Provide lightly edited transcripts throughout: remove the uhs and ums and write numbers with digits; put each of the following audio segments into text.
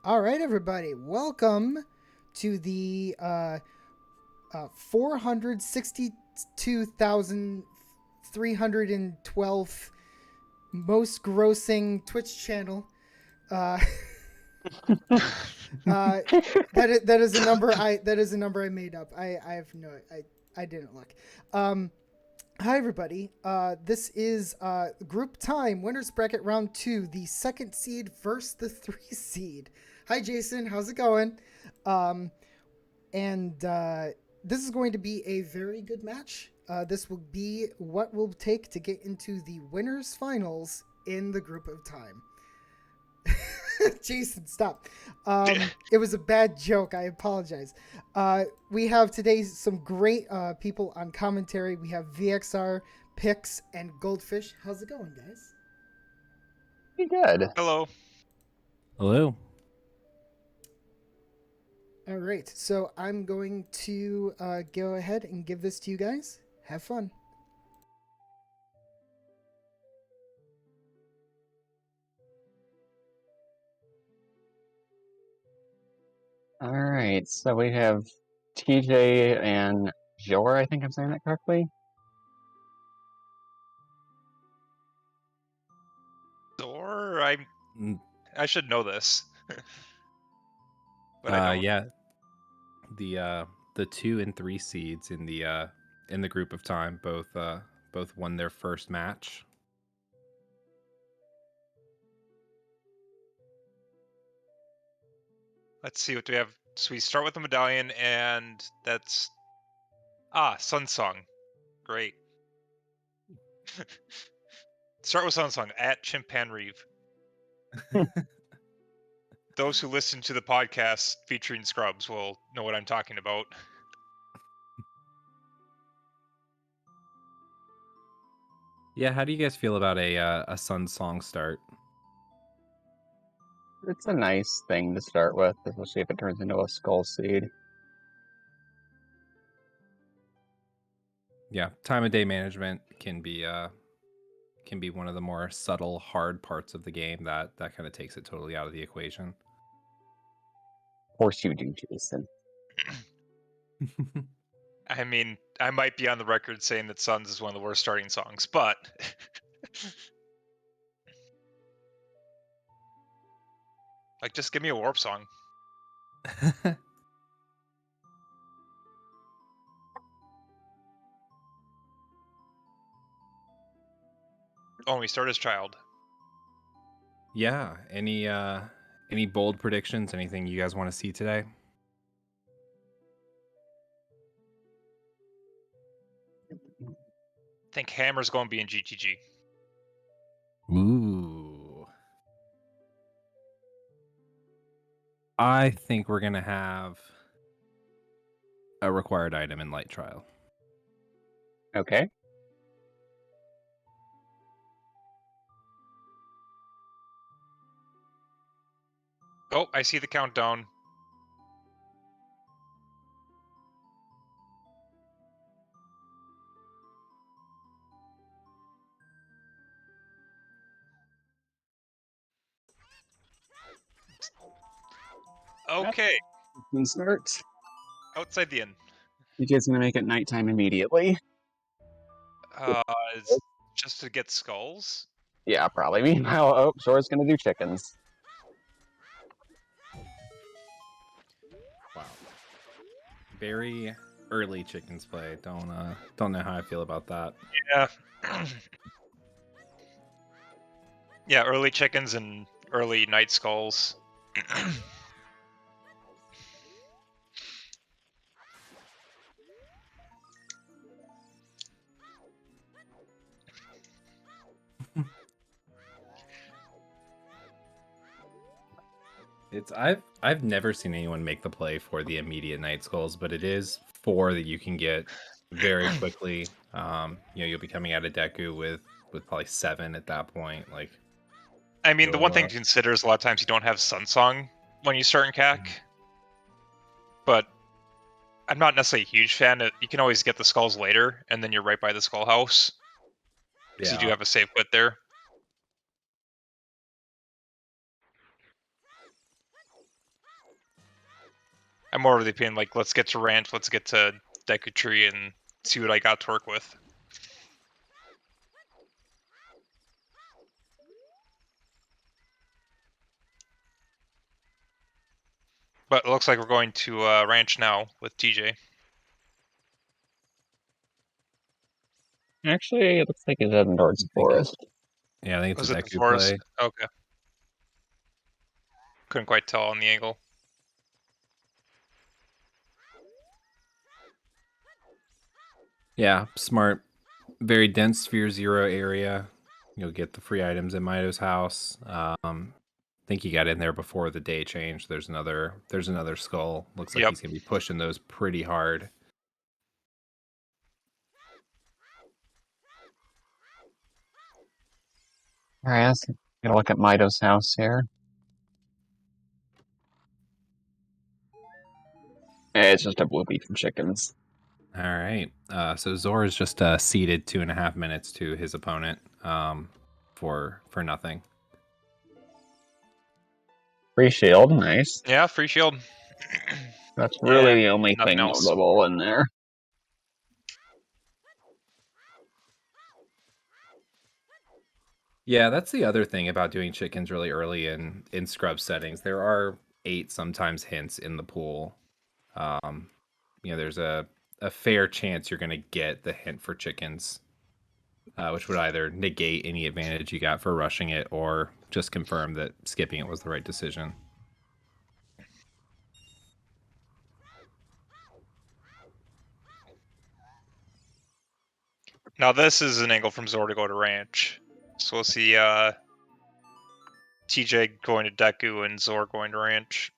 All right, everybody, welcome to the 462,312th most grossing Twitch channel. Uh, that is a number I made up. I have no I didn't look. Um, Hi everybody. This is group time winners bracket round 2, the second seed versus the 3 seed. Hi Jason, how's it going? Um, and This is going to be a very good match. This will be what will take to get into the winners finals in the group of time. Jason, stop. It was a bad joke. I apologize. We have today some great people on commentary. We have VXR, Pix, and Goldfish. How's it going, guys? Pretty good. Hello. Hello. All right, so I'm going to go ahead and give this to you guys. Have fun. All right, so we have TJ and Jor, I think I'm saying that correctly. Or Mm, I should know this. But I don't. yeah. The 2 and 3 seeds in the group of time both won their first match. Let's see what do we have. So we start with the medallion, and that's Sun Song. Great. Start with Sun Song at Chimpan Reeve. Those who listen to the podcast featuring Scrubs will know what I'm talking about. Yeah, how do you guys feel about a Sun Song start? It's a nice thing to start with, especially if it turns into a skull seed. Yeah, time of day management can be one of the more subtle, hard parts of the game that kind of takes it totally out of the equation. Of course you do, Jason. I mean, I might be on the record saying that Suns is one of the worst starting songs, but like, just give me a warp song. Oh, and we start as Child. Yeah, any bold predictions? Anything you guys want to see today? I think Hammer's going to be in GTG. Ooh. I think we're gonna have a required item in light trial. Okay. Oh, I see the countdown. Okay, You can start. outside the inn. TJ's gonna make it nighttime immediately. It's just to get skulls. Yeah, probably. Meanwhile, Jor's gonna do chickens. Wow. Very early chickens play. Don't know how I feel about that. Yeah. Yeah, early chickens and early night skulls. I've never seen anyone make the play for the immediate night skulls, but it is 4 that you can get very quickly. You'll be coming out of Deku with probably 7 at that point. Like, I mean, the one thing you'll, to consider is a lot of times you don't have Sun Song when you start in CAC. But I'm not necessarily a huge fan. You can always get the skulls later, and then you're right by the skull house. Because you do yeah. have a safe quit there. I'm more of the opinion, like, let's get to ranch, let's get to Deku Tree and see what I got to work with. But it looks like we're going to ranch now with TJ. Actually, it looks like he's heading towards the forest. Yeah, I think it's Was a it the Deku forest? play. Okay. Couldn't quite tell on the angle. Yeah, smart. Very dense Sphere Zero area. You'll get the free items at Mido's house. I think he got in there before the day changed. There's another skull. Looks like Yep. he's gonna be pushing those pretty hard. All right, let's get a look at Mido's house here. It's just a whoopee from chickens. All right. So Zor is just ceded 2.5 minutes to his opponent for nothing. Free shield, nice. Yeah, free shield. That's really And the only nothing thing else. notable in there. Yeah, that's the other thing about doing chickens really early in scrub settings. There are 8 sometimes hints in the pool. There's a fair chance you're going to get the hint for chickens, which would either negate any advantage you got for rushing it or just confirm that skipping it was the right decision. Now this is an angle from Zor to go to ranch. So we'll see TJ going to Deku and Zor going to ranch.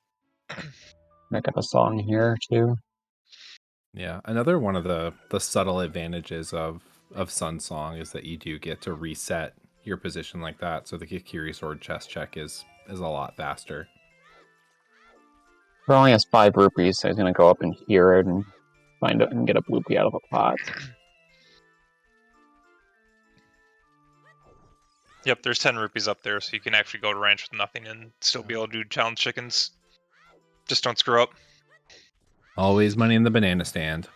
Make up a song here too. Yeah, another one of the subtle advantages of Sun Song is that you do get to reset your position like that, so the Kikiri Sword chest check is a lot faster. It only has 5 rupees, so he's gonna go up and hear it and find it and get a bloopy out of a pot. Yep, there's 10 rupees up there, so you can actually go to ranch with nothing and still be able to do challenge chickens. Just don't screw up. Always money in the banana stand.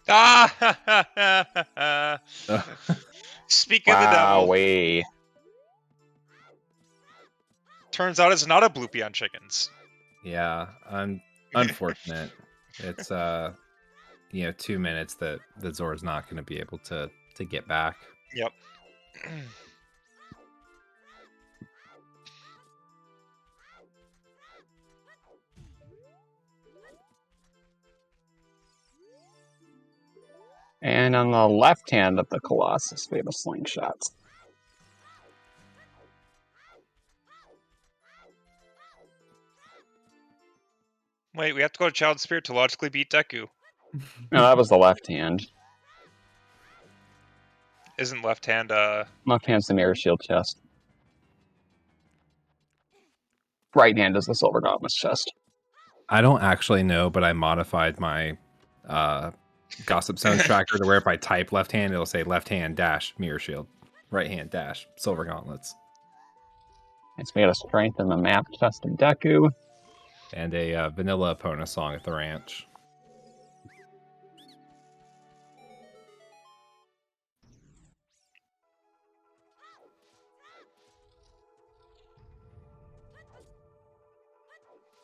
Ah! Speak of the devil. Wowee. Turns out it's not a bloopy on chickens. Yeah, unfortunate. It's 2 minutes that Zor's not going to be able to get back. Yep. And on the left hand of the Colossus, we have a slingshot. Wait, we have to go to Child Spirit to logically beat Deku. No, that was the left hand. Isn't left hand Left hand's the mirror shield chest. Right hand is the silver gauntlet chest. I don't actually know, but I modified my Gossip Stones tracker to where if I type left hand, it'll say left hand dash mirror shield, right hand dash silver gauntlets, It's made a strength in the map chest of Deku. and a vanilla Epona song at the ranch.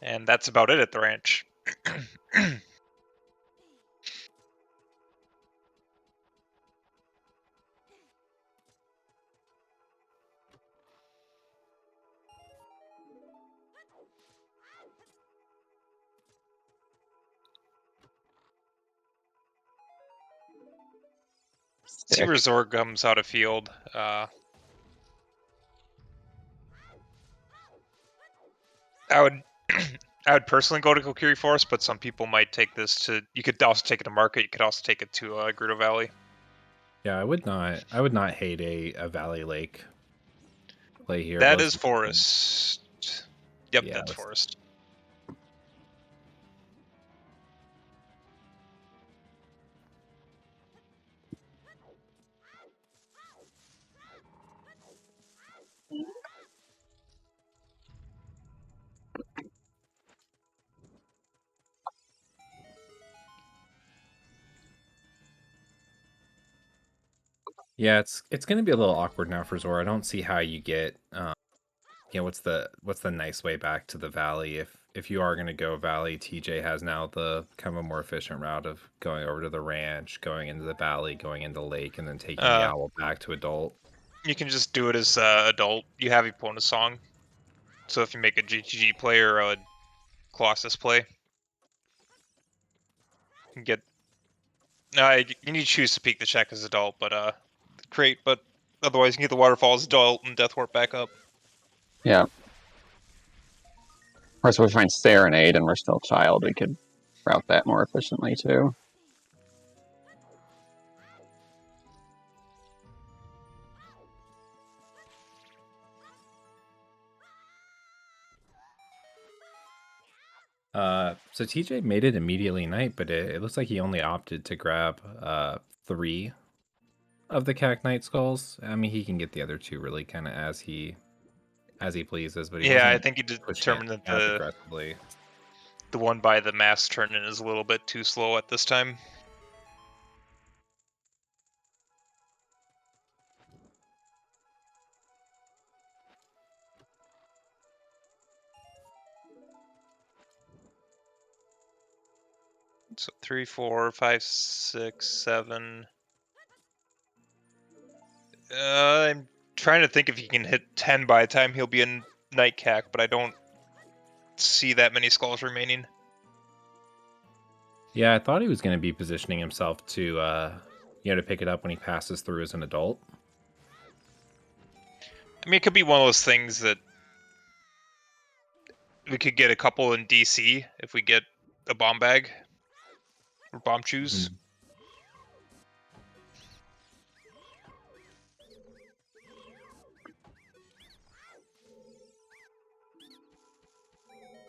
and that's about it at the ranch. See where Zor comes out of field. I would I would personally go to Kokiri Forest, but some people might take this to. You could also take it to market. You could also take it to Gerudo Valley. Yeah, I would not hate a Valley Lake play here. That is forest. Yep, Yeah, that's forest. Yeah, it's gonna be a little awkward now for Zor. I don't see how you get what's the nice way back to the valley if you are gonna go valley. TJ has now the kind of a more efficient route of going over to the ranch, going into the valley, going into lake, and then taking the owl back to adult. You can just do it as adult. You have your bonus song. So if you make a GTG play or a Colossus play, you can get. You need to choose to peak the check as adult, but great. But otherwise, you can get the waterfalls adult and Death Warp back up. Yeah. Of course, if we find Serenade and we're still child, we could route that more efficiently too. So TJ made it immediately night, but it looks like he only opted to grab 3 of the Cac Night Skulls. I mean, he can get the other 2 really kind of as he pleases, but he Yeah, I wasn't think you pushing it determined that as aggressively. the one by the mass turn-in is a little bit too slow at this time. So 3, 4, 5, 6, 7. I'm trying to think if he can hit 10 by the time he'll be in Night Cac, but I don't see that many skulls remaining. Yeah, I thought he was going to be positioning himself to to pick it up when he passes through as an adult. I mean, it could be one of those things that we could get a couple in DC if we get a bomb bag or bomb choose.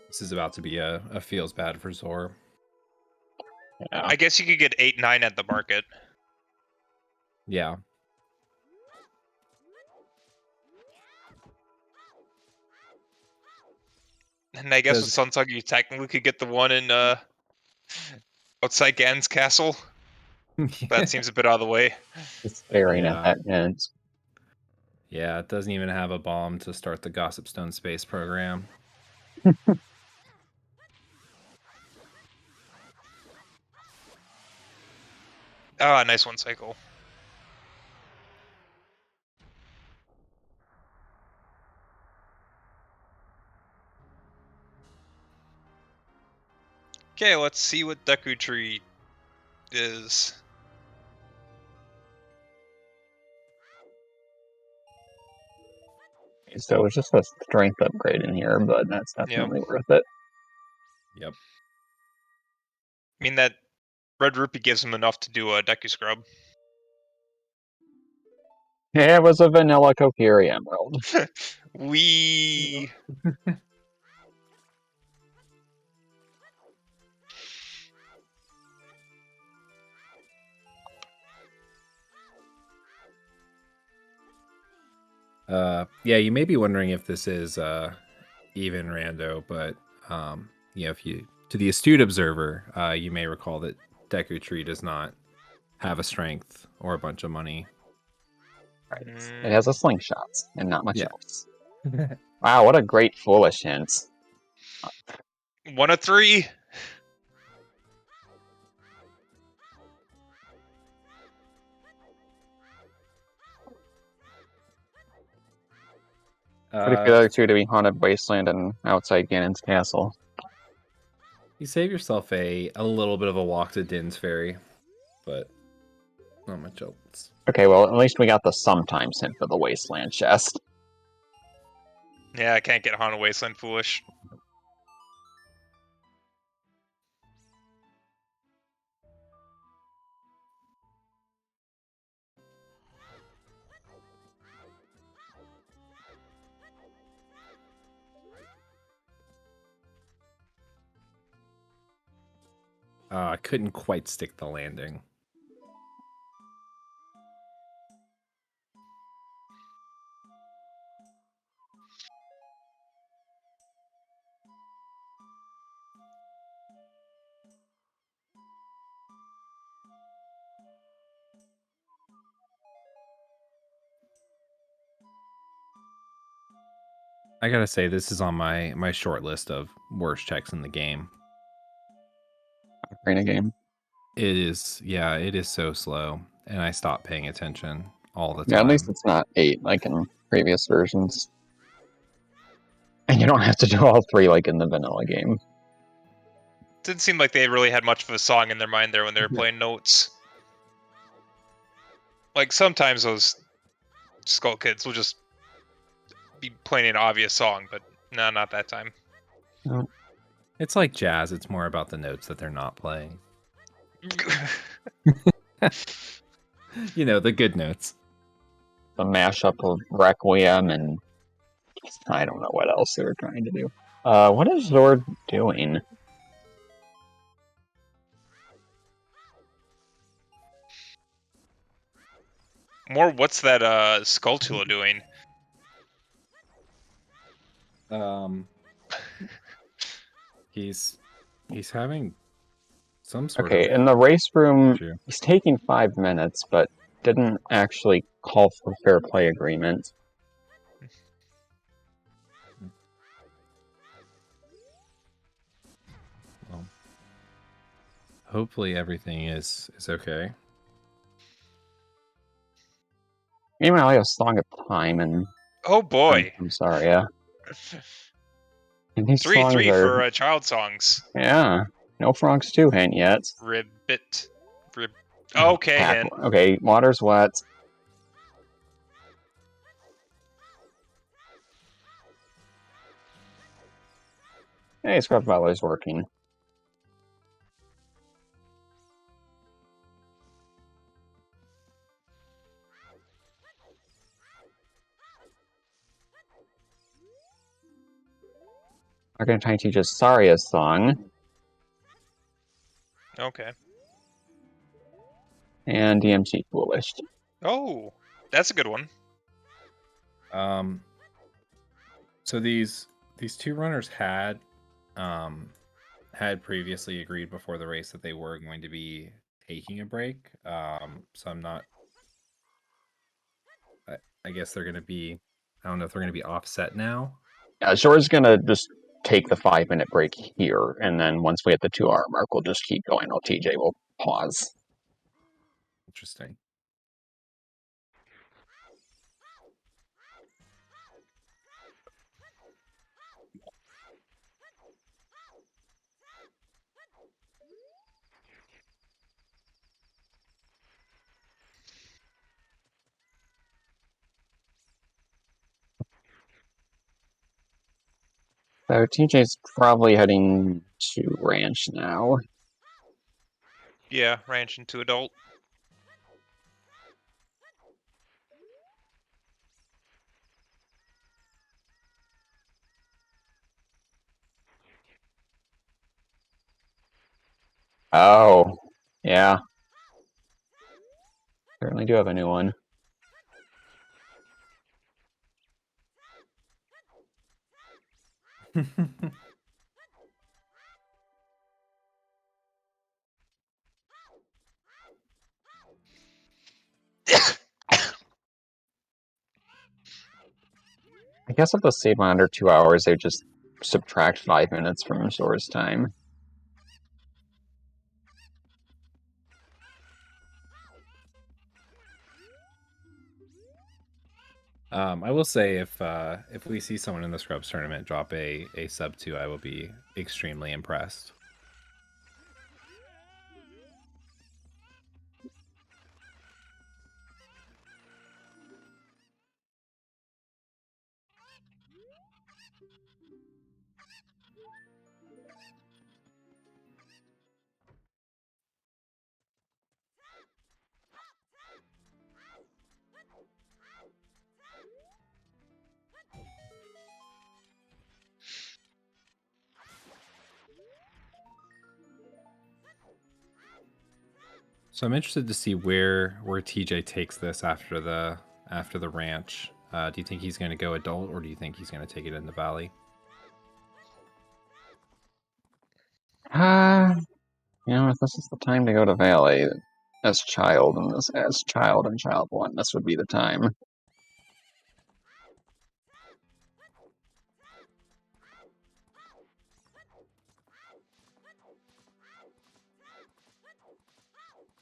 This is about to be a feels bad for Zor. Yeah. I guess you could get 8, 9 at the market. Yeah. And I guess with Sunsong, you technically could get the one in outside Gan's castle. That seems a bit out of the way. Just staring Yeah. at that hint. Yeah, it doesn't even have a bomb to start the Gossip Stone space program. Ah, nice one cycle. Okay, let's see what Deku Tree is. So it's just a strength upgrade in here, but that's definitely worth it. Yep. I mean, that Red Rupee gives him enough to do a Deku Scrub. Yeah, it was a vanilla Kokiri Emerald. We. Yeah, you may be wondering if this is even rando, but if you to the astute observer, you may recall that Deku Tree does not have a strength or a bunch of money. Right. It has a slingshot and not much Yeah. else. Wow, what a great foolish hint. 1 of 3. What if the other two to be Haunted Wasteland and outside Ganon's castle? You save yourself a little bit of a walk to Din's Ferry, but not much else. Okay, well, at least we got the sometimes hint for the Wasteland chest. Yeah, I can't get Haunted Wasteland foolish. I couldn't quite stick the landing. I gotta say, this is on my short list of worst checks in the game. Arena game. It is, yeah, it is so slow, and I stopped paying attention all the Yeah, at least time. it's not 8 like in previous versions. And you don't have to do all 3 like in the vanilla game. Didn't seem like they really had much of a song in their mind there when they were playing notes. Like sometimes those Skull Kids will just be playing an obvious song, but no, not that time. It's like jazz. It's more about the notes that they're not playing. You know, the good notes. The mashup of Requiem and I don't know what else they were trying to do. What is Zord doing? More, what's that Skulltula doing? He's having some sort Okay, of in the race room, issue. he's taking 5 minutes, but didn't actually call for fair play agreement. Well, hopefully everything is okay. Meanwhile, I have Song of Time and Oh boy. I'm sorry, yeah. And these 3-3 songs are, for child songs. yeah, no Frogs 2 hint yet. Ribbit. Okay, hint. Okay, water's wet. Hey, Scrub Valley's working. I'm going to try and teach us Saria's song. Okay. And DMC Foolish. Oh, that's a good one. So these two runners had previously agreed before the race that they were going to be taking a break. So I'm not. I guess they're going to be. I don't know if they're going to be offset now. Yeah, Zhor's going to just take the 5-minute break here, and then once we hit the 2-hour mark, we'll just keep going while TJ will pause. Interesting. So TJ's probably heading to Ranch now. Yeah, ranch into adult. Oh, yeah. Certainly do have a new one. I guess if the save on under 2 hours, they just subtract 5 minutes from Zhor's time. I will say if we see someone in the Scrubs tournament drop a sub 2, I will be extremely impressed. So I'm interested to see where TJ takes this after the ranch. Do you think he's going to go adult, or do you think he's going to take it in the valley? If this is the time to go to Valley as child and child one, this would be the time.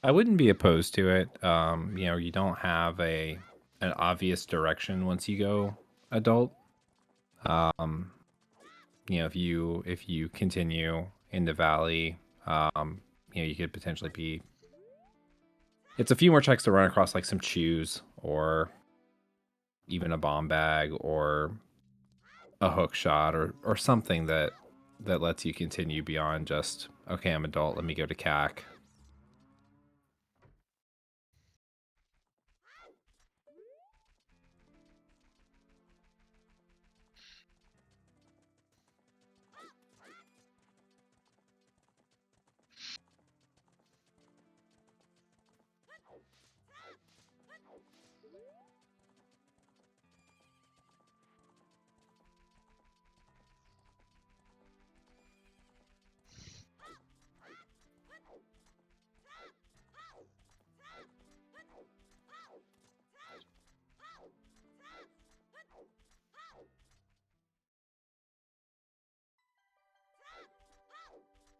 I wouldn't be opposed to it. You don't have an obvious direction once you go adult. If you continue in the valley, you could potentially be. It's a few more checks to run across, like some chews or even a bomb bag or a hook shot or something that lets you continue beyond just, okay, I'm adult, let me go to CAC.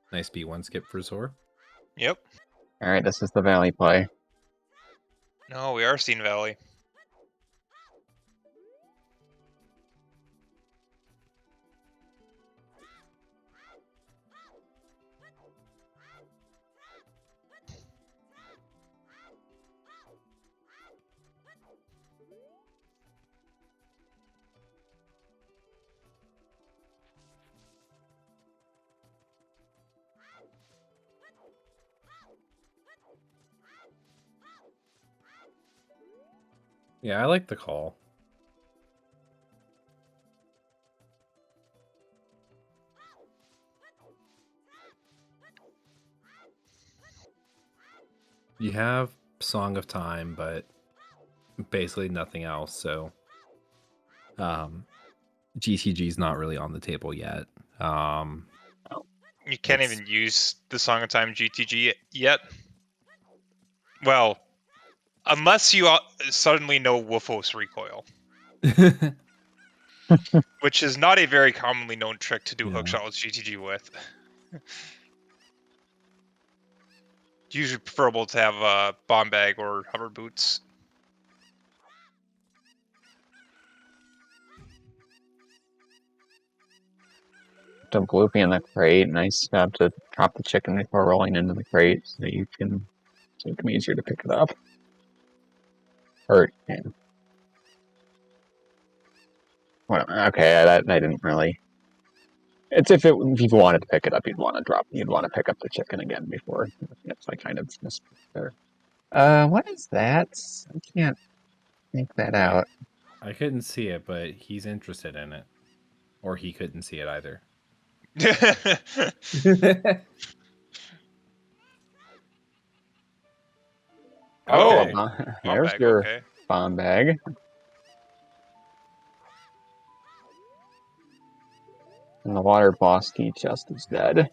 Nice B1 skip for Zor. Yep. All right, this is the Valley play. No, we are seeing Valley. Yeah, I like the call. You have Song of Time, but basically nothing else. So, GTG's not really on the table yet. You can't It's- even use the Song of Time GTG yet. Well, unless you suddenly know Woofos recoil, which is not a very commonly known trick to do Yeah. hookshot with GTG with. It's usually preferable to have a bomb bag or hover boots. Put a gloopy in the crate. Nice step to drop the chicken before rolling into the crate so it can be easier to pick it up. Or, yeah. Okay, that I didn't really. It's if you wanted to pick it up, you'd want to pick up the chicken again before. It's like kind of missed there. What is that? I can't make that out. I couldn't see it, but he's interested in it. Or he couldn't see it either. Oh, Okay. Bomb there's bag, your okay. bomb bag. And the water boss key chest is dead.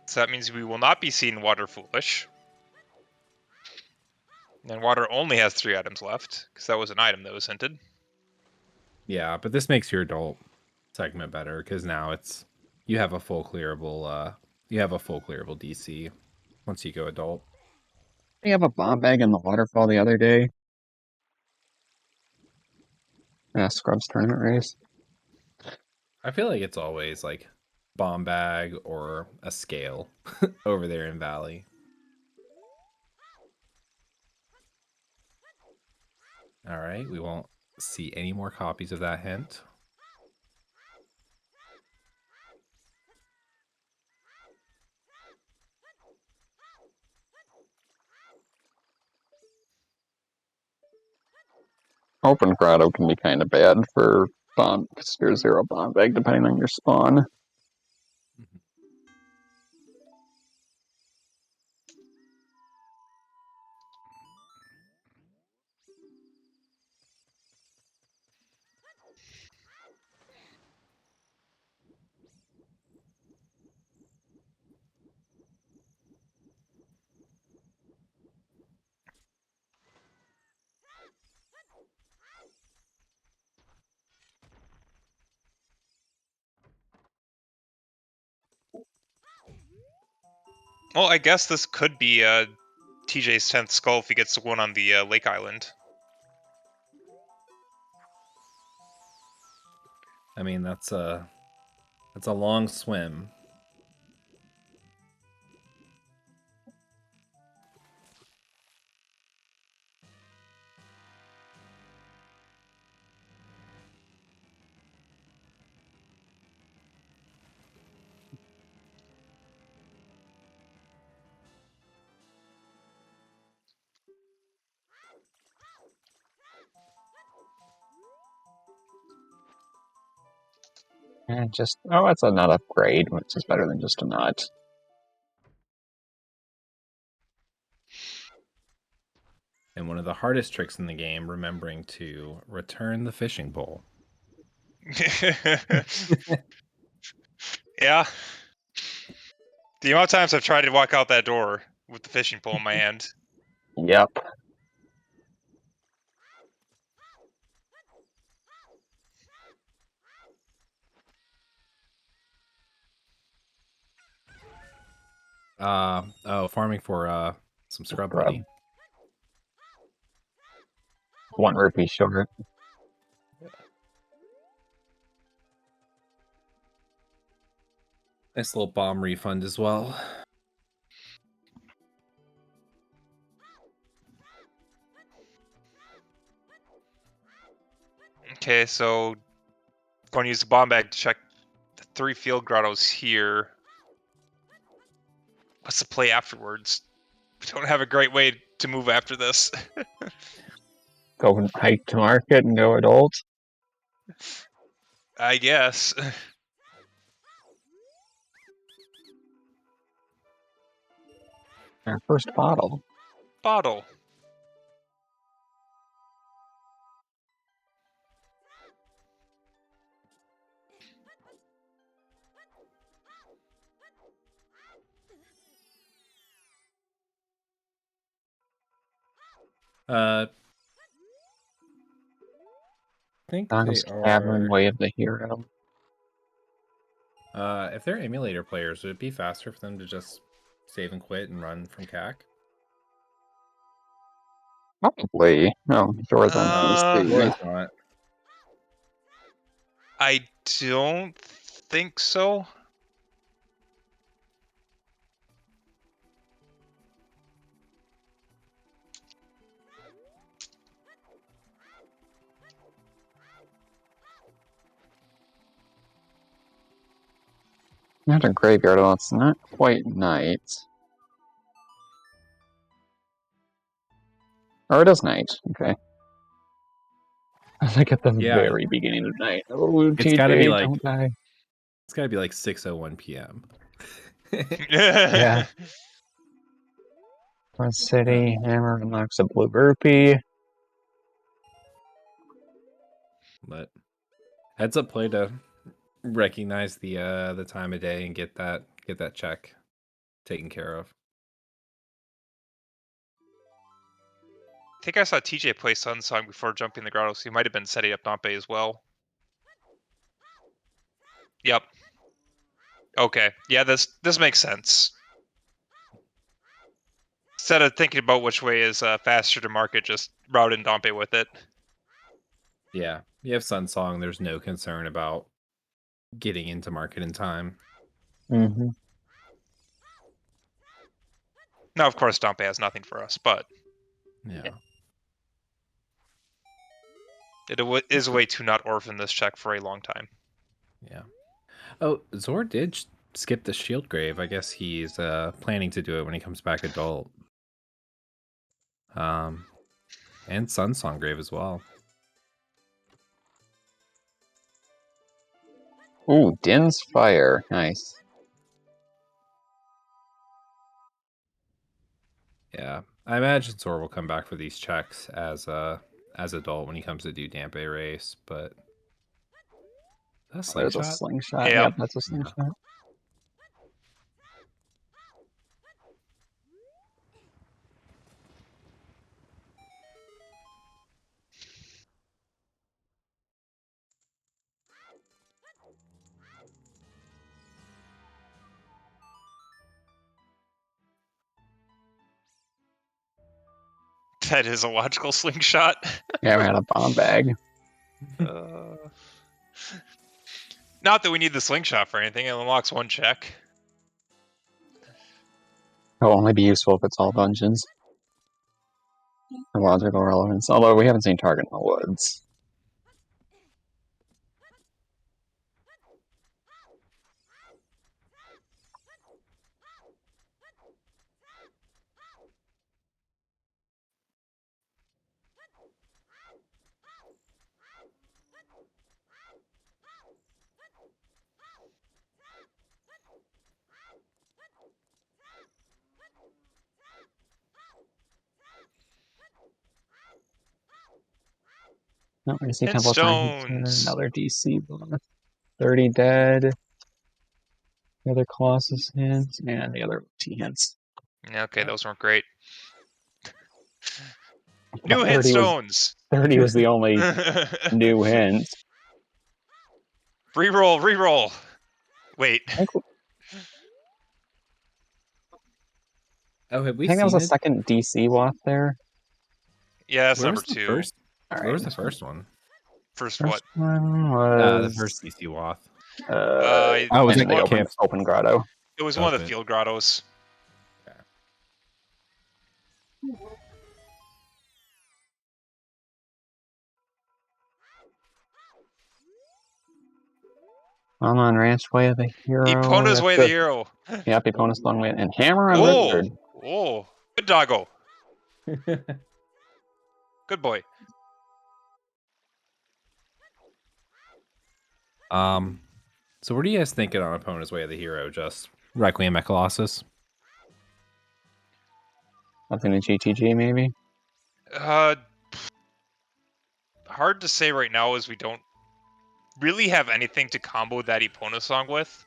So that means we will not be seeing Water Foolish. And Water only has 3 items left, because that was an item that was hinted. Yeah, but this makes your adult segment better because now you have a full clearable DC once you go adult. We have a bomb bag in the waterfall the other day. Scrubs tournament race. I feel like it's always like bomb bag or a scale over there in Valley. All right, we won't see any more copies of that hint. Open grotto can be kind of bad for bomb, because there's 0 bomb bag depending on your spawn. Well, I guess this could be TJ's 10th skull if he gets one on the Lake Island. I mean, that's a long swim. And just it's a nut upgrade, which is better than just a nut. And one of the hardest tricks in the game, remembering to return the fishing pole. Yeah. The amount of times I've tried to walk out that door with the fishing pole in my hand. Yep. Farming for some scrub Scrub. money. 1 rupee short. Nice little bomb refund as well. Okay, so going to use the bomb bag to check the 3 field grottos here. What's the play afterwards? We don't have a great way to move after this. Go hike to market and go adult. I guess. Our first bottle. Bottle. I think they Don's Tavern, are. Way of the Hero. If they're emulator players, would it be faster for them to just save and quit and run from CAC? Probably. No, Jor's on Zhor PC. is not. I don't think so. Not a graveyard, although it's not quite night. Or it is night. Okay. Like at the Yeah, very beginning of night. Oh, it's got to be TJ, like don't die. 6:01 p.m. Yeah. Front City, Hammer unlocks a blue rupee. But heads up play to recognize the time of day and get that check taken care of. I think I saw TJ play Sun Song before jumping the grotto, so he might have been setting up Dompe as well. Yep. Okay. Yeah, this makes sense. Instead of thinking about which way is faster to market, just route in Dompe with it. Yeah, you have Sun Song. There's no concern about getting into market in time. Mm-hmm. Now, of course, Dompe has nothing for us, but Yeah. it is a way to not orphan this check for a long time. Yeah. Oh, Zor did skip the Shield Grave. I guess he's planning to do it when he comes back adult. And Sun Song Grave as well. Ooh, Din's Fire. Nice. Yeah. I imagine Zor will come back for these checks as adult when he comes to do Dampe race, but that's There's a slingshot. slingshot. Yeah. Yep, that's a slingshot. That is a logical slingshot. Yeah, we had a bomb bag. Not that we need the slingshot for anything. It unlocks one check. It'll only be useful if it's all dungeons. For logical relevance. Although we haven't seen target in the woods. No, I see And Temple Time. stones. Another DC bonus. 30 dead. The other Colossus hints, and the other T hints. Okay, those weren't great. But New hint 30 was stones. 30 was the only new hint. Reroll, reroll. Wait. I think, Oh, have I we think that was seen a it? second DC waft there. Yeah, that's Where number was the 2. first? All Where right. was the first one? First what? First one The was first DC Wath. Oh, was in it the Camp? open grotto. It was one of the Okay. field grottos. Okay. I'm on Ranch Way of the Hero. Epona's That's way of the good. hero. Yep, Epona's long way. And Hammer on Oh, Redbird. oh, good doggo. Good boy. So what are you guys thinking on Opponent's Way of the Hero? Just Requiem at Colossus? Nothing in GTG, maybe? Hard to say right now as we don't really have anything to combo that Epona song with.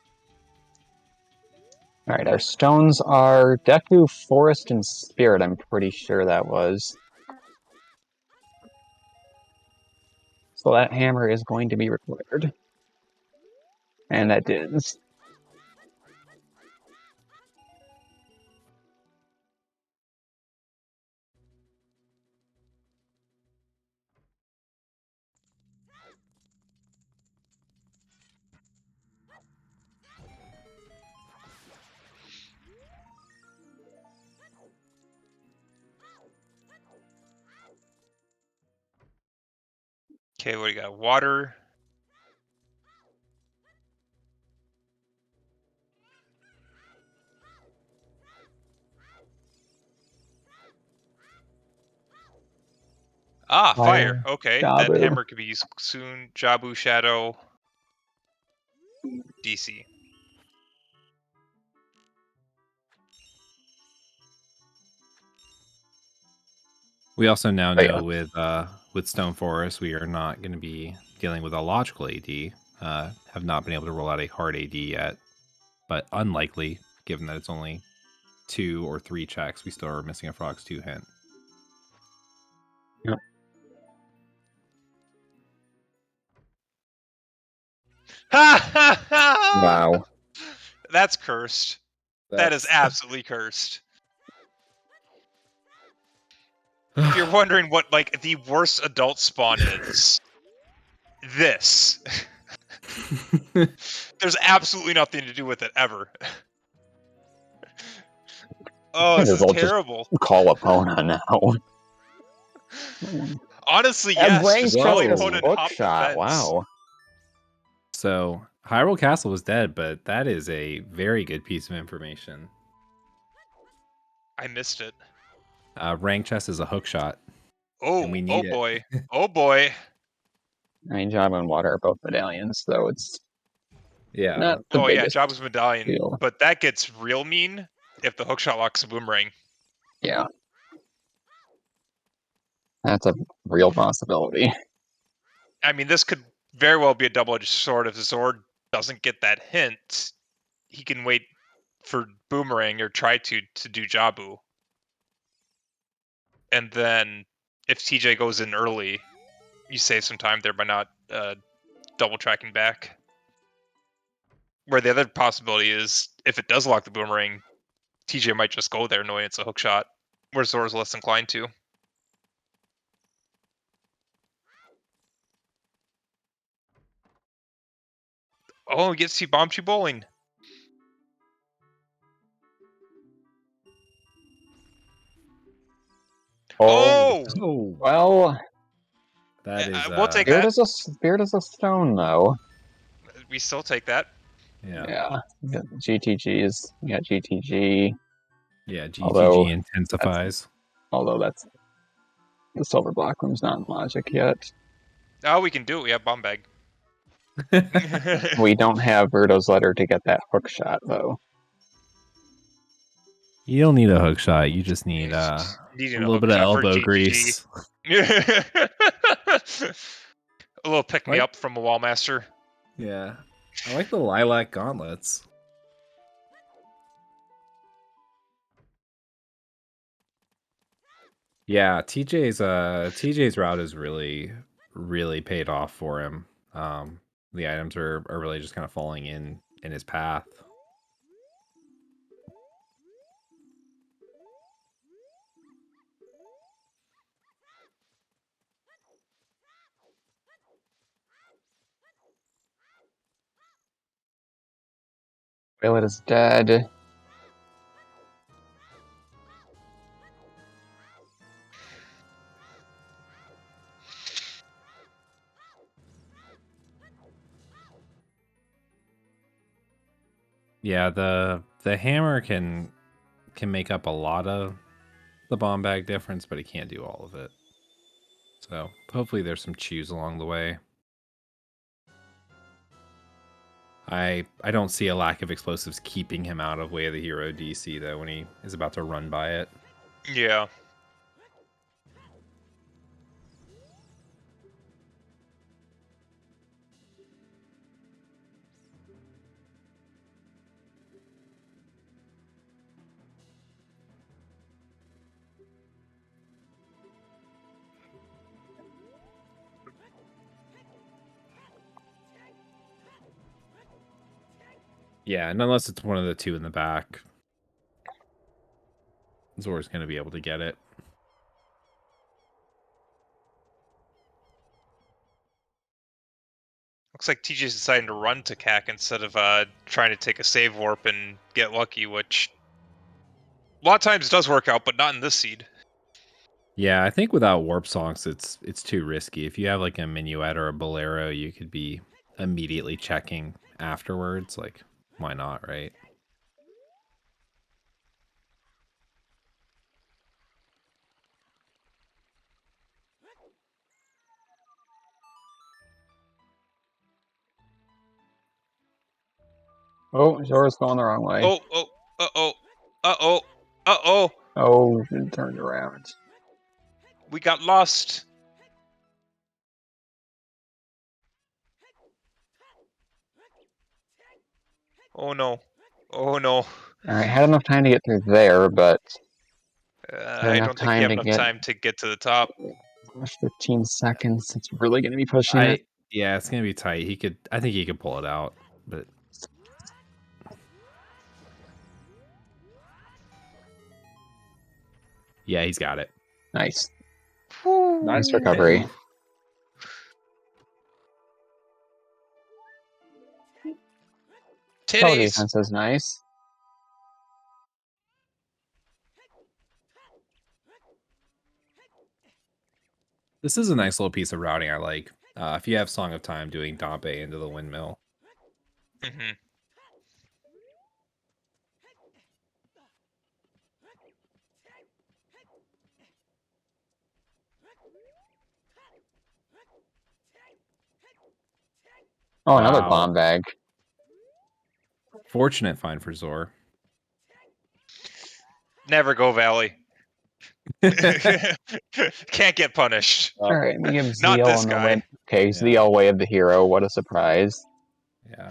Alright, our stones are Deku, Forest, and Spirit. I'm pretty sure that was. So that hammer is going to be required. And that is. Okay, what do you got? Water. Ah, fire. Okay, that Jabu. hammer could be used soon. Jabu, Shadow, DC. We also now Oh, know yeah. with Stone Forest, we are not going to be dealing with a logical AD. Have not been able to roll out a hard AD yet, but unlikely given that it's only 2 or 3 checks. We still are missing a Frog's 2 hint. Yep. Ha ha ha! Wow. That's cursed. That is absolutely cursed. If you're wondering what like the worst adult spawn is, this. There's absolutely nothing to do with it ever. Oh, Might this as is well just terrible. call Epona now. Honestly, And yes. Rank Just call Chest the is opponent and hop the hookshot. fence. Wow. So Hyrule Castle was dead, but that is a very good piece of information. I missed it. Rank chest is a hook shot. Oh, And we oh need it. boy. Oh boy. I mean, Java and Water are both medallions, so it's Yeah. not the Oh yeah, biggest Jabba's medallion. deal. But that gets real mean if the hookshot locks a boomerang. Yeah. That's a real possibility. I mean, this could very well be a double-edged sword. If Zord doesn't get that hint, he can wait for boomerang or try to do Jabu. And then if TJ goes in early, you save some time there by not double tracking back. Where the other possibility is, if it does lock the boomerang, TJ might just go there knowing it's a hook shot, where Zora's less inclined to. Oh, we get to see Bombchu bowling. Oh! Oh, Well, that is we'll take Spirit that. is a Spirit is a stone, though. We still take that. yeah. You got GTGs. You got GTG. Yeah, GTG Although intensifies. that's the silver block room's not in Logic yet. Oh, we can do it. We have bomb bag. We don't have Birdo's letter to get that hook shot, though. You don't need a hook shot. You just need a Needing a little hook bit of shot for elbow GGG. grease. A little pick me up from a wall master. Yeah. I like the lilac gauntlets. Yeah, TJ's route is really paid off for him. The items are really just kind of falling in his path. Violet is dead. Yeah, the hammer can make up a lot of the bomb bag difference, but it can't do all of it. So hopefully there's some chews along the way. I don't see a lack of explosives keeping him out of Way of the Hero DC though when he is about to run by it. Yeah. Yeah, and unless it's one of the two in the back, Zor's going to be able to get it. Looks like TJ's deciding to run to CAC instead of trying to take a save warp and get lucky, which a lot of times does work out, but not in this seed. Yeah, I think without warp songs, it's too risky. If you have like a minuet or a bolero, you could be immediately checking afterwards. Like, why not, right? Oh, Zora's going the wrong way. Uh-oh. Oh, it turned around. We got lost. Oh no. Alright, had enough time to get through there, but I don't think you have enough time to get to the top. 15 seconds. It's really going to be pushing it. Yeah, it's gonna be tight. I think he could pull it out, but yeah, he's got it. Nice. Whew. Nice recovery. Tower Titties. defense is nice. This is a nice little piece of routing I like. If you have Song of Time doing Dampe into the windmill. Mm-hmm. Oh, another Wow. bomb bag. Fortunate find for Zor. Never go Valley. Can't get punished. Alright, we give Not Zeal this on the guy. win. Okay, Yeah. Zeal Way of the Hero. What a surprise. Yeah.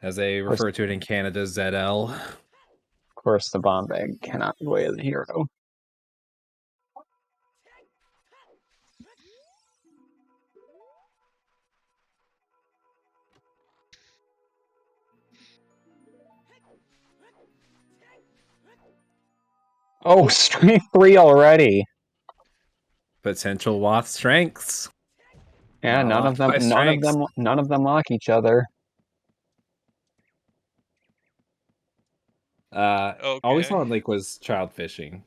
As they refer to it in Canada, ZL. Of course, the bomb bag cannot be Way of the Hero. Oh, strength 3 already. Potential Wath strengths. Yeah, none of them, by strengths. none of them lock each other. All we saw Okay. on Lake was child fishing,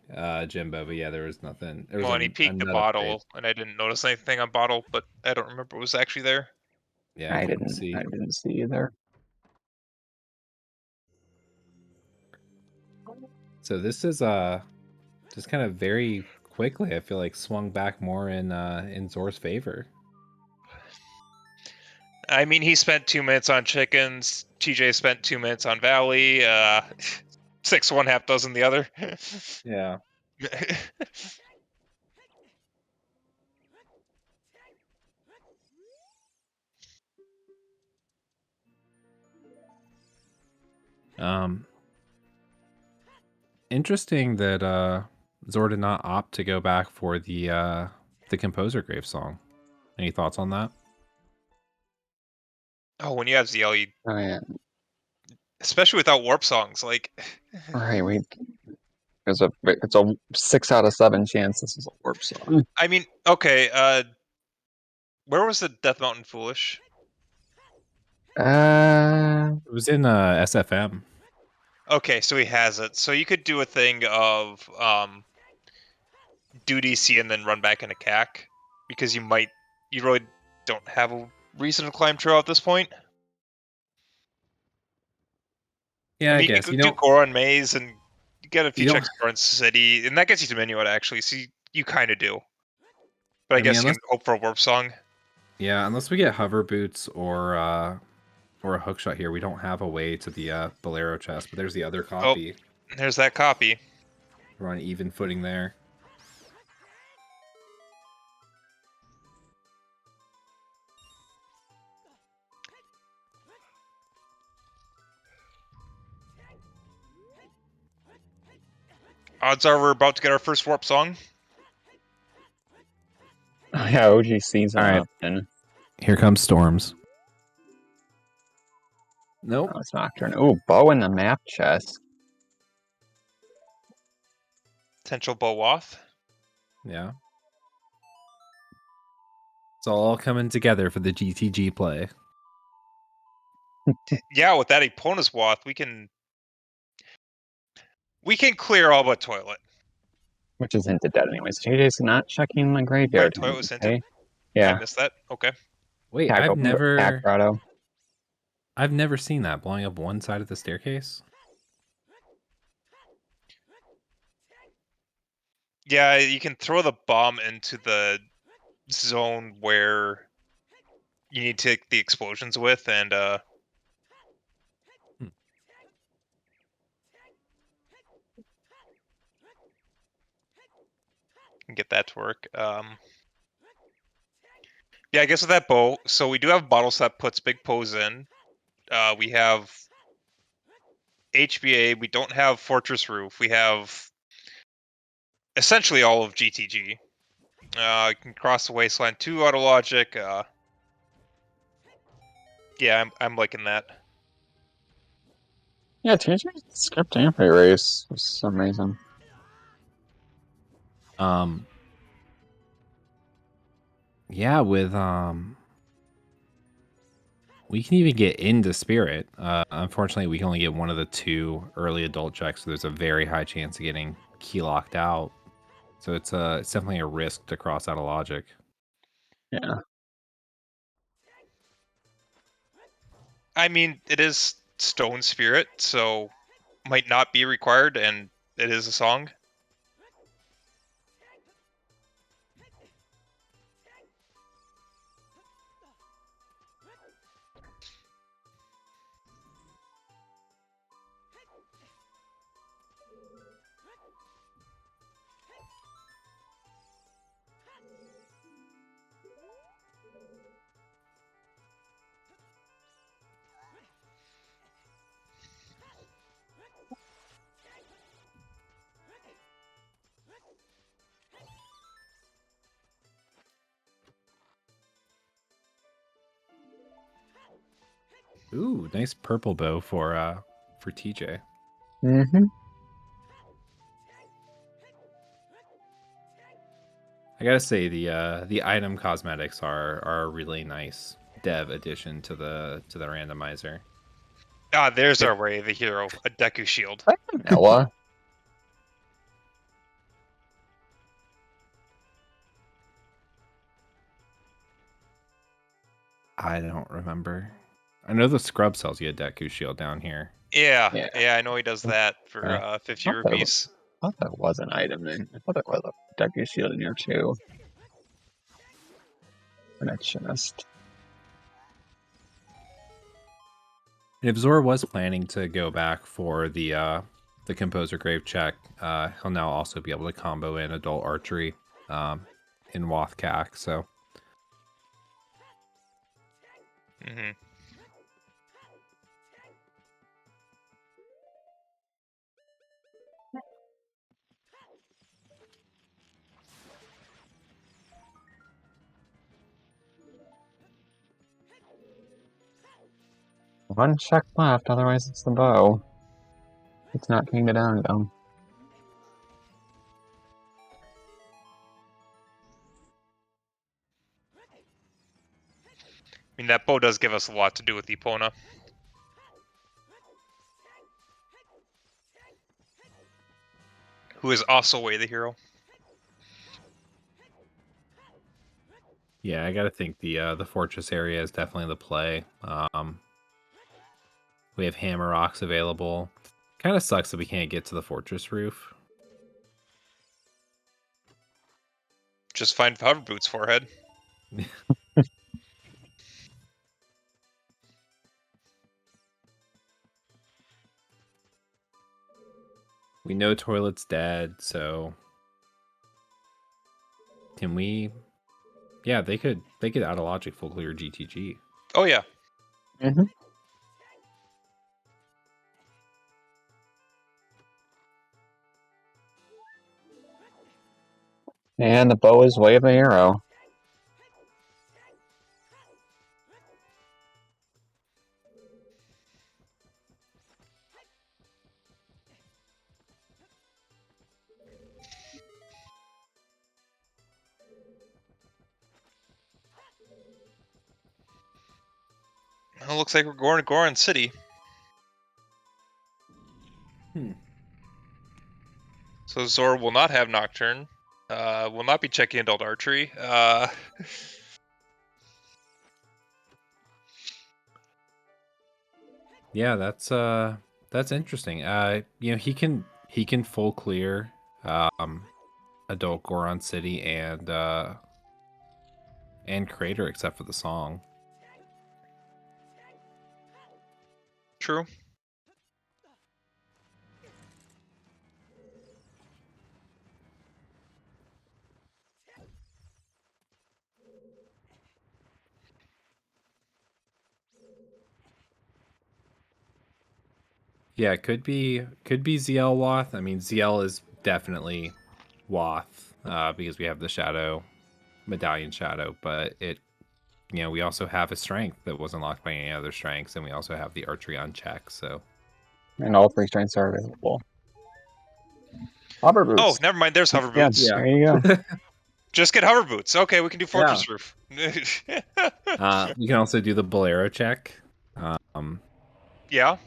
Jimbo, but yeah, there was nothing. There was Well, and he peeked the another trade. bottle, and I didn't notice anything on bottle, but I don't remember what was actually there. Yeah, I didn't see. I didn't see either. So this is just kind of very quickly, I feel like, swung back more in Zor's favor. I mean, he spent 2 minutes on chickens. TJ spent 2 minutes on Valley. 6 one, half dozen the other. Yeah. Interesting that Zor did not opt to go back for the Composer Grave song. Any thoughts on that? Oh, when you have ZL, Oh yeah, especially without warp songs, like. right. It's a 6 out of 7 chance this is a warp song. I mean, okay. Where was the Death Mountain Foolish? It was in SFM. Okay, so he has it. So you could do a thing of do DC and then run back into CAC, because you really don't have a reason to climb trail at this point. Yeah, I I mean, you guess. could do Goron Maze and you get a few you don't- checks for City, and that gets you to Minuet actually. So you kind of do. But I I mean, guess you can hope for a warp song. Yeah, unless we get hover boots or a hookshot here, we don't have a way to the Bolero chest. But there's the other copy. Oh, there's that copy. We're on even footing there. Odds are we're about to get our first warp song. Oh, yeah, OGC's an All right. option. Here comes Storms. Nope. Oh, it's Nocturne. Ooh, bow in the map chest. Potential Bowath. Yeah. It's all coming together for the GTG play. Yeah, with that Eponus Wath, we can clear all but Toilet. Which is hinted at anyways. JJ's not checking the graveyard. Wait, Toilet was hinted? Okay. Yeah. I missed that. Okay. Wait, Pack I've never seen that, blowing up one side of the staircase. Yeah, you can throw the bomb into the zone where you need to take the explosions with, and get that to work. Yeah, I guess with that bow, so we do have bottles that puts big pose in. We have HBA. We don't have Fortress Roof. We have essentially all of GTG. You can cross the wasteland 2 auto logic. Yeah, I'm liking that. Yeah, TJ skipped anti-race for some reason. Yeah, with we can even get into Spirit. Unfortunately, we can only get one of the 2 early adult checks, so there's a very high chance of getting key locked out. So it's definitely a risk to cross out of logic. Yeah. I mean, it is Stone Spirit, so might not be required, and it is a song. Ooh, nice purple bow for TJ. Mm-hmm. I gotta say the item cosmetics are a really nice dev addition to the randomizer. Ah, there's our way, the hero, a Deku shield. Noah. I don't remember. I know the scrub sells you a Deku shield down here. Yeah, Yeah. yeah, I know he does that for Yeah. 50 I thought rupees. I thought that was an item in. I thought there was a Deku shield in here too. An etchist. If Zor was planning to go back for the composer grave check, he'll now also be able to combo in adult archery in Wathkak. So Hmm. One check left, otherwise it's the bow. It's not getting the down though. I mean, that bow does give us a lot to do with Epona. Who is also way the hero. yeah, I gotta think the fortress area is definitely the play. We have hammer rocks available. Kind of sucks that we can't get to the fortress roof. Just find hover boots forehead. We know toilet's dead, so can we? Yeah, they could out of logic full clear GTG. Oh yeah. Mm-hmm. And the bow is way of the hero. Well, looks like we're going to Goron City. So Zor will not have Nocturne. Will not be checking adult archery. Yeah, that's interesting. You know, he can full clear adult Goron City and Crater except for the song. True. Yeah, it could be ZL Wath. I mean, ZL is definitely Wath because we have the Shadow Medallion Shadow, but you know, we also have a strength that wasn't locked by any other strengths, and we also have the archery on check. So And all three strengths are available. Hover boots. Oh, never mind. There's hover Yeah, boots. there you go. Just get hover boots. Okay, we can do Fortress Roof. we can also do the Bolero check. Um, Yeah.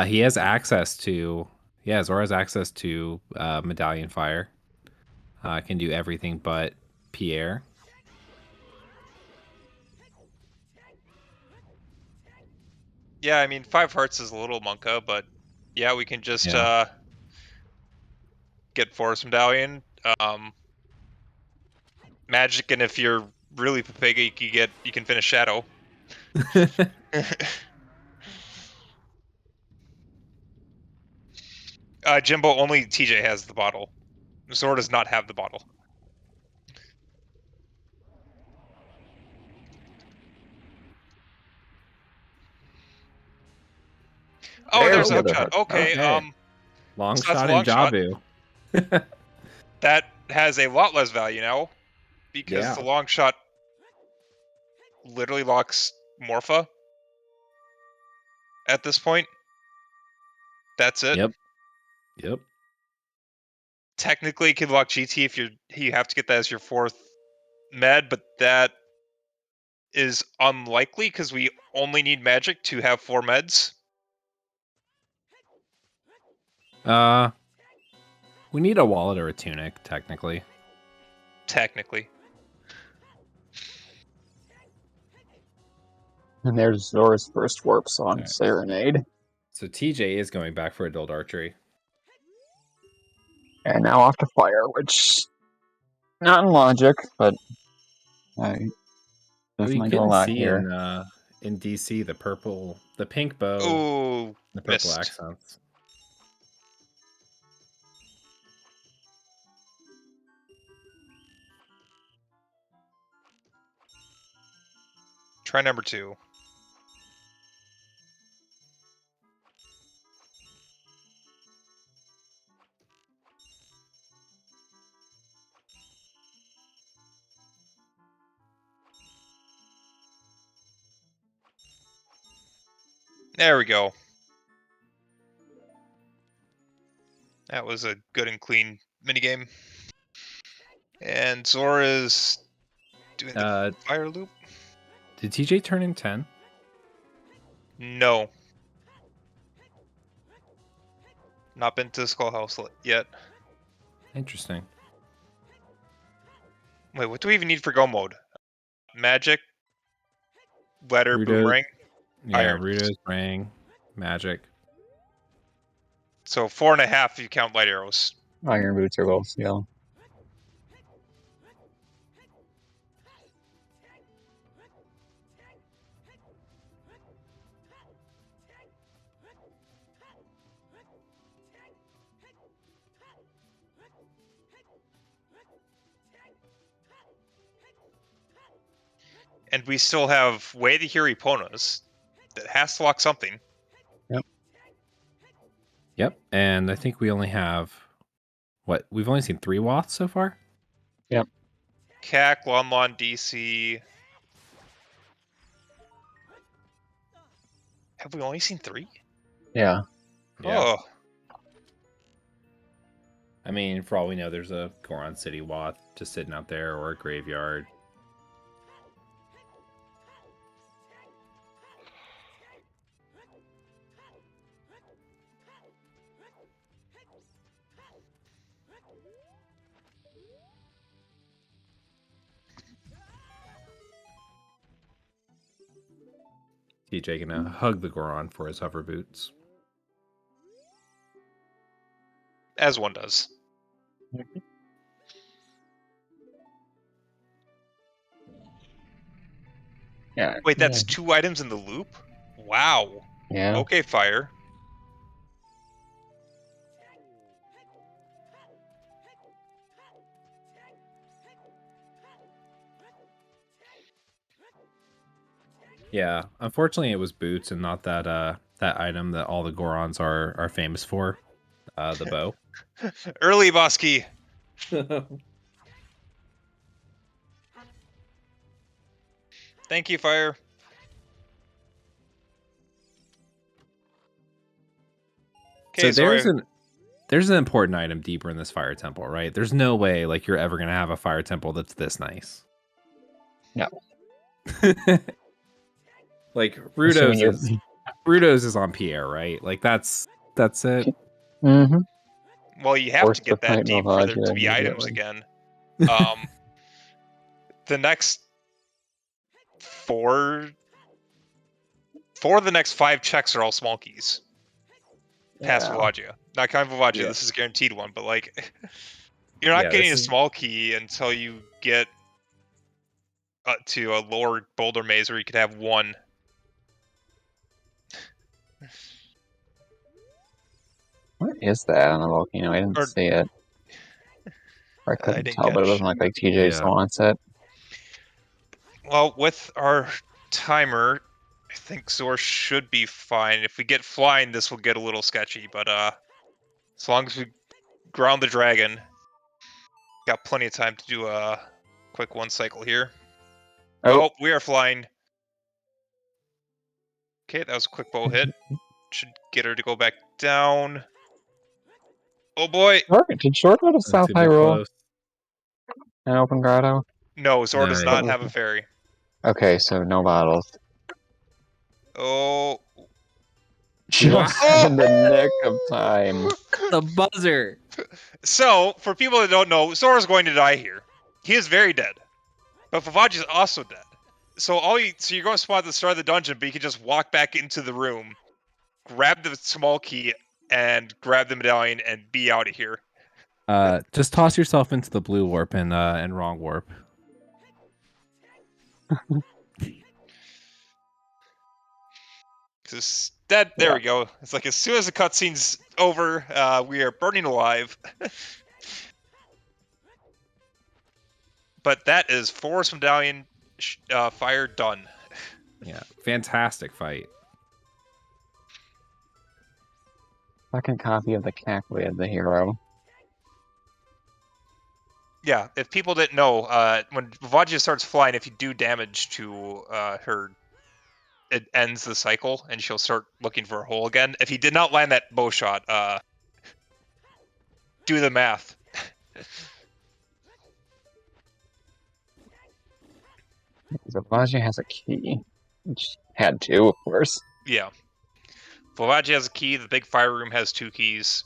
he has access to Zora has access to Medallion Fire. Can do everything but Pierre. Yeah, I mean, 5 hearts is a little monka, but yeah, we can just Yeah. get Forest Medallion. Magic, and if you're really Pepega, you can finish Shadow. Jimbo, only TJ has the bottle. Zor does not have the bottle. Oh, there's the other Upshot. heart. Okay, Long so that's a shot in long shot. Jabu. That has a lot less value now, because Yeah. the long shot literally locks Morpha at this point. That's it. Yep. technically Kidlock GT if you have to get that as your 4th med, but that is unlikely because we only need magic to have 4 meds. We need a wallet or a tunic, technically. Technically. And there's Zora's first warp song, Alright. Serenade. So TJ is going back for adult archery. And now off to fire, which not in logic, but I Well, you definitely do a can lot see here. in DC the pink bow, Ooh, the purple missed. accents. Try number 2. There we go. That was a good and clean minigame. And Zora's doing the fire loop? Did TJ turn in 10? No. Not been to the Skullhouse yet. Interesting. Wait, what do we even need for go mode? Magic, letter, Rudo, boomerang, yeah, irons. Rudo's ring, magic. So 4.5 if you count light arrows. Iron boots are both steel. And we still have Way to Hear Eponas that has to lock something. Yep, and I think we only have we've only seen 3 Woths so far. Yep. CAC, Lon Lon, DC. Have we only seen 3? Yeah. Oh. I mean, for all we know, there's a Goron City Woth just sitting out there, or a graveyard. TJ gonna hug the Goron for his hover boots. As one does. Yeah. Wait, that's 2 items in the loop? Wow. Yeah. Okay, fire. Yeah, unfortunately, it was boots and not that item that all the Gorons are famous for, the bow. Early boss key. Thank you, fire. Okay, So Zora. there's an important item deeper in this fire temple, right? There's no way like you're ever gonna have a fire temple that's this nice. No. Like Assuming you're... Rudo's is on Pierre, right? Like that's it. Mm-hmm. Well, you have Force to the get that fight deep for there Milvagia to be items immediately. again. The next 4 of the next 5 checks are all small keys. Past Yeah. Milvagia. Not counting Milvagia, Yeah. this is a guaranteed one, but like you're not Yeah, getting a this is- small key until you get to a lower boulder maze where you could have 1. What is that on the volcano? I didn't Or- see it. Or I I couldn't didn't tell, but it catch. doesn't look like TJ Yeah. wants it. Well, with our timer, I think Zor should be fine. If we get flying, this will get a little sketchy, but as long as we ground the dragon, got plenty of time to do a quick 1 cycle here. Oh, we are flying. Okay, that was a quick bow hit. Should get her to go back down. Oh boy! Did Short go to That's South too bit Hyrule close. and Open Grotto? No, Zor does No. not have a fairy. Okay, so no bottles. Oh. Just Oh! in the nick of time. The buzzer. So, for people that don't know, Zor is going to die here. He is very dead. But Vavaji is also dead. So you're going to spawn at the start of the dungeon, but you can just walk back into the room, grab the small key, and grab the medallion and be out of here. Just toss yourself into the blue warp and wrong warp. There Yeah. we go. It's like as soon as the cutscene's over, we are burning alive. But that is Forest Medallion fire done. Yeah, fantastic fight. Second copy of the Cackley of the hero. Yeah, if people didn't know, when Vavaji starts flying, if you do damage to her, it ends the cycle, and she'll start looking for a hole again. If he did not land that bow shot, do the math. Zavaji has a key. Which had to, of course. Yeah. Vavaji has a key, the big fire room has 2 keys.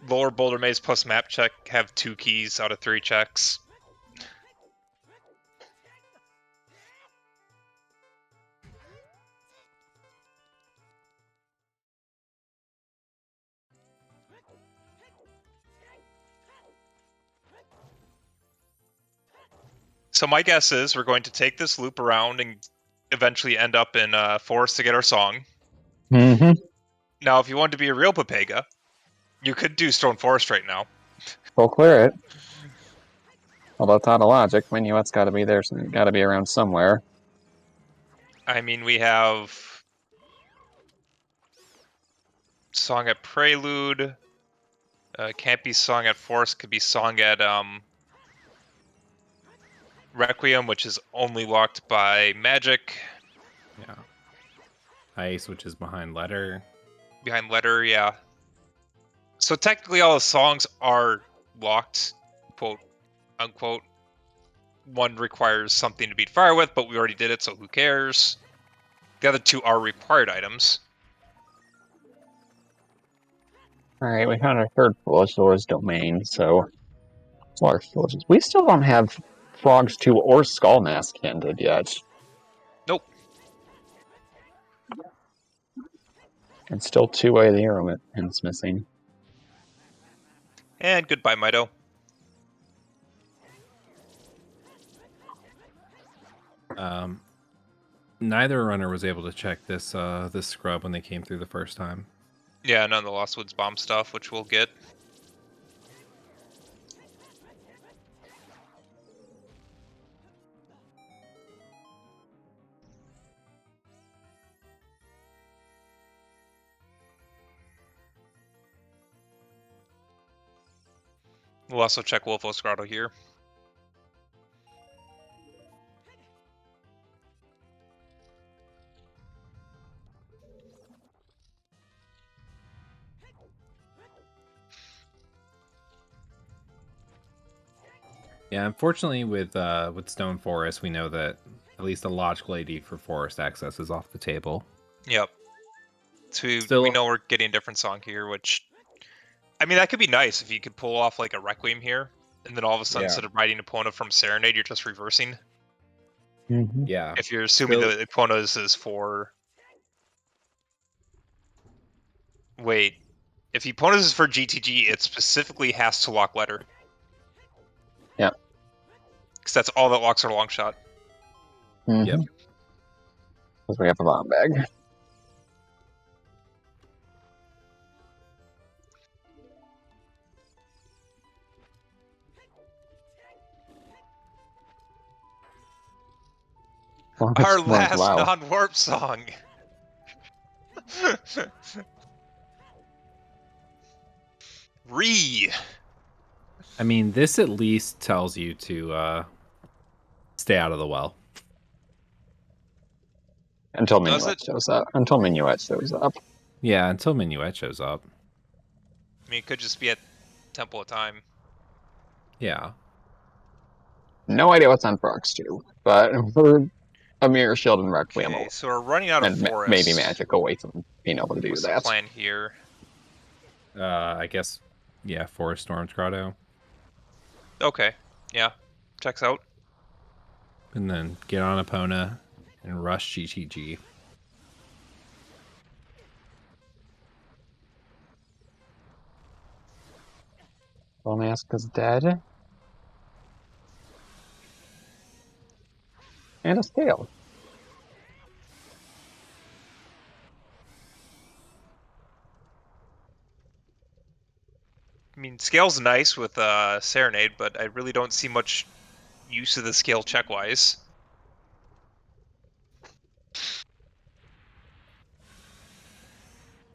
Lower Boulder Maze plus map check have 2 keys out of 3 checks. So my guess is we're going to take this loop around and eventually end up in Forest to get our song. Mm-hmm. Now, if you wanted to be a real Papega, you could do Stone Forest right now. We'll clear it. Although it's out of logic, Minuet's got to be there, so it's got to be around somewhere. I mean, we have song at Prelude. Can't be song at Forest. Could be song at Requiem, which is only locked by magic. Yeah. Ice, which is behind letter. Behind letter, yeah. So technically, all the songs are locked, quote unquote. One requires something to beat fire with, but we already did it, so who cares? The other 2 are required items. Alright, we found our third Foolish Lord's domain, so... Large Foolishes. We still don't have Frogs 2 or Skull Mask ended yet. Nope. And still 2 of the hero hints missing. And goodbye, Mido. Neither runner was able to check this this scrub when they came through the first time. Yeah, none of the Lost Woods bomb stuff, which we'll get. We'll also check Wolfos Grotto here. Yeah, unfortunately with Stone Forest, we know that at least a logical AD for forest access is off the table. Yep. So we Still- know we're getting a different song here, which... I mean, that could be nice if you could pull off like a Requiem here, and then all of a sudden, Yeah. instead of riding Epona from Serenade, you're just reversing. Mm-hmm. Yeah. If you're assuming Still- that Epona's is for... Wait. If Epona's is for GTG, it specifically has to lock letter. Yeah. Because that's all that locks our long shot. Mm-hmm. Yep. Because we have a bomb bag. Well, Our it's last wow. non-warp song! Re! I mean, this at least tells you to stay out of the well. Until Does Minuet it? shows up. Until Minuet shows up. Yeah, until Minuet shows up. I mean, it could just be at Temple of Time. Yeah. No idea what's on Frogs 2, but for a Mirror Shield and Requiem, Okay, so we're running out of and forest. maybe Magic away from being able to do What's the that. plan here? I guess, yeah, Forest Storm's Grotto. Okay, yeah, checks out. And then get on Epona and rush GTG. Mask is dead. And a scale. I mean, scale's nice with Serenade, but I really don't see much use of the scale check-wise.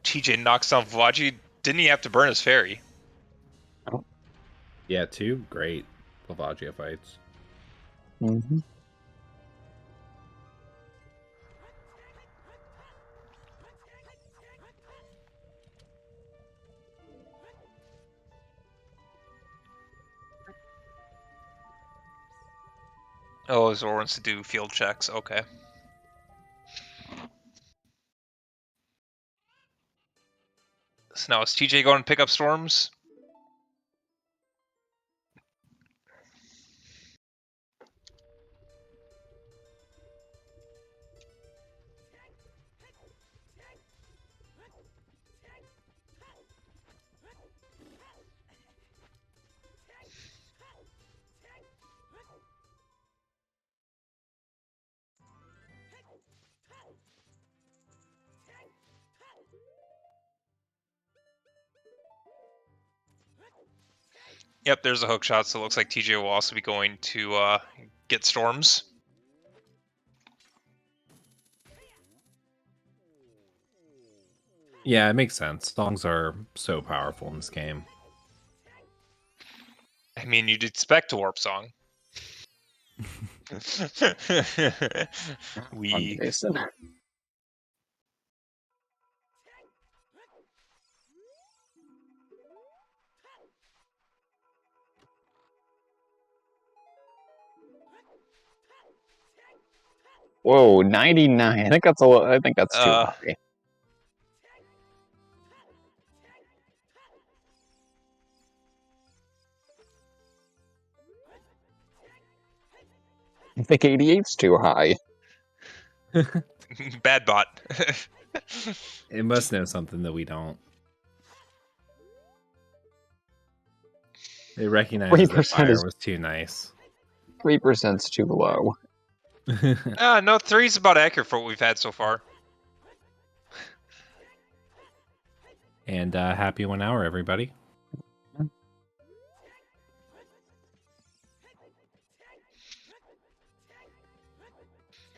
TJ knocks down Vavaji. Didn't he have to burn his fairy? Yeah, 2 great Lavagia fights. Mm-hmm. Oh, Zor wants to do field checks. Okay. So now is TJ going to pick up storms? Yep, there's a hook shot, so it looks like TJ will also be going to get storms. Yeah, it makes sense. Songs are so powerful in this game. I mean, you'd expect a warp song. On we Jason. Whoa, 99. I think that's I think that's too high. I think 88's too high. bad bot. It must know something that we don't. It recognizes that 3% fire is was too nice. 3%'s too low. No, 3's about accurate for what we've had so far. And happy 1 hour, everybody.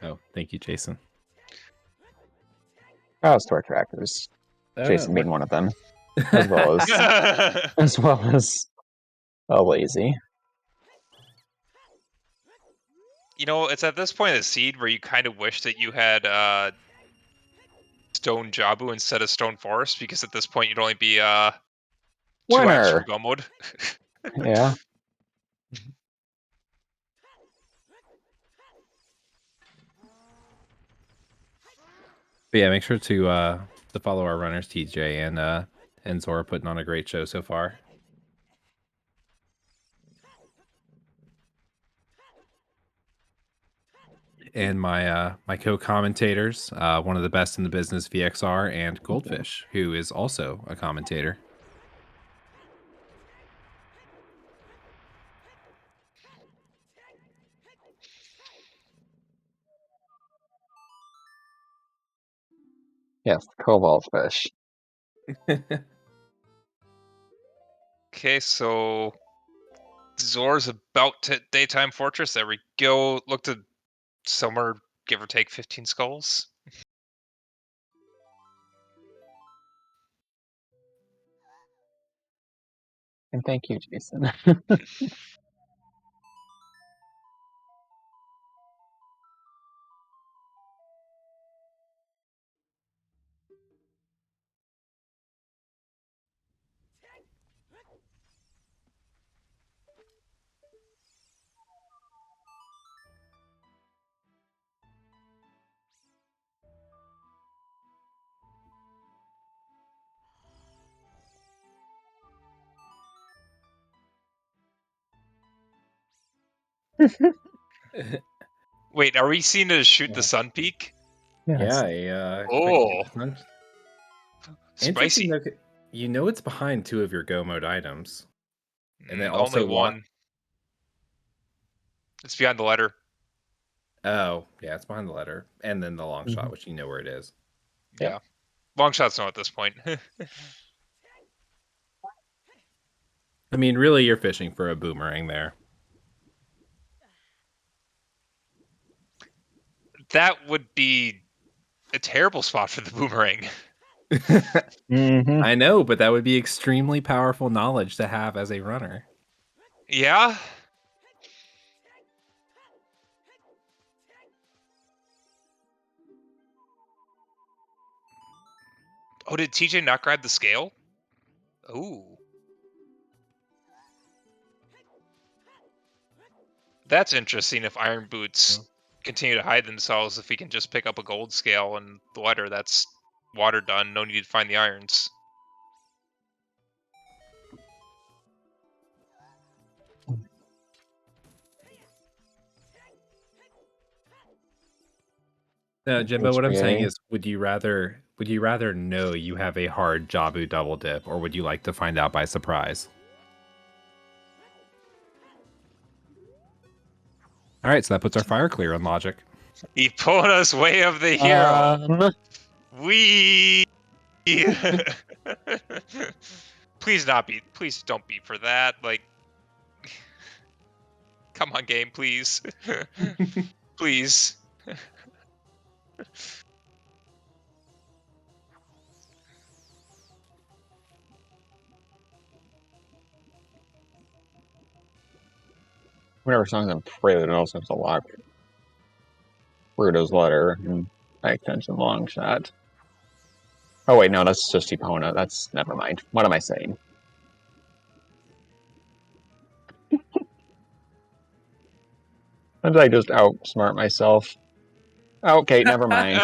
Oh, thank you, Jason. Oh, store trackers. Jason being What? one of them. As well as as well as a lazy. You know, it's at this point of the seed where you kind of wish that you had Stone Jabu instead of Stone Forest, because at this point you'd only be 2 acts from Winner! go mode. Yeah. But yeah, make sure to follow our runners, TJ and Zora, putting on a great show so far. And my co-commentators, one of the best in the business, VXR, and Goldfish, who is also a commentator. Yes, cobalt fish. Okay, so Zor's about to Daytime Fortress. There we go. Look to somewhere, give or take 15 skulls. And thank you, Jason. Wait, are we seeing it shoot the sun peak? Yeah, Oh. Interesting Spicy. though, you know it's behind 2 of your go mode items. And then Only also one. It's behind the letter. Oh, yeah, it's behind the letter. And then the long shot, Mhm. which you know where it is. Yep. Yeah. Long shots no at this point. I mean, really, you're fishing for a boomerang there. That would be a terrible spot for the boomerang. Mhm. I know, but that would be extremely powerful knowledge to have as a runner. Yeah. Oh, did TJ not grab the scale? Ooh. That's interesting if Iron Boots continue to hide themselves if we can just pick up a gold scale and the letter that's water done, no need to find the irons. Jimbo, what I'm saying HBA. is, would you rather know you have a hard Jabu double dip, or would you like to find out by surprise? All right, so that puts our fire clear on logic. Epona's Way of the Hero. We. Please don't beat for that. Like, come on, game, please. Please. Whatever song's in Prelude also has a lot. Bruto's letter and by extension long shot. Oh wait, no, that's just Epona. That's never mind. What am I saying? How did I just outsmart myself? Okay, never mind.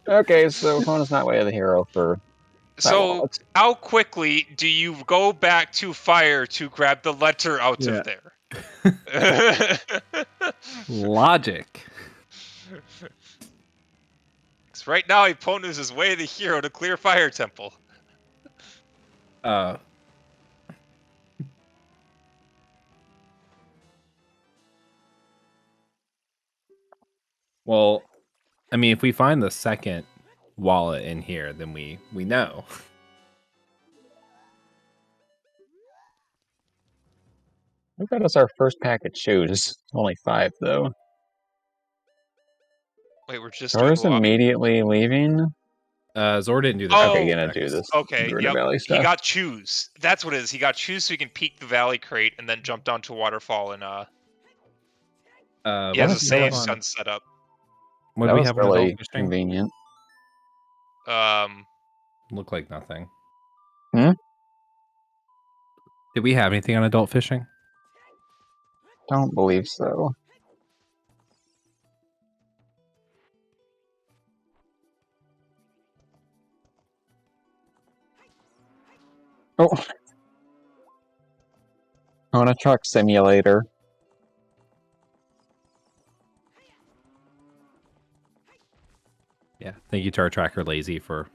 Okay, so Epona's not way of the hero for that So, wallet. how quickly do you go back to fire to grab the letter out Yeah. of there? Logic. Because right now, Epona is his way of the hero to clear Fire Temple. Well, I mean, if we find the second wallet in here, then we know. I got us our first pack of shoes. Only 5 though. Wait, we're just doing the Zhor's lobby? immediately leaving. Zor didn't do the Oh, Okay, shopping gonna do checks. this okay, Gruta yep. Valley He stuff. got choose. That's what it is. He got choose so he can peek the valley crate and then jump down to a waterfall and he What has do a we save have on? sun set up. What do That we was have on adult really fishing? convenient. Look like nothing. Hmm? Did we have anything on adult fishing? Don't believe so. Oh. On a truck simulator. Yeah. Thank you to our tracker Lazy for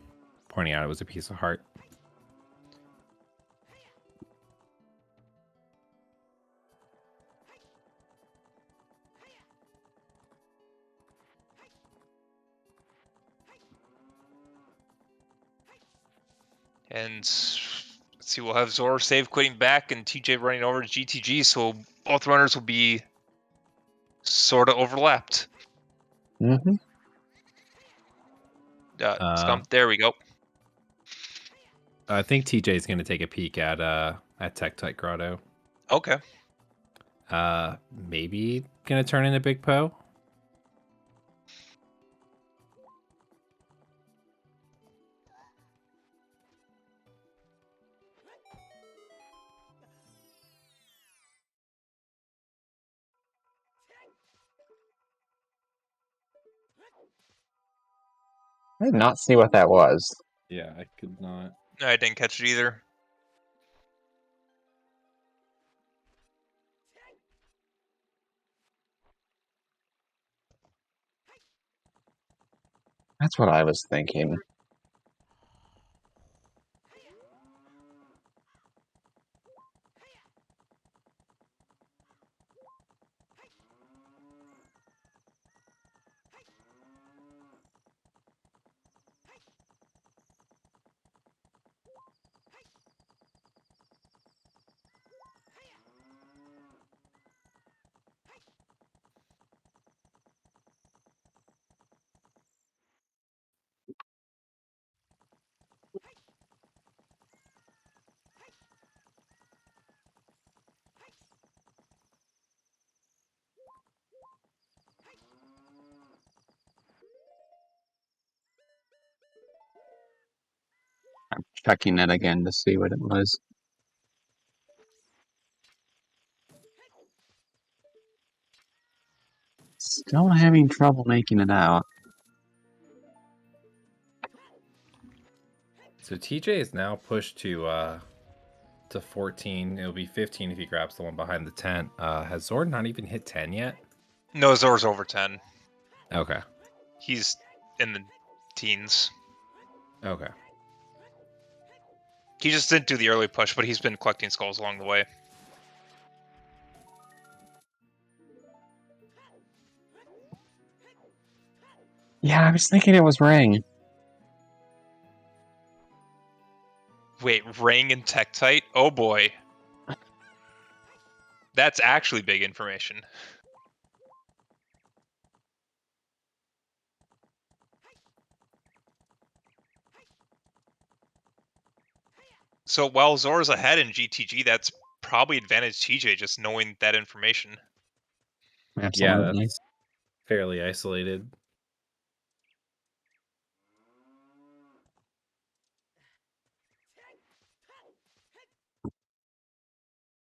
pointing out it was a piece of heart. And let's see, we'll have Zor save quitting back and TJ running over to GTG, so both runners will be sort of overlapped. Mm-hmm. Scump, there we go. I think TJ's going to take a peek at Tektite Grotto. Okay. Maybe going to turn into Big Poe. I did not see what that was. Yeah, I could not. I didn't catch it either. That's what I was thinking. I'm checking it again to see what it was. Still having trouble making it out. So TJ is now pushed to 14. It'll be 15 if he grabs the one behind the tent. Has Zord not even hit 10 yet? No, Zor's over 10. Okay. He's in the teens. Okay. He just didn't do the early push, but he's been collecting skulls along the way. Yeah, I was thinking it was Ring. Wait, Ring and Tektite? Oh boy. That's actually big information. So while Zor's ahead in GTG, that's probably advantage TJ just knowing that information. Yeah, Absolutely. that's fairly isolated.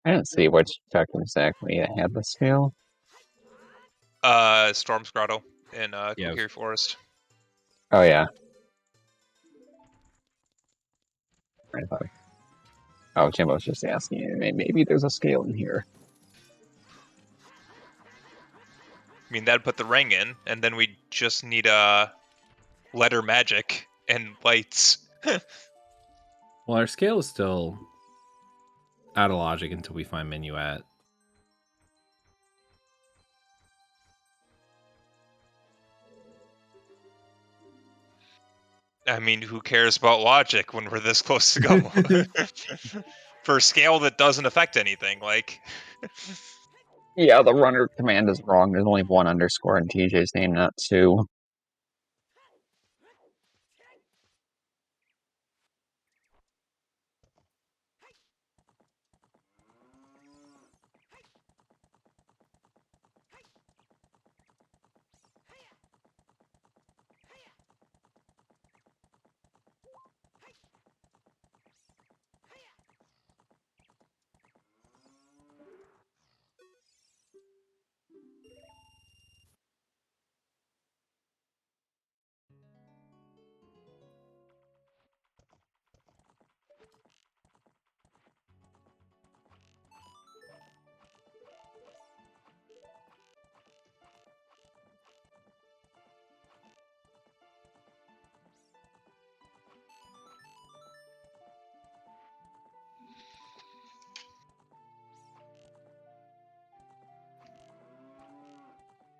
I didn't see which check exactly it had the scale. Storm's Grotto in Yeah, Kokiri Forest. Oh yeah. I thought. Oh, Jimbo's just asking. Maybe there's a scale in here. I mean, that'd put the ring in, and then we just need letter magic and lights. Well, our scale is still out of logic until we find Minuet. I mean, who cares about logic when we're this close to go? For a scale that doesn't affect anything, like... Yeah, the runner command is wrong. There's only one underscore in TJ's name, not two.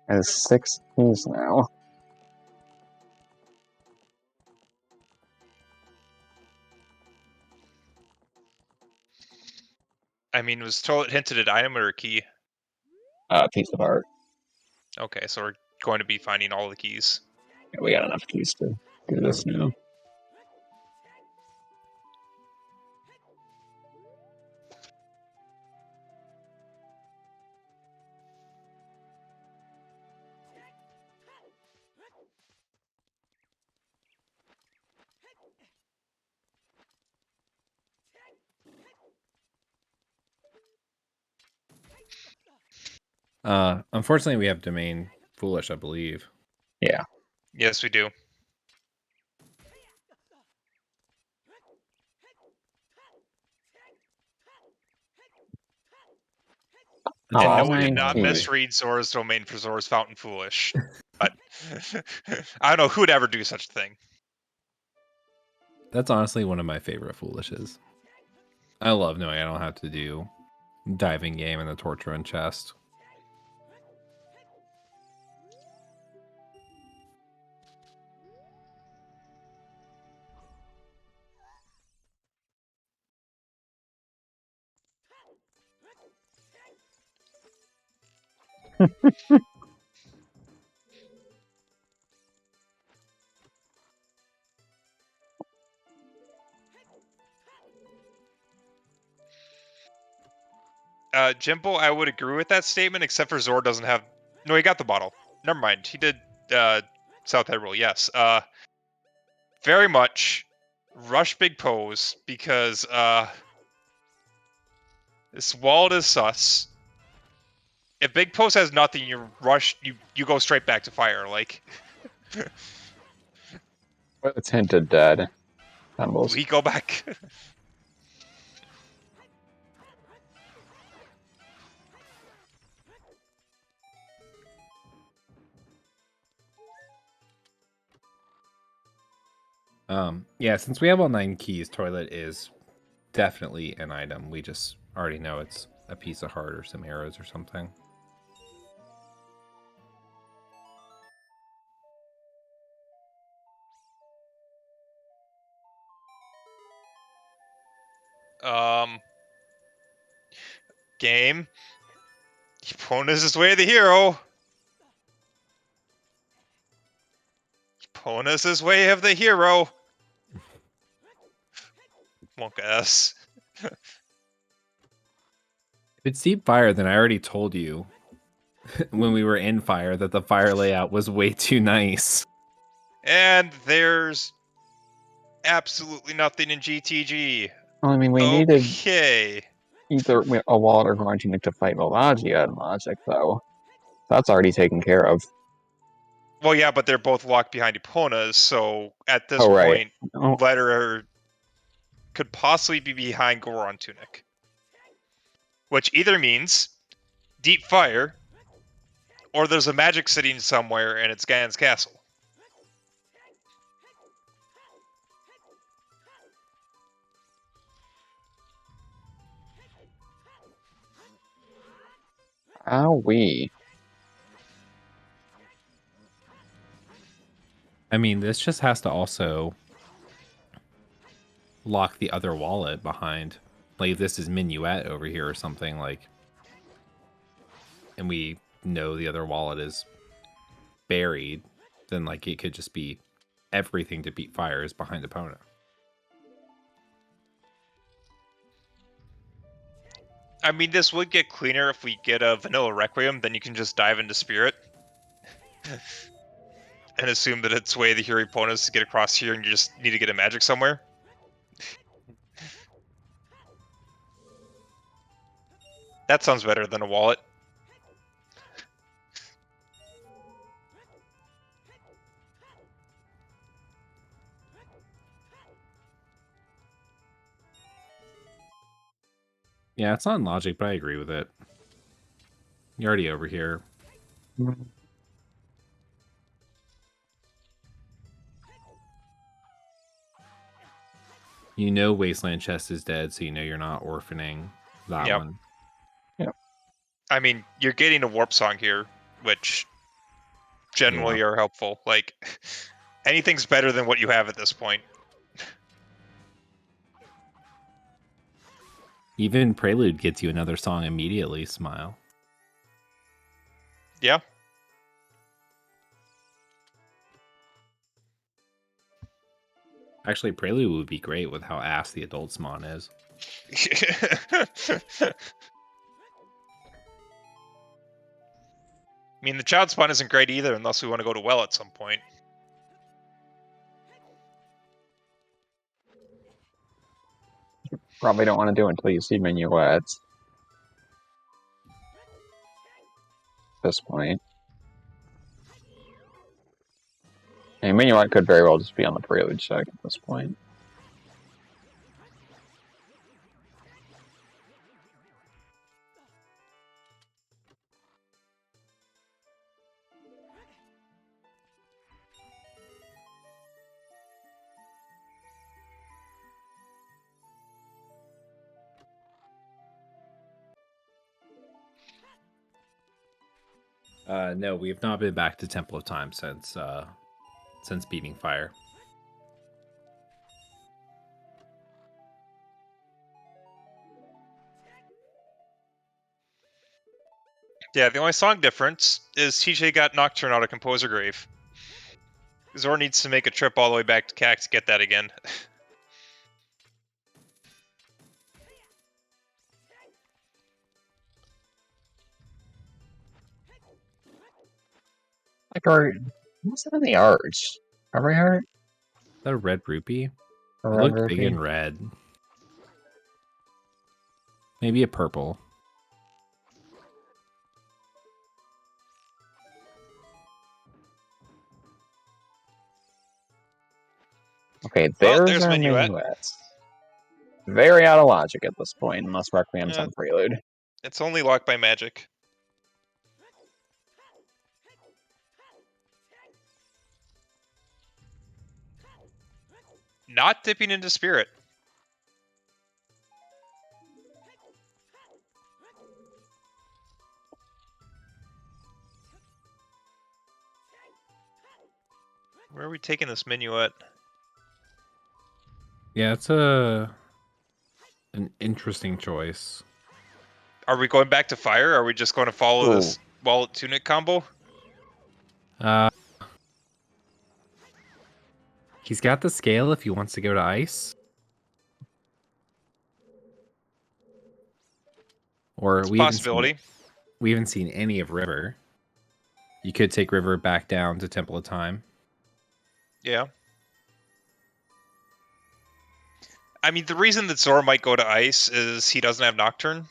Has 6 keys now. I mean, was told hinted at item or a key? Piece of art. Okay, so we're going to be finding all the keys. Yeah, we got enough keys to do this now. Unfortunately, we have Domain Foolish, I believe. Yeah. Yes, we do. Oh, And no, all we did 9 not keys. misread Zora's domain for Zora's Fountain Foolish. But I don't know who would ever do such a thing. That's honestly one of my favorite foolishes. I love knowing I don't have to do diving game and the torture and chest. Jimbo, I would agree with that statement, except for Zor doesn't have. No, he got the bottle. Never mind. He did South Head Rule. Yes. Very much rush big pose because this wallet is sus. If big pose has nothing, you rush. You go straight back to fire. Like It's hinted dead. Tumbles. we go back. Yeah, since we have all 9 keys, toilet is definitely an item. We just already know it's a piece of heart or some arrows or something. Game. Epona is way of the hero. Epona is way of the hero. Wonk S. If it's deep fire, then I already told you when we were in fire that the fire layout was way too nice. And there's absolutely nothing in GTG. Well, I mean, we needed Okay. either a wallet or Quarantine to fight Velagia and Logic, though. That's already taken care of. Well, yeah, but they're both locked behind Eponas, so at this Oh, right. point, Oh, Lederer could possibly be behind Goron Tunic. Which either means deep fire, or there's a magic sitting somewhere and it's Gan's castle. owie. I mean, this just has to also lock the other wallet behind. Like, if this is Minuet over here or something, like, and we know the other wallet is buried, then, like, it could just be everything to beat fire is behind opponent. I mean, this would get cleaner if we get a vanilla Requiem, then you can just dive into Spirit. And assume that it's way the hero opponents to get across here and you just need to get a magic somewhere. That sounds better than a wallet. Yeah, it's not logic, but I agree with it. You're already over here. You know Wasteland Chest is dead, so you know you're not orphaning that Yep. one. I mean, you're getting a Warp Song here, which generally are helpful. Like, anything's better than what you have at this point. Even Prelude gets you another song immediately, smile. Yeah. Actually, Prelude would be great with how ass the Adult Mon is. I mean, the Child Spawn isn't great either, unless we want to go to Well at some point. Probably don't want to do it until you see Minuets. At this point. And Minuet could very well just be on the Prelude check at this point. No, we have not been back to Temple of Time since beating Fire. Yeah, the only song difference is TJ got Nocturne out of Composer Grave. Zor needs to make a trip all the way back to CAC to get that again. Like our what's that in the arch? Every heart? Is that a red rupee? Or It red looked big rupee? and red. Maybe a purple. Okay, Well, there's there's our Minuet. minuets. Very out of logic at this point, unless Requiem's on Prelude. It's only locked by magic. Not dipping into Spirit. Where are we taking this Minuet? Yeah, it's an interesting choice. Are we going back to Fire? Or are we just going to follow this Wallet Tunic combo? He's got the scale if he wants to go to ice. Or It's a possibility. We haven't seen any of River. You could take River back down to Temple of Time. Yeah. I mean, the reason that Zor might go to ice is he doesn't have Nocturne.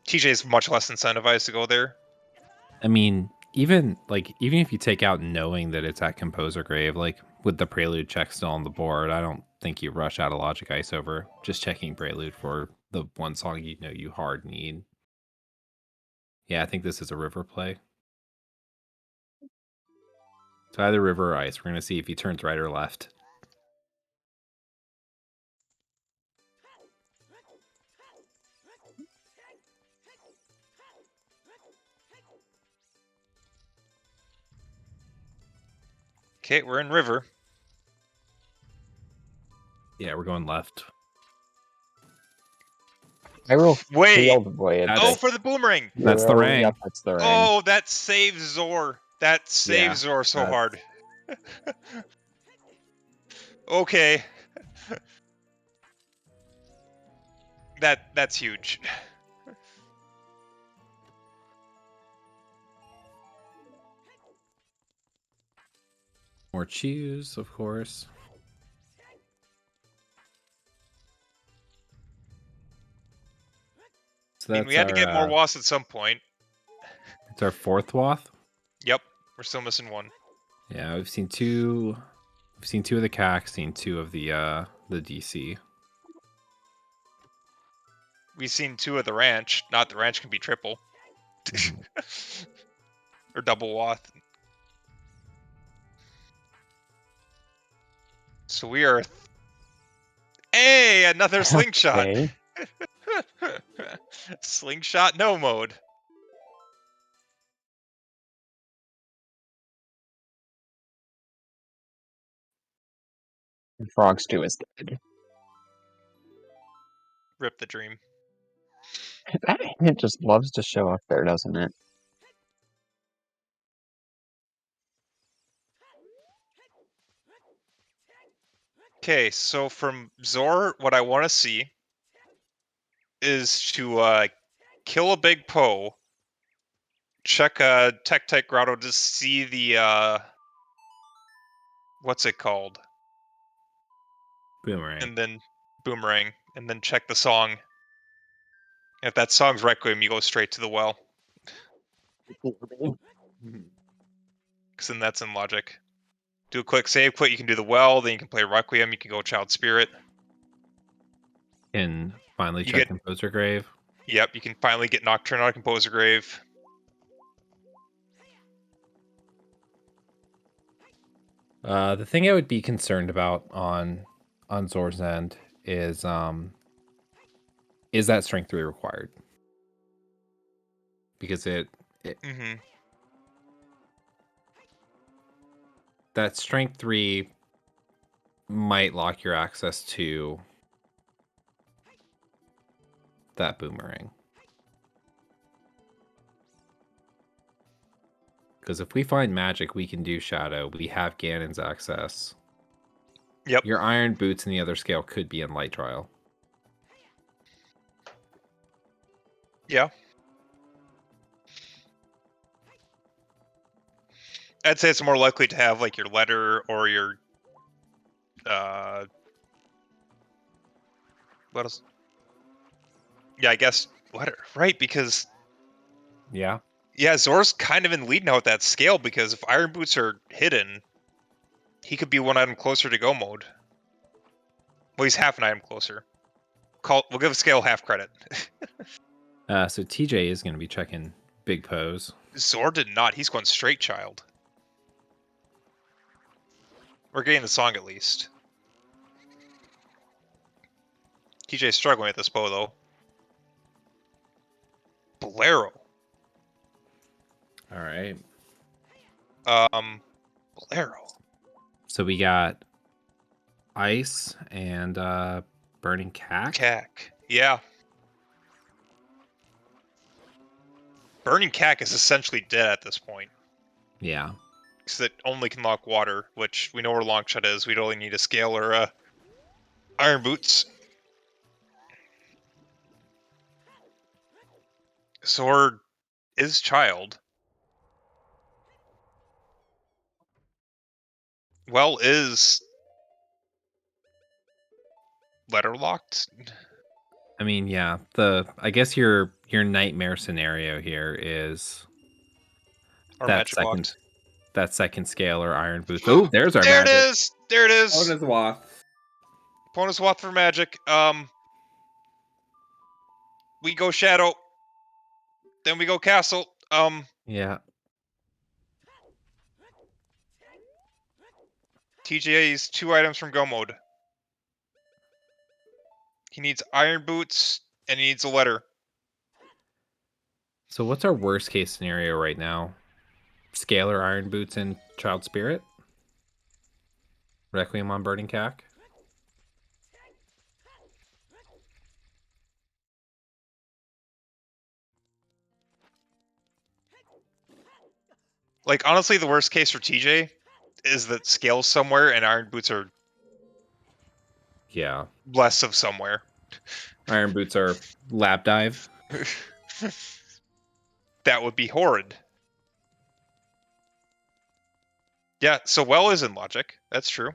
TJ's much less incentivized to go there. I mean, even if you take out knowing that it's at Composer Grave, like with the Prelude check still on the board, I don't think you rush out of Logic Ice over just checking Prelude for the one song you know you hard need. Yeah, I think this is a River play. So either River or Ice. We're gonna see if he turns right or left. Okay, we're in River. Yeah, we're going left. I will Wait. field void. Oh, for the boomerang. That's the ring. Yep, that's the ring. Oh, that saves Zor. That saves Zor so that's- hard. Okay. That's huge. More choose, of course. So I mean, we had to get more Wass at some point. It's our fourth Wath. Yep, we're still missing one. Yeah, we've seen two. We've seen two of the CAC, seen two of the DC. We've seen two of the ranch. Not the ranch can be triple. Or double Wath. So we are... Hey, another slingshot! Okay. Slingshot no mode. Frog Stew is dead. Rip the dream. It just loves to show up there, doesn't it? Okay, so from Zor, what I want to see is to kill a big Poe, check a Tech Grotto to see the what's it called? Boomerang. And then Boomerang, and then check the song. If that song's Requiem, you go straight to the well. Because then that's in logic. Do a quick save quit, you can do the well, then you can play Requiem, you can go Child Spirit. Can finally You check get- Composer Grave. Yep, you can finally get Nocturne out of Composer Grave. The thing I would be concerned about on Zor's end is that strength 3 required? because Mm-hmm. that strength 3 might lock your access to that boomerang. Because if we find magic, we can do shadow. We have Ganon's access. Yep. Your iron boots in the other scale could be in light trial. Yeah. I'd say it's more likely to have like your letter or your what else? Yeah, I guess letter, right? Because Yeah. yeah, Zor's kind of in lead now with that scale because if iron boots are hidden, he could be one item closer to go mode. Well, he's half an item closer. We'll give scale half credit. So TJ is going to be checking big pose. Zor did not. He's going straight child. We're getting the song at least. TJ's struggling with this bow though. Bolero. All right. Bolero. So we got ice and burning cack. Cack. Yeah. Burning Cack is essentially dead at this point. Yeah. Because it only can lock water, which we know where Longshot is. We'd only need a scale or iron boots. Sword is child. Well, is letter locked? I mean, yeah. I guess your nightmare scenario here is Or that magic second locked? scale or iron boots. Oh, there's our There magic. it is! There it is! Bonus waft. Bonus watt for magic. We go shadow. Then we go castle. Yeah. TJ's 2 items from go mode. He needs iron boots and he needs a letter. So what's our worst case scenario right now? Scalar iron boots and child spirit? Requiem on burning cack? Like, honestly, the worst case for TJ is that scales somewhere and iron boots are Yeah. less of somewhere. Iron boots are lap dive. That would be horrid. Yeah, so well is in logic. That's true.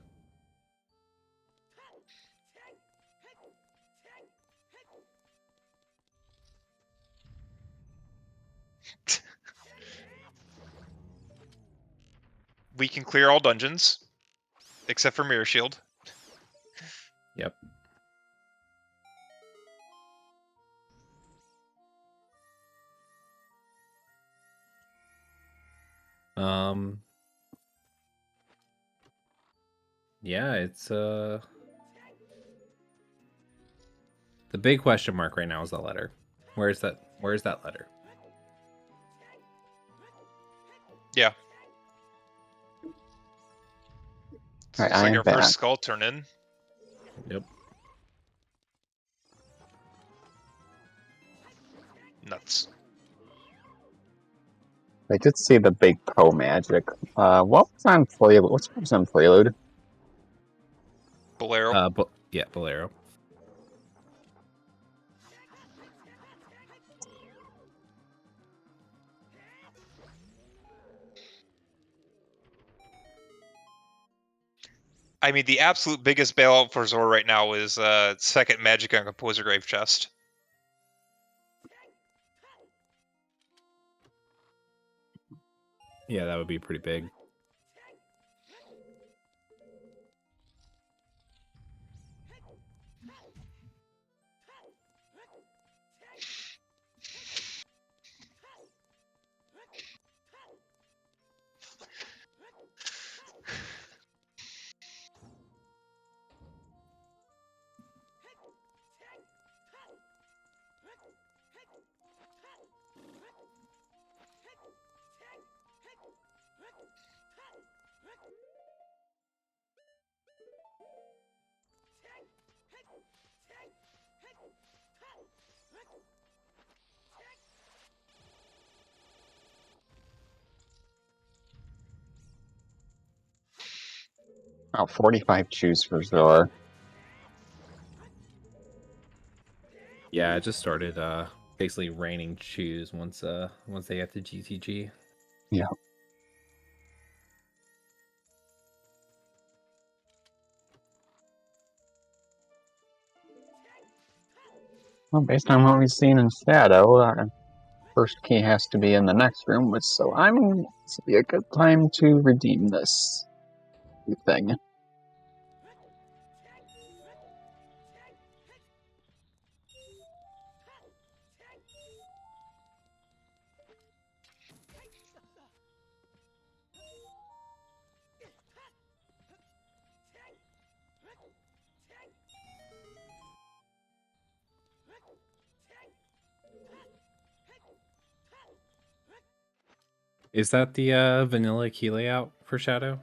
We can clear all dungeons except for Mirror Shield. Yep. Yeah, it's the big question mark right now is the letter. Where's that letter? Yeah. All right, It's I like am our back. first skull turn in. Yep. Nuts. I did see the big pro magic. What was on Prelude? What's on Prelude? Bolero. Yeah, Bolero. I mean, the absolute biggest bailout for Zor right now is second magic on Composer Grave Chest. Yeah, that would be pretty big. Oh, 45 choose for Zor. Yeah, it just started basically raining choose once they get to GTG. Yeah. Well, based on what we've seen in Shadow, our first key has to be in the next room, which this will be a good time to redeem this thing. Is that the vanilla key layout for Shadow?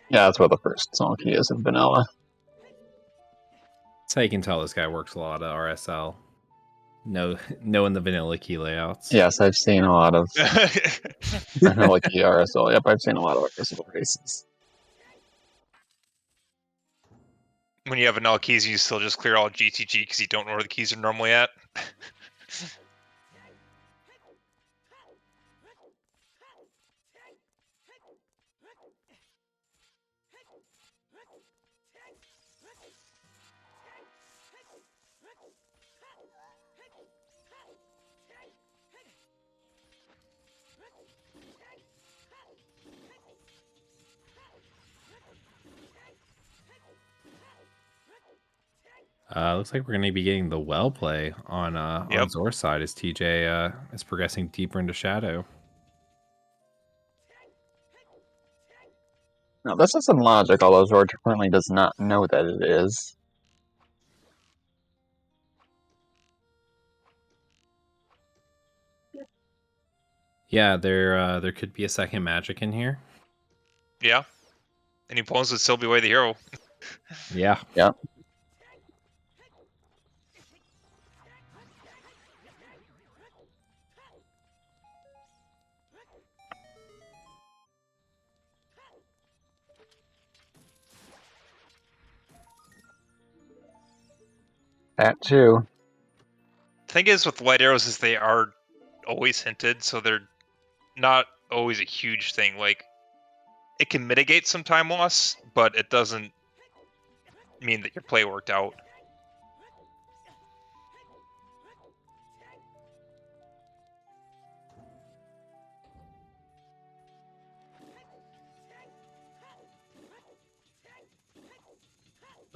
Yeah, that's what the first small key is in vanilla. That's how you can tell this guy works a lot of RSL. Knowing the vanilla key layouts. Yes, I've seen a lot of vanilla key RSL. Yep, I've seen a lot of RSL races. When you have vanilla keys, you still just clear all GTG because you don't know where the keys are normally at. Looks like we're going to be getting the well play on Yep. Zor's side as TJ is progressing deeper into Shadow. Now, this is some logic, although Zor currently does not know that it is. Yeah, there could be a second magic in here. Yeah. Any opponents would still be away the hero. Yeah. Yeah. That too. Thing is with light arrows is they are always hinted, so they're not always a huge thing. Like, it can mitigate some time loss, but it doesn't mean that your play worked out.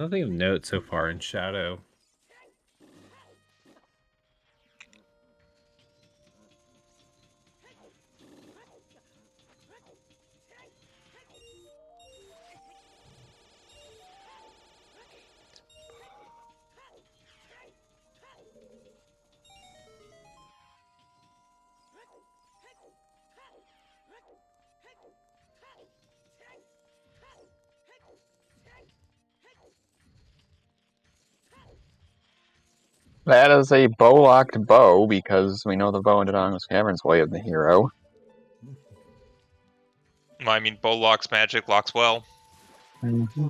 Nothing of note so far in Shadow. That is a bow-locked bow, because we know the bow in Dodongo's Cavern's way of the hero. I mean, bow locks magic, locks well. Mm-hmm.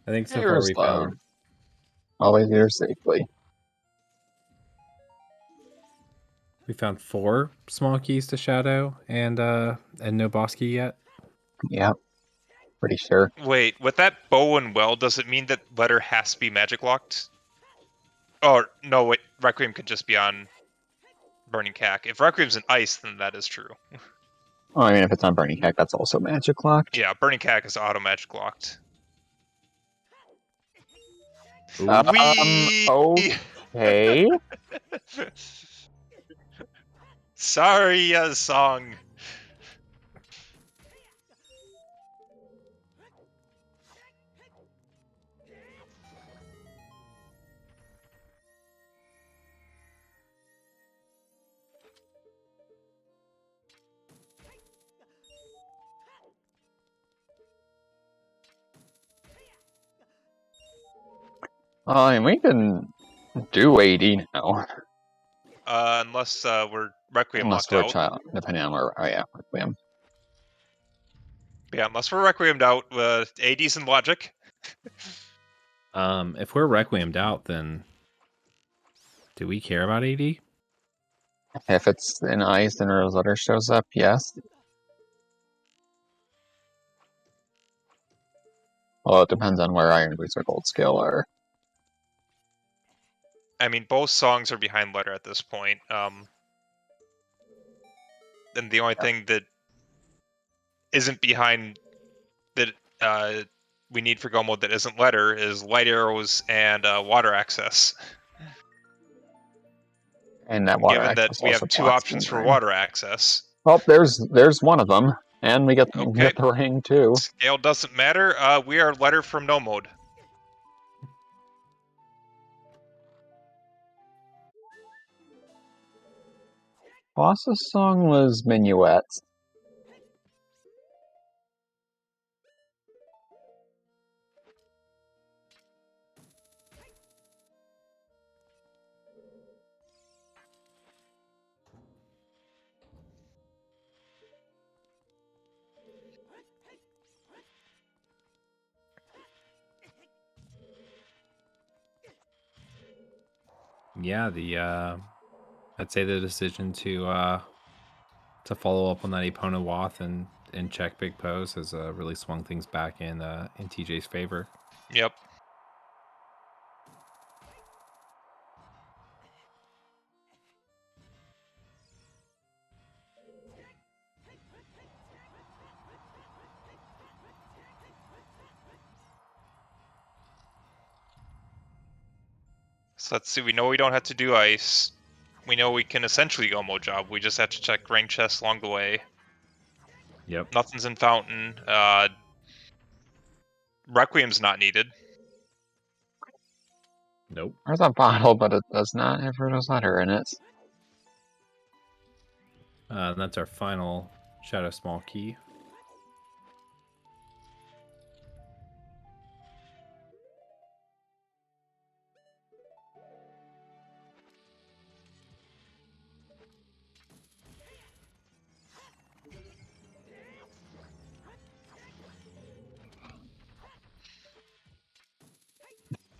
I think so far Here's we love. found Always here safely. 4 small keys to Shadow and no boss key yet. Yeah, pretty sure. Wait, with that bow and well, does it mean that letter has to be magic locked? Oh, no, wait, Requiem could just be on Burning Cack. If Requiem's in ice, then that is true. Well, I mean, if it's on Burning Heck, that's also magic locked. Yeah, Burning Cack is auto magic locked. Okay. Sorry, song. And we can do 80 now. Unless we're Requiem Unless locked we're out. child, depending on where. Oh yeah, Requiem. Yeah, unless we're Requiemed out, AD's and logic. If we're Requiemed out, then do we care about AD? If it's in ice and Rosetta shows up, yes. Well, it depends on where Iron Boots or Gold Scale are. I mean, both songs are behind letter at this point. And the only thing that isn't behind that we need for go mode that isn't letter is light arrows and water access. And that water Given that access we also have two blocks options for Boomerang. water access. Well, there's one of them, and we get Okay. the ring too. Scale doesn't matter. We are letter from no mode. Boss's song was Minuets. Yeah, I'd say the decision to follow up on that Epona Wath and check Big Pose has really swung things back in TJ's favor. Yep. So let's see. We know we don't have to do ice. We know we can essentially go mode job. We just have to check rank chests along the way. Yep. Nothing's in fountain. Requiem's not needed. Nope. There's a bottle, but it does not have Ruto's letter in it. And that's our final Shadow Small Key.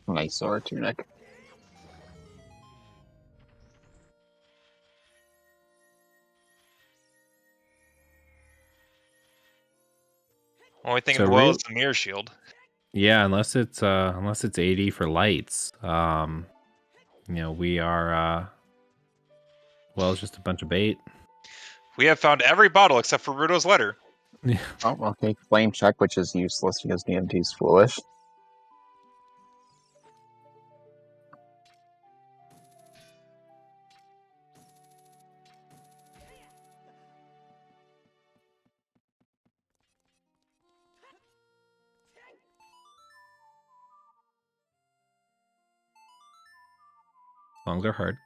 Nice sword tunic. Only thing So as well is the mirror shield. Yeah, unless it's 80 for lights. We are well, it's just a bunch of bait. We have found every bottle except for Ruto's letter. Oh, okay. Flame check, which is useless because DMT's foolish. Songs are hard.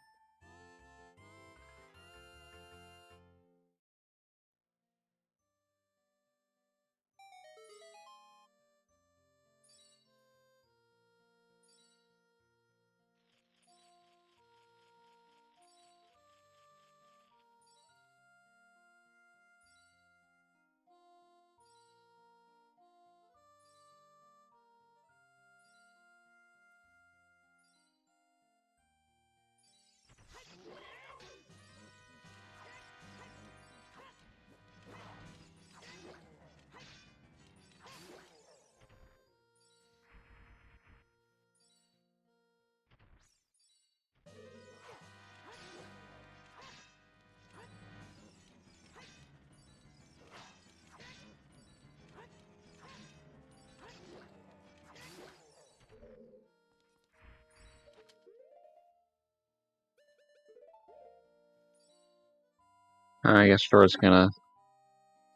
I guess Jor's gonna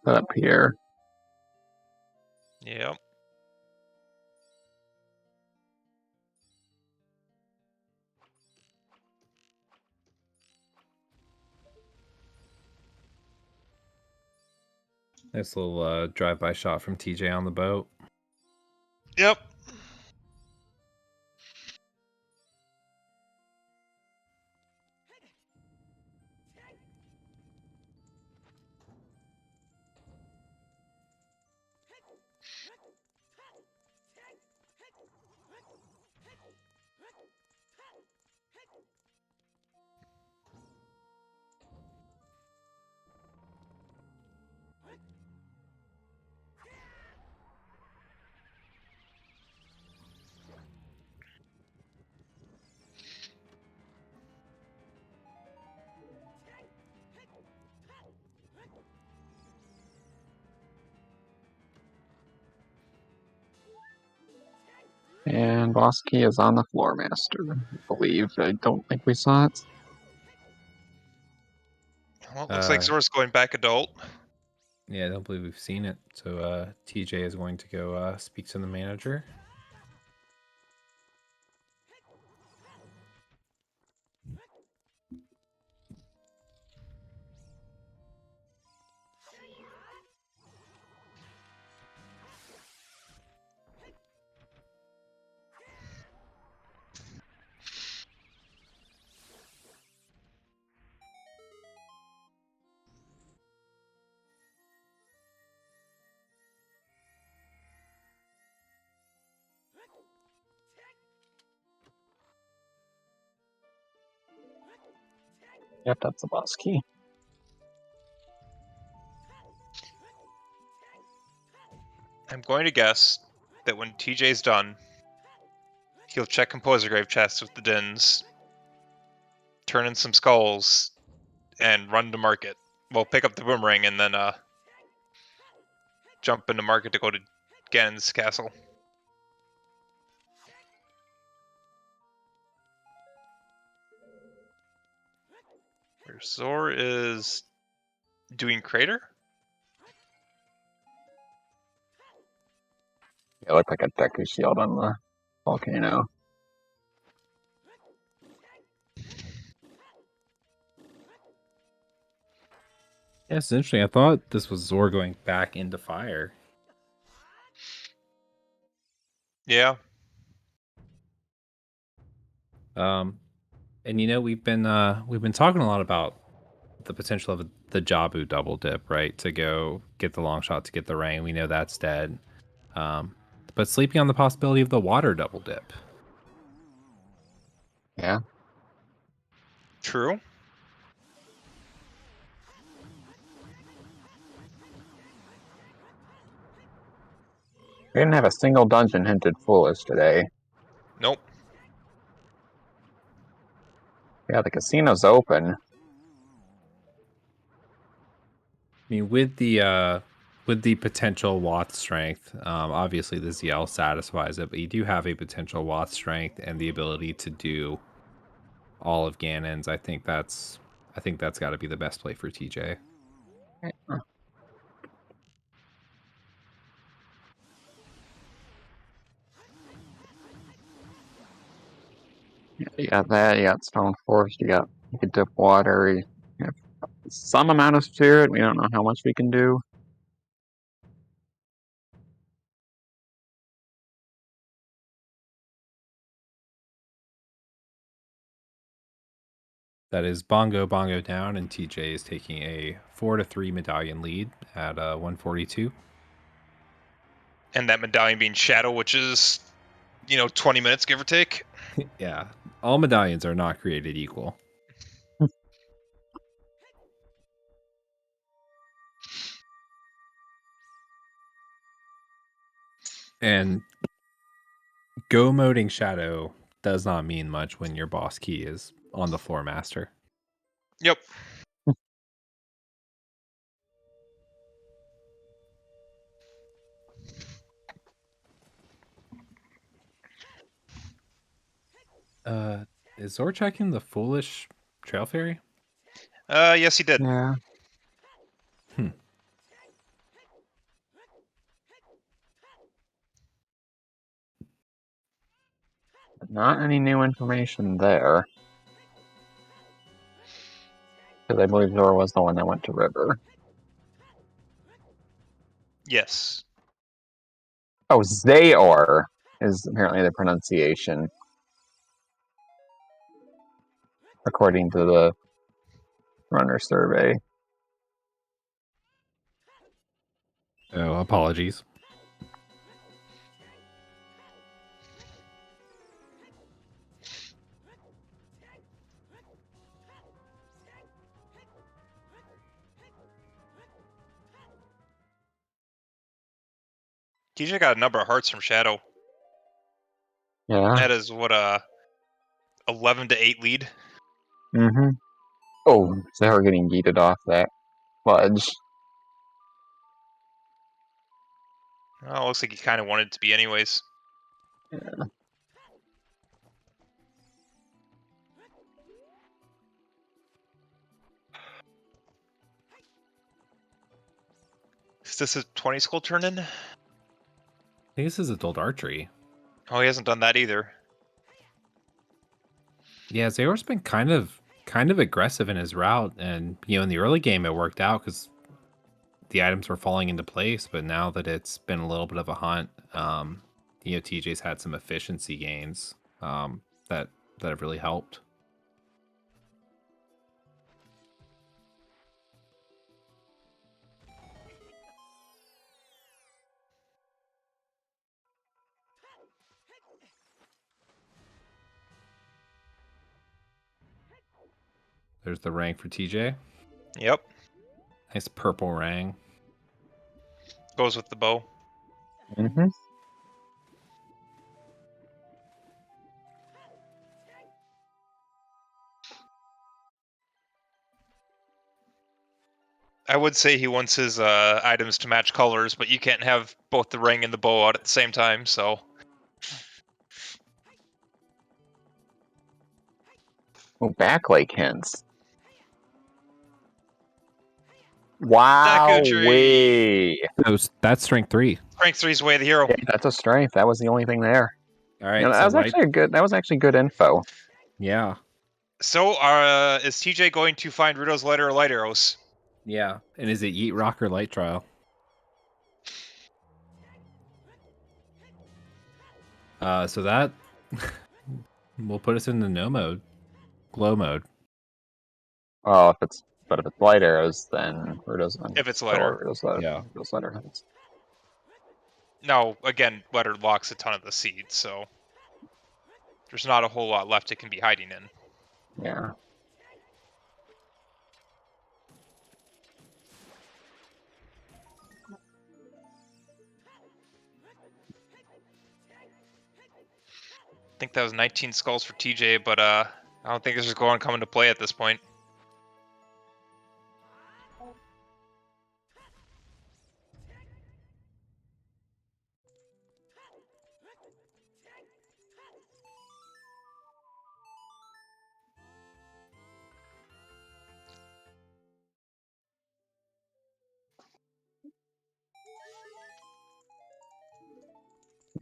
set up here. Yep. Nice little drive-by shot from TJ on the boat. Yep. And boss key is on the floor master, I believe. I don't think we saw it. Well, it looks like Zor's going back adult. Yeah, I don't believe we've seen it. So TJ is going to go speak to the manager. Yep, that's the boss key. I'm going to guess that when TJ's done, he'll check Composer Grave chests with the Dins, turn in some skulls, and run to market. Well, pick up the boomerang and then jump into market to go to Ganon's castle. Where Zor is doing Crater? It looked like a Deku shield on the volcano. Yeah, it's interesting. I thought this was Zor going back into fire. Yeah. And you know we've been talking a lot about the potential of the Jabu double dip, right? To go get the long shot to get the rain. We know that's dead. But sleeping on the possibility of the water double dip. Yeah. True. We didn't have a single dungeon hinted foolish today. Nope. Yeah, the casino's open. I mean, with the potential Watt strength, obviously the ZL satisfies it, but you do have a potential Watt strength and the ability to do all of Ganon's. I think that's got to be the best play for TJ. You got that, you got Stone Force, you can dip water, you have some amount of spirit. We don't know how much we can do. That is Bongo down, and TJ is taking a 4-3 medallion lead at 142. And that medallion being Shadow, which is, 20 minutes, give or take. Yeah, all medallions are not created equal. And go moding Shadow does not mean much when your boss key is on the floor master. Yep. Is Zor checking the foolish trail fairy? Yes, he did. Yeah. Not any new information there. Because I believe Zora was the one that went to River. Yes. Oh, Zayor is apparently the pronunciation. According to the runner survey. Oh, apologies. TJ got a number of hearts from Shadow. Yeah. That is what 11 to 8 lead. Mm-hmm. Oh, they were getting yeeted off that ledge. Oh, looks like he kind of wanted it to be anyways. Yeah. Is this a 20 skull turn in? I think this is adult archery. Oh, he hasn't done that either. Yeah, Zayor's been kind of aggressive in his route, and in the early game it worked out because the items were falling into place. But now that it's been a little bit of a hunt, TJ's had some efficiency gains that have really helped. There's the rang for TJ. Yep. Nice purple rang. Goes with the bow. Mm-hmm. I would say he wants his items to match colors, but you can't have both the ring and the bow out at the same time, so... Oh, backlake hints. Wow, tree! That's strength 3. Strength 3's way of the hero. Yeah, that's a strength. That was the only thing there. All right, That so was actually good. That was actually good info. Yeah, So, is TJ going to find Rudo's lighter or light arrows? yeah. And is it Yeet Rock or Light Trial? So that will put us in the no mode, glow mode. Oh, if it's light arrows, then Rudo's If it's lighter. Yeah. Rudo's lighter hunts. Now, again, letter locks a ton of the seeds, so there's not a whole lot left it can be hiding in. Yeah. I think that was 19 skulls for TJ, but I don't think this is going to come into play at this point.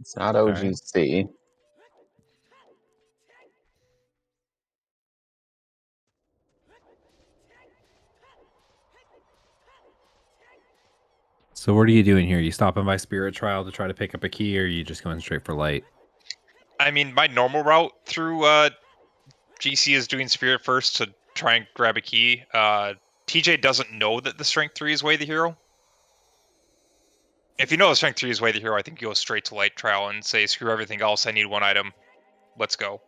It's not right. OGC. So what are you doing here? You stopping by Spirit Trial to try to pick up a key, or are you just going straight for light? I mean, my normal route through GC is doing Spirit first to try and grab a key. TJ doesn't know that the Strength 3 is way the hero. If you know the Strength 3 is way the hero, I think you go straight to Light Trial and say, screw everything else, I need one item. Let's go.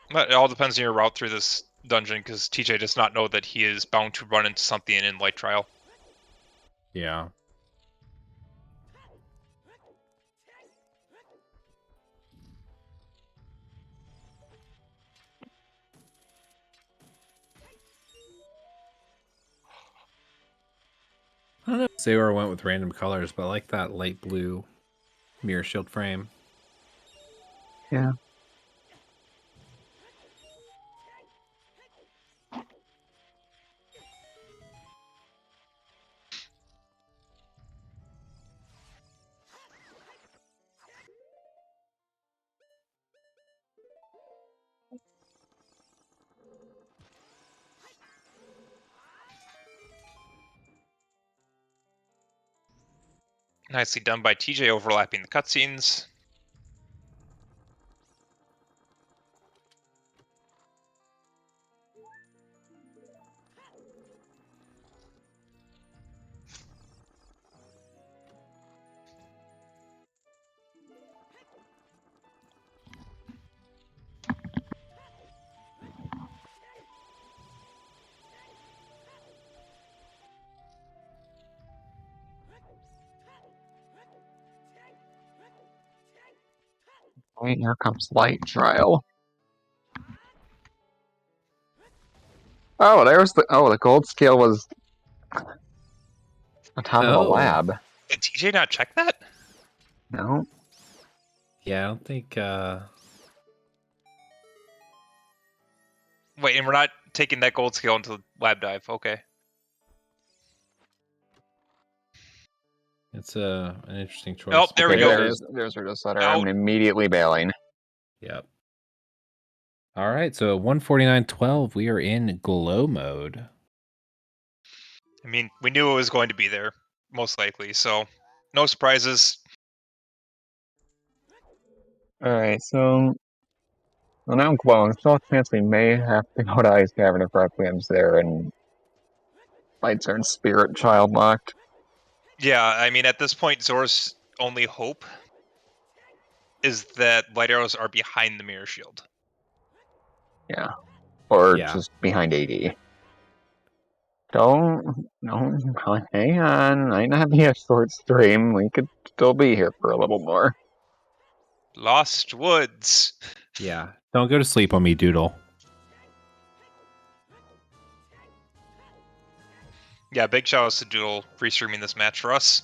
But it all depends on your route through this dungeon, because TJ does not know that he is bound to run into something in Light Trial. Yeah. I don't know. Sayor went with random colors, but I like that light blue mirror shield frame. Yeah. Nicely done by TJ, overlapping the cutscenes. Wait, here comes light trial. Oh, the gold scale was On top of the Oh. lab. Did TJ not check that? No. Yeah, I don't think. Wait, and we're not taking that gold scale into the lab dive. Okay. It's an interesting choice. Oh, there we Okay, go. there's her just letter. Out. I'm immediately bailing. Yep. All right, so 149.12. We are in glow mode. I mean, we knew it was going to be there, most likely. So, no surprises. Alright, so well, now I'm glowing. Still a chance we may have to go to Ice Cavern if Requiem's there and lights are in spirit child locked. Yeah, I mean, at this point, Zor's only hope is that light arrows are behind the mirror shield. Yeah. Or Yeah. just behind AD. Don't no hang on. Might not be a short stream. We could still be here for a little more. Lost Woods. Yeah. Don't go to sleep on me, Doodle. Yeah, big shout outs to Doodle free streaming this match for us.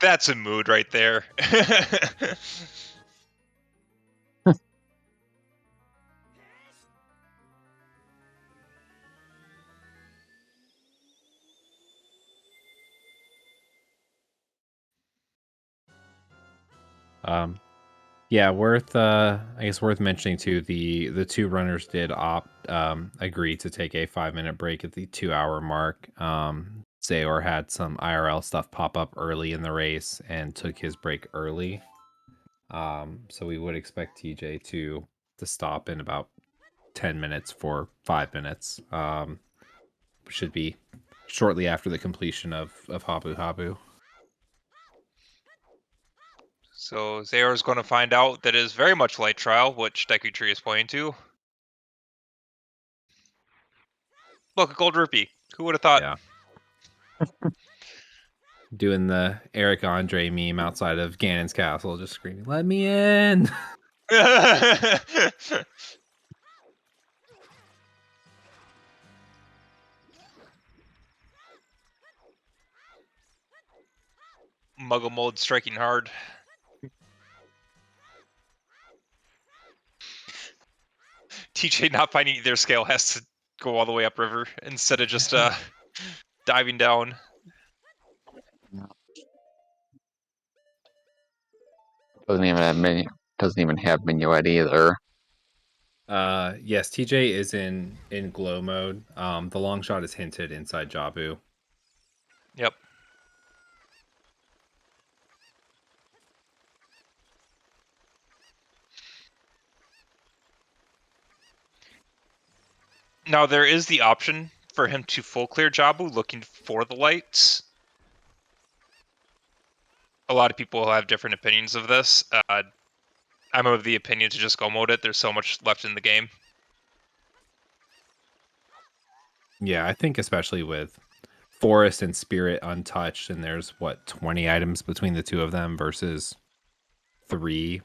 That's a mood right there. Yeah, worth I guess worth mentioning too, the two runners did agree to take a 5-minute break at the 2-hour mark. Zayor had some IRL stuff pop up early in the race and took his break early. So we would expect TJ to stop in about 10 minutes for 5 minutes. Should be shortly after the completion of Habu Habu. So Zayor is going to find out that it is very much light trial, which Deku Tree is pointing to. Look, a gold rupee. Who would have thought? Yeah. Doing the Eric Andre meme outside of Ganon's castle, just screaming, "Let me in!" Muggle mode striking hard. TJ not finding either scale has to go all the way upriver instead of just diving down. Doesn't even have minuet either. Yes, TJ is in glow mode. The long shot is hinted inside Jabu. Yep. Now there is the option for him to full clear Jabu looking for the lights. A lot of people have different opinions of this. I'm of the opinion to just go mode it. There's so much left in the game. Yeah, I think especially with Forest and Spirit untouched, and there's 20 items between the two of them versus 2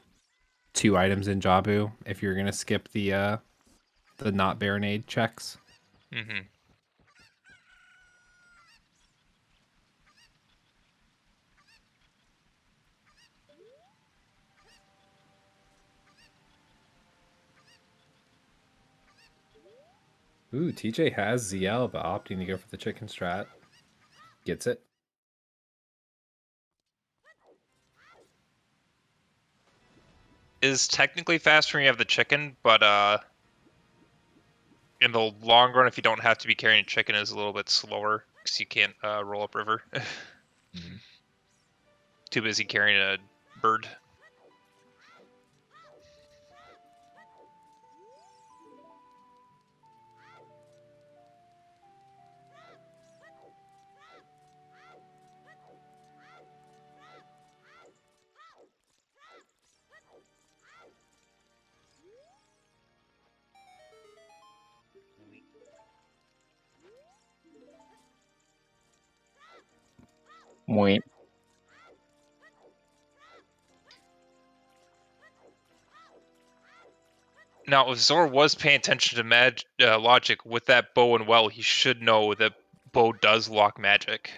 items in Jabu. If you're gonna skip the not Baronade checks. Mm-hmm. Ooh, TJ has ZL, but opting to go for the chicken strat. Gets it. Is technically faster when you have the chicken, but in the long run, if you don't have to be carrying a chicken, is a little bit slower because you can't roll up river. Too busy carrying a bird. Wait. Now, if Zor was paying attention to logic with that bow and well, he should know that bow does lock magic.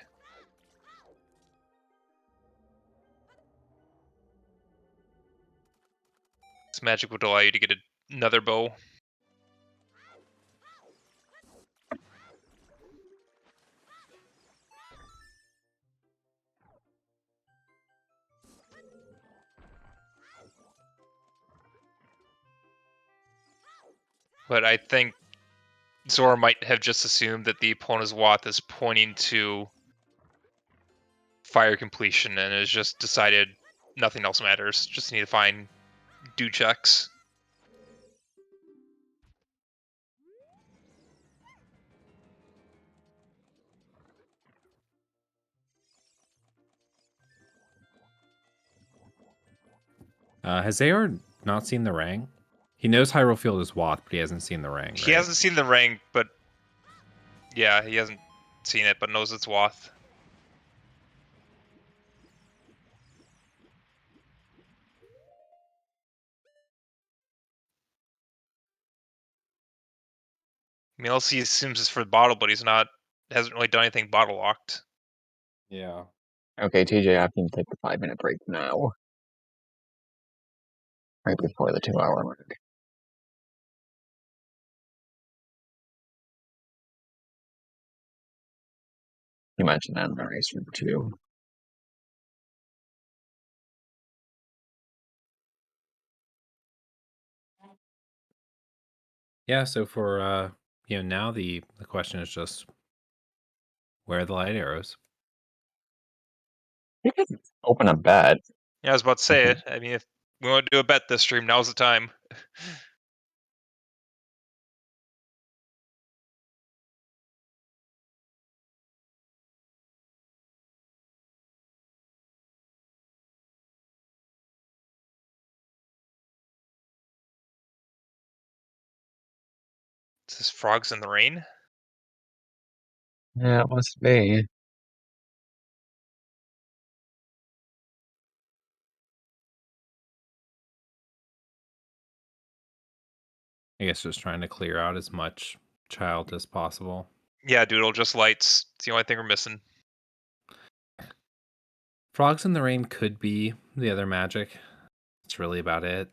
This magic would allow you to get another bow. But I think Zor might have just assumed that the opponent's Wath is pointing to fire completion and has just decided nothing else matters. Just need to find do checks. Has Aor not seen the ring? He knows Hyrule Field is Wath, but he hasn't seen the ring. He right? hasn't seen the ring, but yeah, he hasn't seen it, but knows it's Wath. I mean, else he assumes it's for the bottle, but hasn't really done anything bottle locked. Yeah. Okay, TJ, I can take the 5-minute break now. Right before the 2-hour mark. You mentioned that in the race room too. Yeah, so for now the question is just where are the light arrows? You could open a bet. Yeah, I was about to say it. I mean, if we want to do a bet this stream, now's the time. Is this Frogs in the Rain? Yeah, it must be. I guess just trying to clear out as much child as possible. Yeah, Doodle, just lights. It's the only thing we're missing. Frogs in the Rain could be the other magic. That's really about it.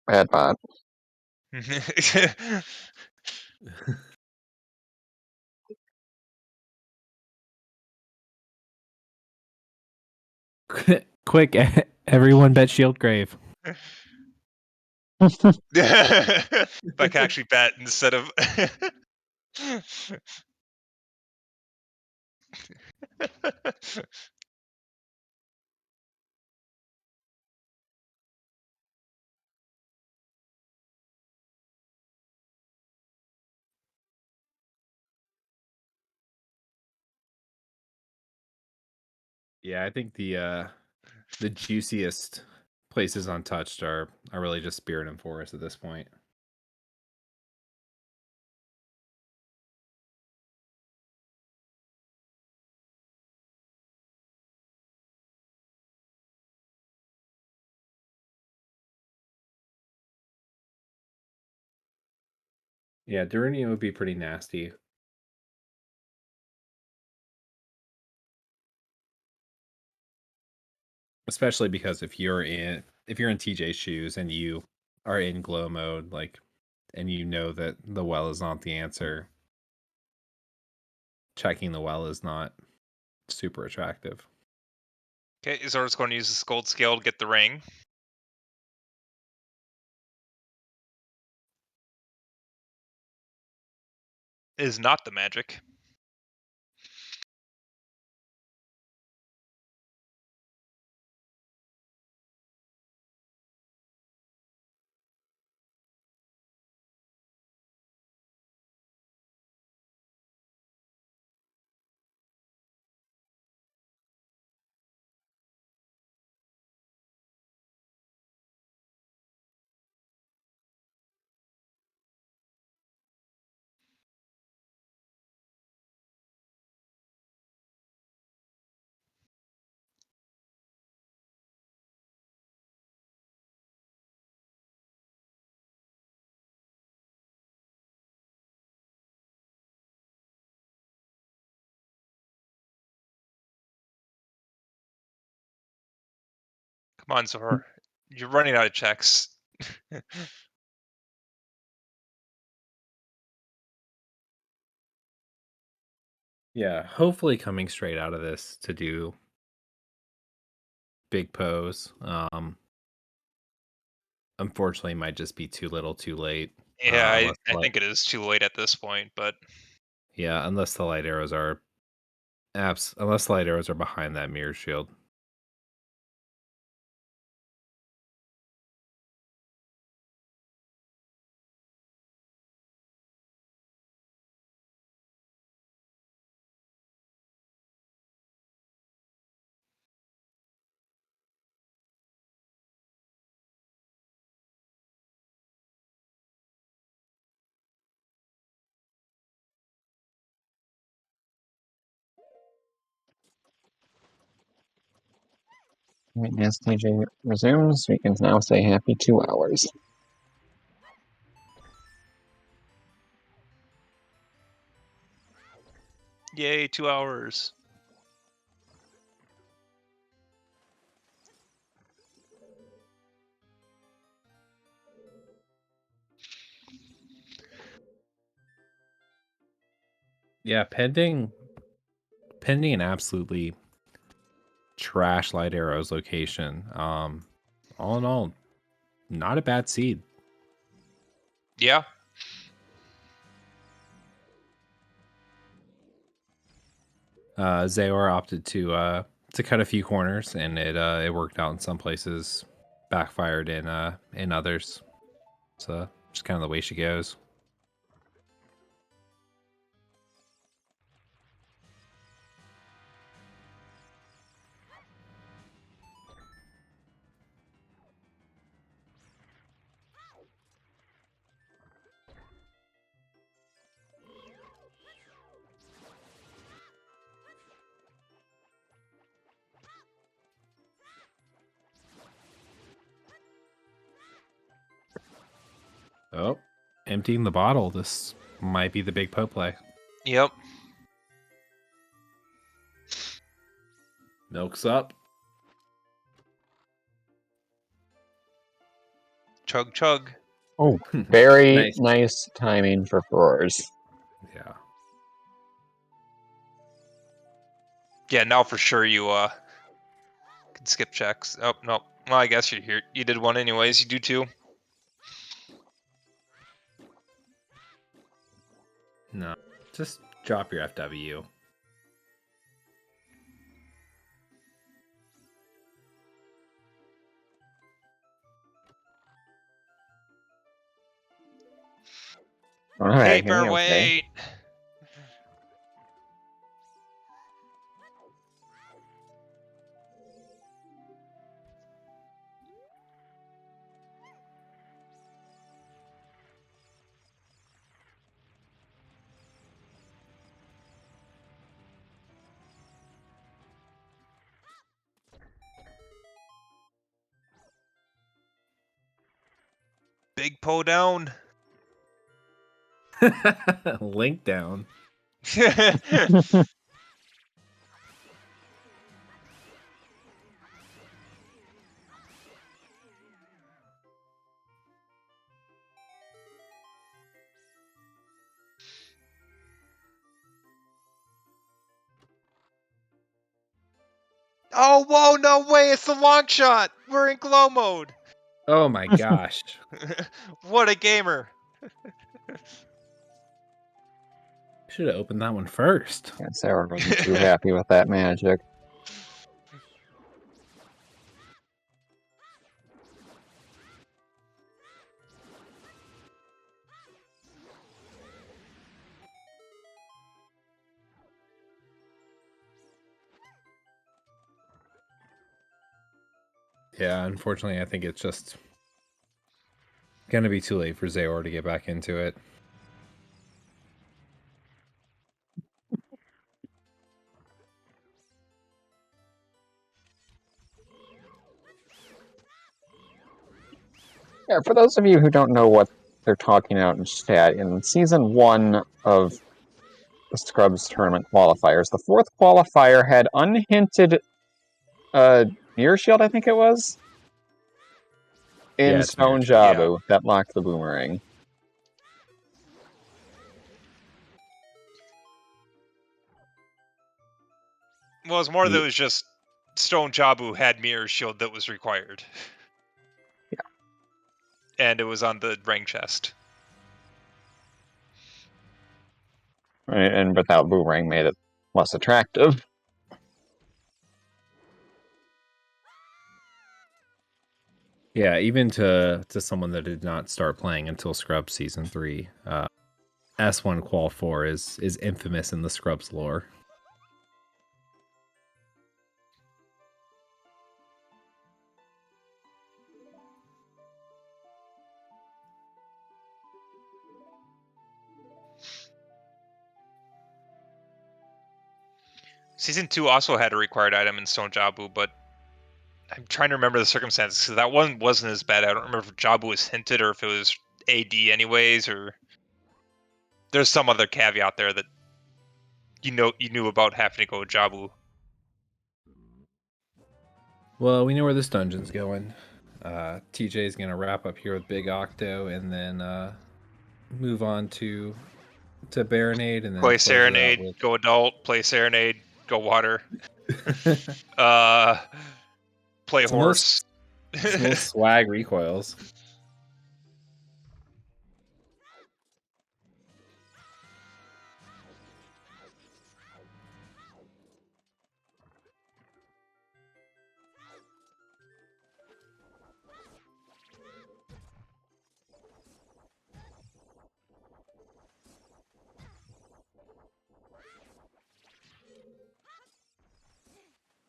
Bad bot. Quick, everyone bet Shield Grave. If I can actually bet instead of. Yeah, I think the juiciest places untouched are really just Spirit and Forest at this point. Yeah, Durania would be pretty nasty. Especially because if you're in TJ's shoes and you are in glow mode, like, and you know that the well is not the answer, checking the well is not super attractive. Okay, Izor's going to use the gold scale to get the ring. It is not the magic. Come on, Zhor. You're running out of checks. Yeah, hopefully coming straight out of this to do big pose. Unfortunately, might just be too little, too late. Yeah, Unless I think it is too late at this point, but unless the light arrows are unless light arrows are behind that mirror shield. As TJ resumes, we can now say happy 2 hours. yay, 2 hours. Yeah, pending an absolutely trash light arrows location. All in all, not a bad seed. Yeah. Zayor opted to cut a few corners, and it worked out in some places, backfired in others. So just kind of the way she goes. Oh, emptying the bottle. This might be the big Poe play. Yep. Milk's up. Chug chug. Oh, very Nice. nice timing for Roars. Yeah. Yeah, now for sure you can skip checks. Oh no. Well, I guess you're here. You did one anyways. You do two. No, just drop your FW. Alright, Paperweight. Big Poe down. Link down. Oh, whoa, no way. It's the long shot. We're in glow mode. Oh my gosh. What a gamer. Should have opened that one first. Yeah, Sarah wasn't too happy with that magic. Yeah, unfortunately, I think it's just gonna be too late for Zayor to get back into it. Yeah, for those of you who don't know what they're talking about in chat, in Season 1 of the Scrubs Tournament qualifiers, the fourth qualifier had unhinted Mirror Shield, I think it was? in Yeah, it's Stone mirrored. Yeah. Jabu. That blocks the boomerang. Well, it's more that it was just Stone Jabu had Mirror Shield that was required. Yeah. And it was on the ring chest. Right, and without boomerang made it less attractive. Yeah, even to someone that did not start playing until Scrubs Season 3, S1 Qual 4 is infamous in the Scrubs lore. Season 2 also had a required item in Stone Jabu, but I'm trying to remember the circumstances, because that one wasn't as bad. I don't remember if Jabu was hinted or if it was AD anyways, or there's some other caveat there that you knew about having to go Jabu. Well, we know where this dungeon's going. TJ is gonna wrap up here with Big Octo, and then move on to Baronade, and then Play close it out Serenade, with. go Adult. Play Serenade, go Water. Play Some of those, Horse. some of those swag recoils.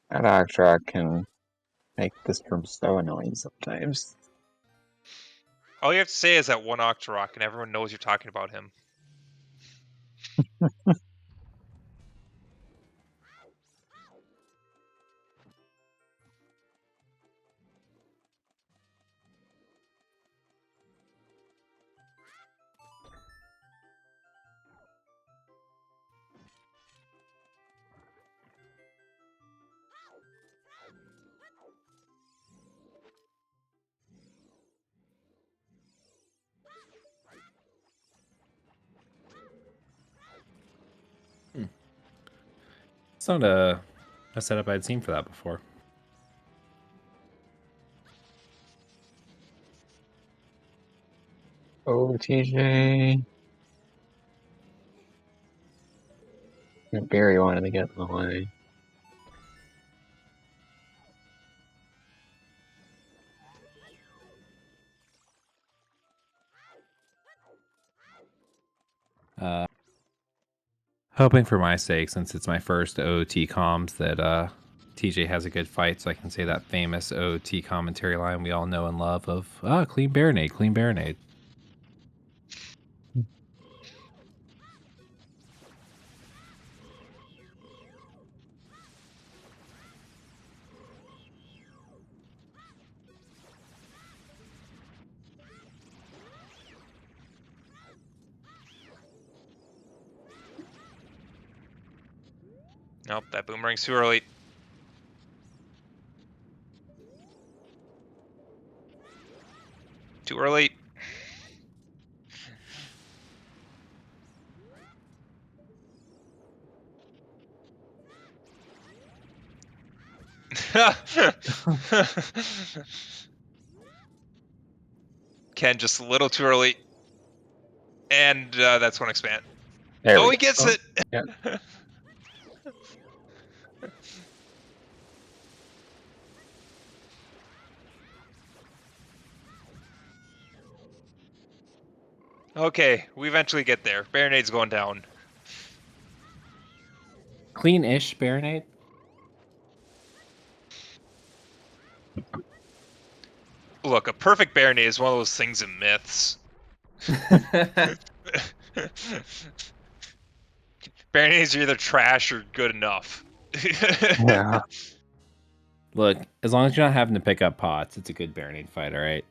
That Octrock can make this room so annoying sometimes. All you have to say is that one Octorok, and everyone knows you're talking about him. It's not a setup I'd seen for that before. Oh, TJ. Barry wanted to get in the way. Hoping for my sake, since it's my first OT comms, that TJ has a good fight, so I can say that famous OT commentary line we all know and love of clean Baronade, clean Baronade. Nope, that boomerang's too early. Too early. Ken just a little too early. And that's one expand. There Oh, we he go. gets Oh, it! yeah. Okay, we eventually get there. Baronade's going down. Clean-ish Baronade. Look, a perfect Baronade is one of those things in myths. Baronades are either trash or good enough. Yeah. Look, as long as you're not having to pick up pots, it's a good Baronade fight, all right?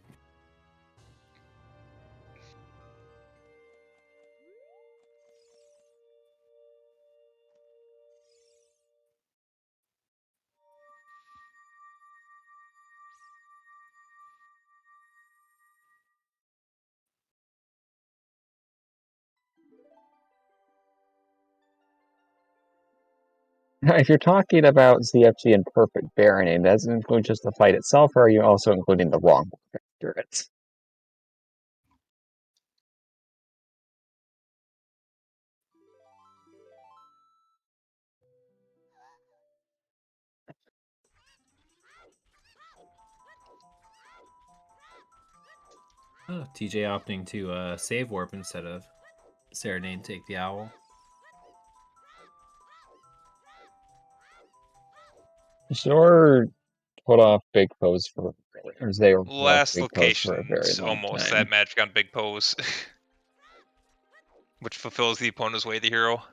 Now, if you're talking about CFG and perfect barrening, does it include just the fight itself, or are you also including the wrong spirits? Oh, TJ opting to save warp instead of Serenade take the owl. Sure, put off big pose for, or they were put off Last big pose for a very location's long almost time. that magic on big pose, which fulfills the opponent's way the hero.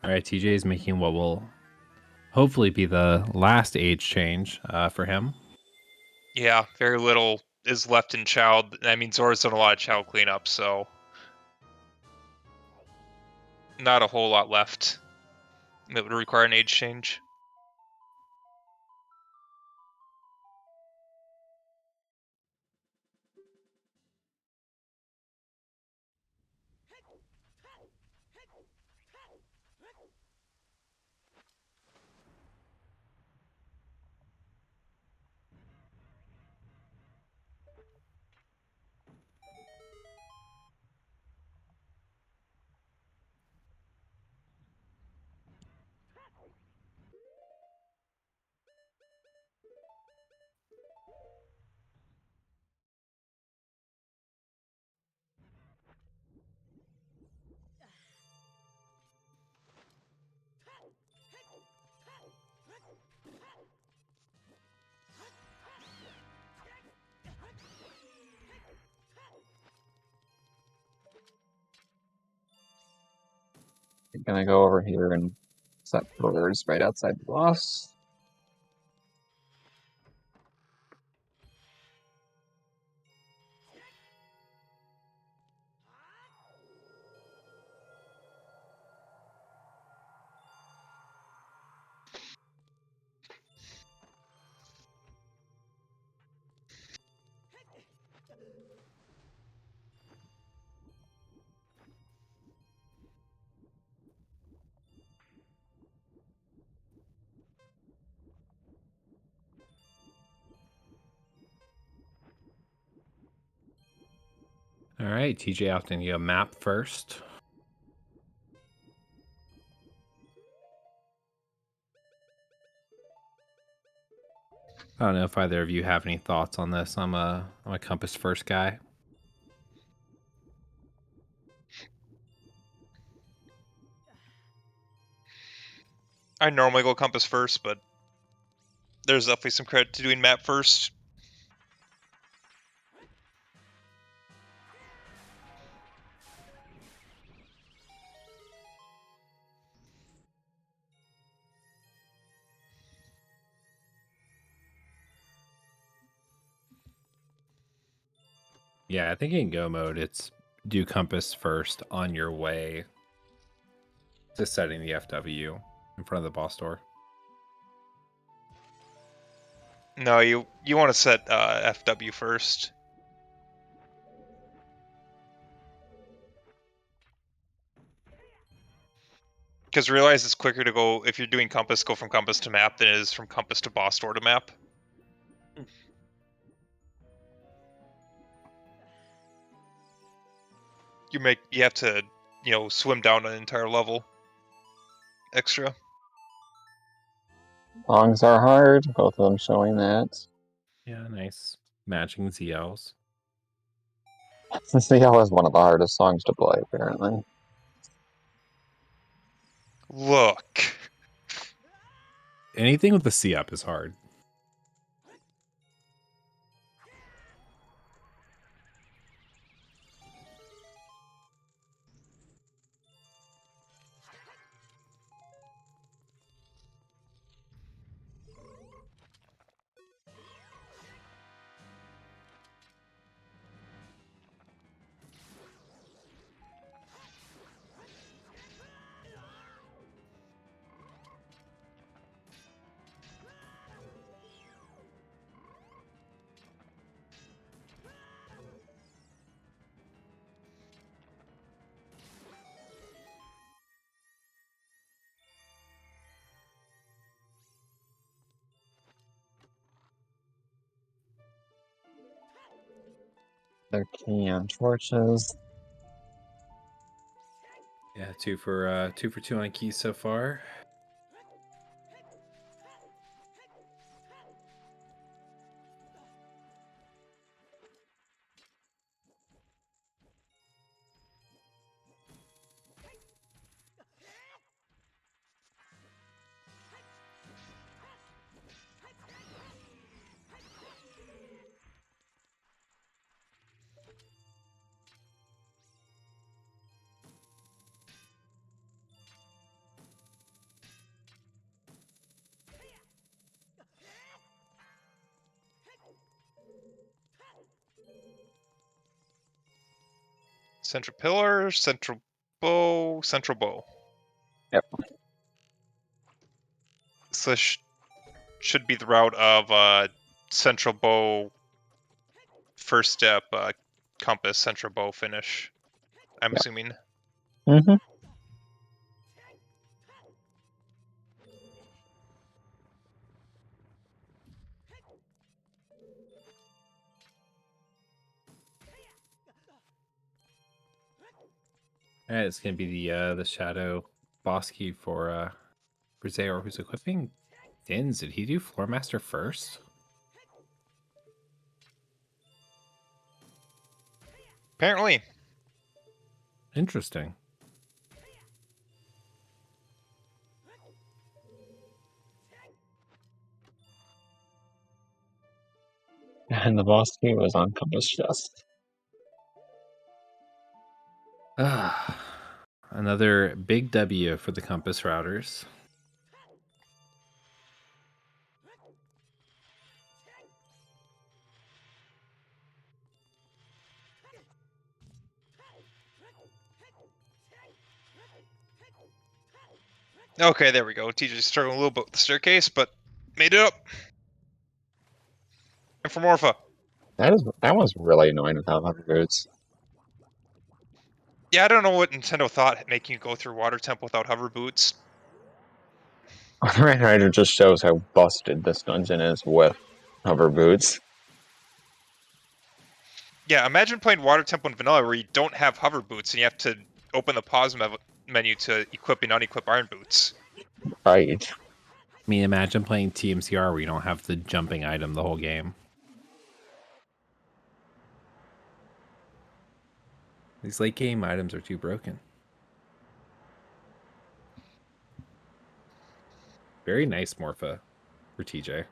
All right, TJ is making what will hopefully be the last age change for him. Yeah, very little is left in Child. I mean, Zora's done a lot of Child cleanup, so not a whole lot left that would require an age change. I'm gonna go over here and set pillars right outside the boss. All right, TJ opting to go map first. I don't know if either of you have any thoughts on this. I'm a compass first guy. I normally go compass first, but there's definitely some credit to doing map first. Yeah, I think in go mode, it's do compass first on your way to setting the FW in front of the boss door. No, you want to set FW first. Because realize it's quicker to go, if you're doing compass, go from compass to map than it is from compass to boss door to map. You have to, swim down an entire level extra. Songs are hard, both of them showing that. Yeah, nice. Matching ZLs. The CL is one of the hardest songs to play, apparently. Look. Anything with the C up is hard. They're key on torches. Yeah, 2 for 2 on keys so far. Central pillar, central bow, central bow. Yep. So this should be the route of central bow, first step, compass, central bow, finish. I'm Yep. assuming. Mm-hmm. Alright, it's gonna be the shadow boss key for Zayor, who's equipping Dins. Did he do Floormaster first? Apparently. Interesting. And the boss key was on Compass Chest. Another big W for the compass routers. Okay, there we go. TJ's struggling a little bit with the staircase, but made it up. And for Morpha. That was really annoying without hover boots. Yeah, I don't know what Nintendo thought making you go through water temple without hover boots. Red Rider just shows how busted this dungeon is with hover boots. Yeah, imagine playing water temple in vanilla where you don't have hover boots and you have to open the pause menu to equip and unequip iron boots. Right. I mean, imagine playing TMCR where you don't have the jumping item the whole game. These late game items are too broken. Very nice Morpha for TJ.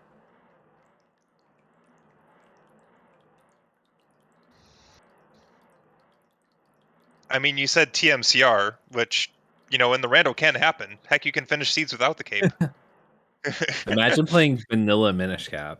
I mean, you said TMCR, which, you know, in the rando can happen. Heck, you can finish seeds without the cape. Imagine playing vanilla Minish Cap.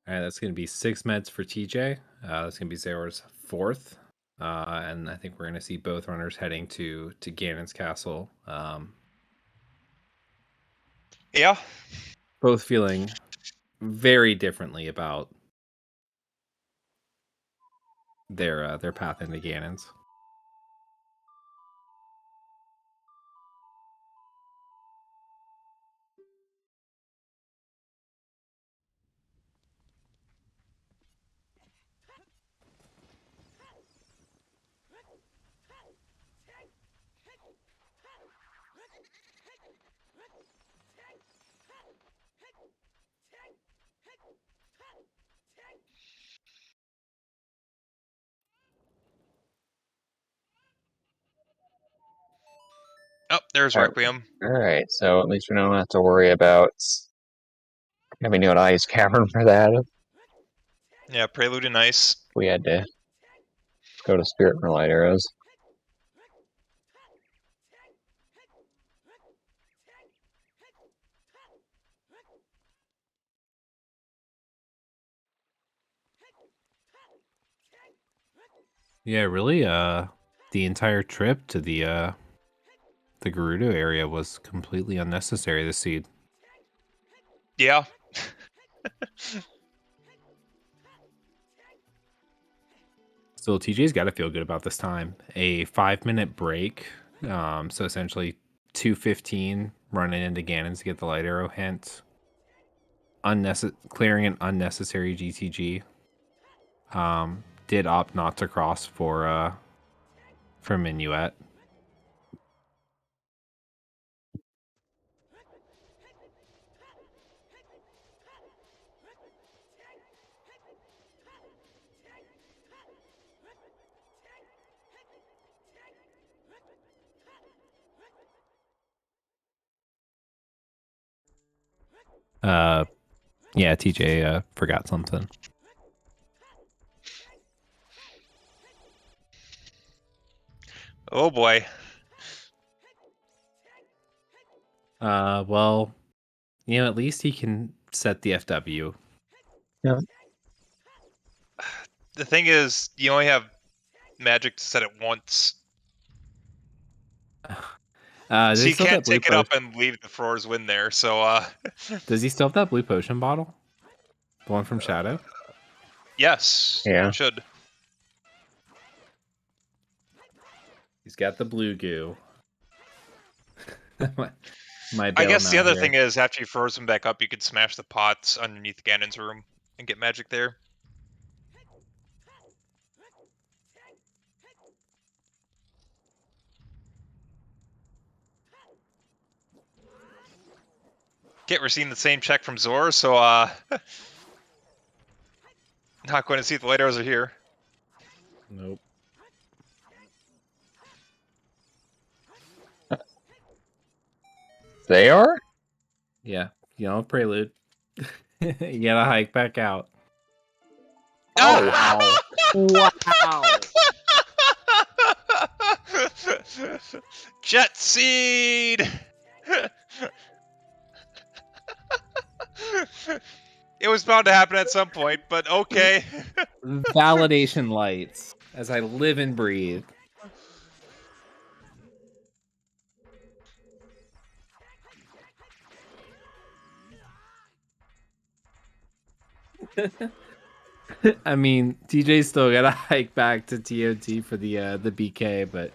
All right, that's going to be 6 meds for TJ. That's going to be Zayor's 4th. And I think we're going to see both runners heading to Ganon's castle. Yeah. Both feeling very differently about their path into Ganon's. Oh, there's Alright. Requiem. Alright, so at least we don't have to worry about having to go to Ice Cavern for that. Yeah, Prelude and Ice. We had to go to Spirit for light arrows. Yeah, really. The entire trip to the Gerudo area was completely unnecessary. The seed. Yeah. Still, TJ's got to feel good about this time. A 5-minute break. So essentially 2:15 running into Ganon's to get the light arrow hint. Clearing an unnecessary GTG. Did opt not to cross for Minuet. Yeah, TJ forgot something. Oh boy. Well, at least he can set the FW. Yeah. The thing is, you only have magic to set it once. Does So he you still have can't that blue take it up potion? and leave the Frors win there, so Does he still have that blue potion bottle? The one from Shadow? yes. Yeah. It should. He's got the blue goo. My I bail guess the now other here. thing is, after you froze them back up, you could smash the pots underneath Ganon's room and get magic there. Okay, we're seeing the same check from Zor, so not going to see if the light arrows are here. Nope. They are? Yeah, Prelude. You gotta hike back out. Oh, wow. Wow. Jet seed. It was bound to happen at some point, but okay. Validation lights as I live and breathe. I mean, TJ still gotta hike back to TOT for the BK, but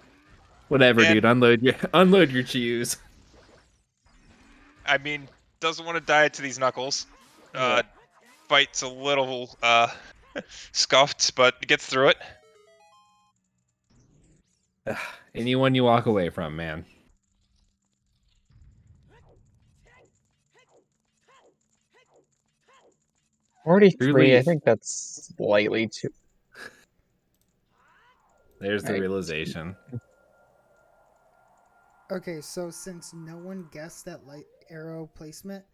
whatever, And dude. Unload your chews. I mean, doesn't want to die to these knuckles. Yeah. Fight's a little scuffed, but gets through it. Anyone you walk away from, man. 43, I Truly, think that's slightly too. there's the Right. realization. Okay, so since no one guessed that light arrow placement,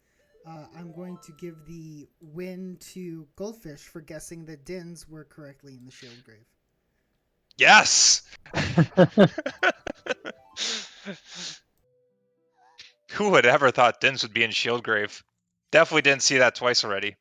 I'm going to give the win to Goldfish for guessing that Dins were correctly in the shield grave. Yes! Who would ever thought Dins would be in Shieldgrave? Definitely didn't see that twice already.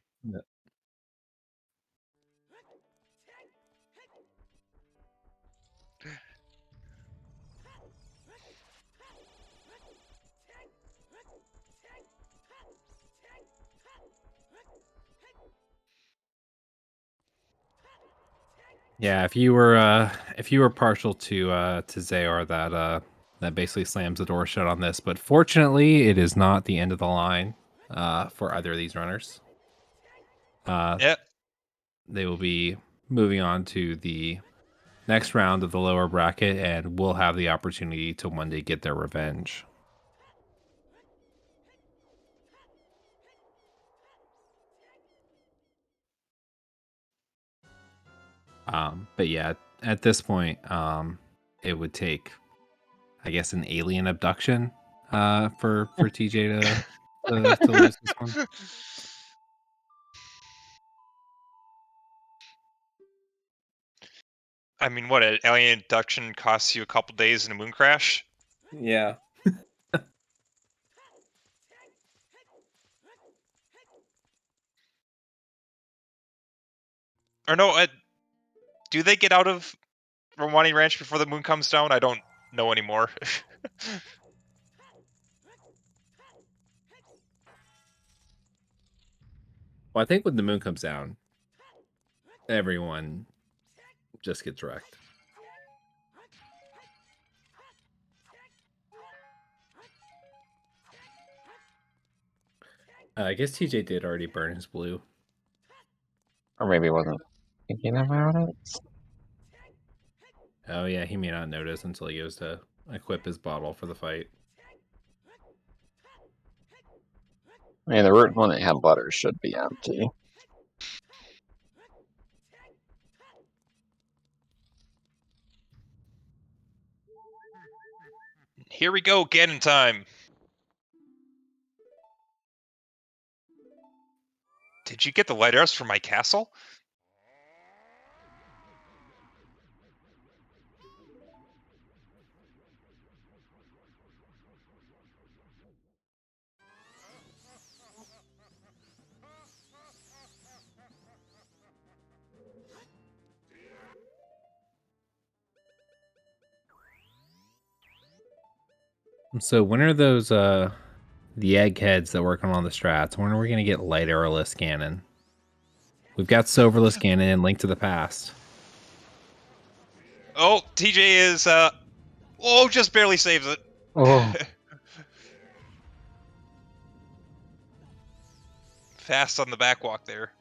Yeah, if you were partial to Zayor, that basically slams the door shut on this. But fortunately, it is not the end of the line for either of these runners. Yeah. They will be moving on to the next round of the lower bracket, and will have the opportunity to one day get their revenge. But yeah, at this point, it would take, I guess, an alien abduction for TJ to lose this one. I mean, what, an alien abduction costs you a couple days in a moon crash? Yeah. Or no, do they get out of Romani Ranch before the moon comes down? I don't know anymore. Well, I think when the moon comes down, everyone just gets wrecked. I guess TJ did already burn his blue. Or maybe wasn't thinking about it. Oh yeah, he may not notice until he goes to equip his bottle for the fight. I mean, the root one that had letters should be empty. Here we go, Ganon time. Did you get the light arrows from my castle? So when are those the eggheads that working on the strats? When are we gonna get light arrowless Ganon? We've got Silverless Ganon and Link to the Past. Oh, TJ is just barely saves it. Oh, Fast on the backwalk there.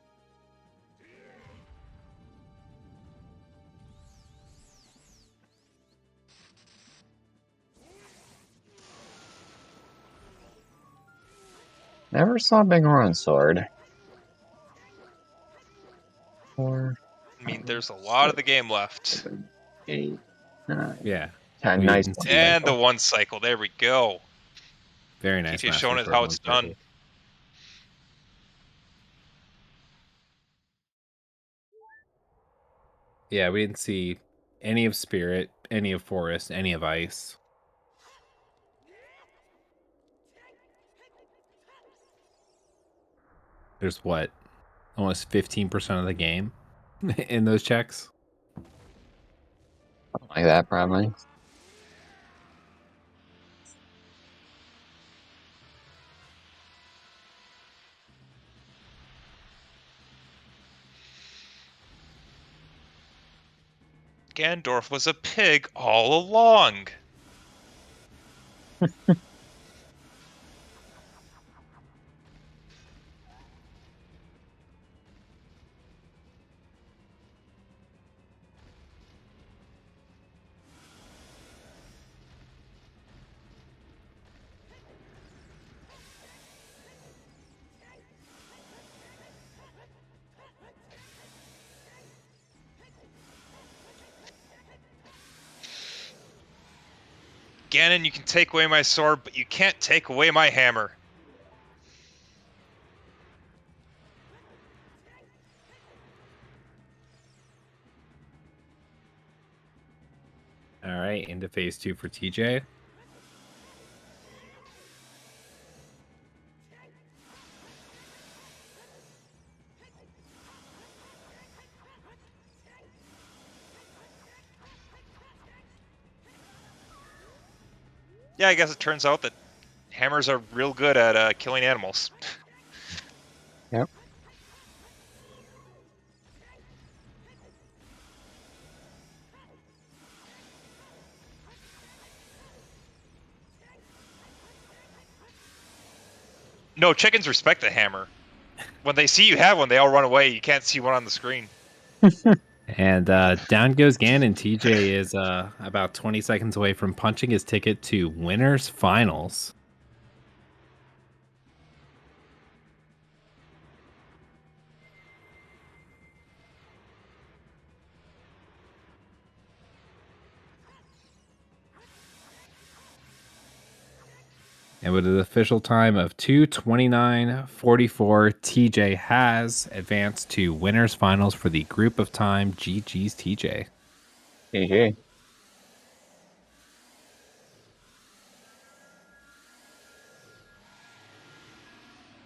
never saw Big Orange Sword. 4, I mean, 5, there's a lot of the game left. 7, 8, 9, Yeah. 10. We Nice didn't one see- And the cycle. one cycle. There we go. Very nice. TJ's Master showing us Sword how one it's done. cycle. Yeah, we didn't see any of Spirit, any of Forest, any of Ice. There's what? Almost 15% of the game in those checks. Something like that, probably. Gandorf was a pig all along. Ganon, you can take away my sword, but you can't take away my hammer. All right, into phase 2 for TJ. Yeah, I guess it turns out that hammers are real good at killing animals. Yep. No, chickens respect the hammer. When they see you have one, they all run away. You can't see one on the screen. And down goes Ganon. TJ is about 20 seconds away from punching his ticket to winners finals. And with an official time of 2:29:44, TJ has advanced to winners finals for the group of time. GG's TJ. GG.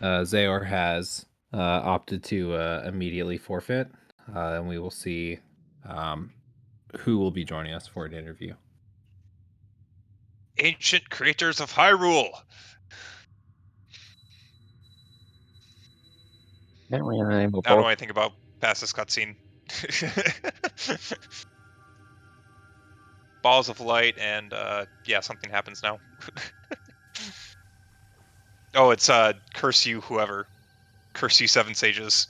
Zayor has opted to immediately forfeit, and we will see who will be joining us for an interview. Ancient creators of Hyrule. Can't we enable I don't know both? anything about past this cutscene. Balls of light and yeah, something happens now. Oh, it's curse you whoever. Curse you 7 sages.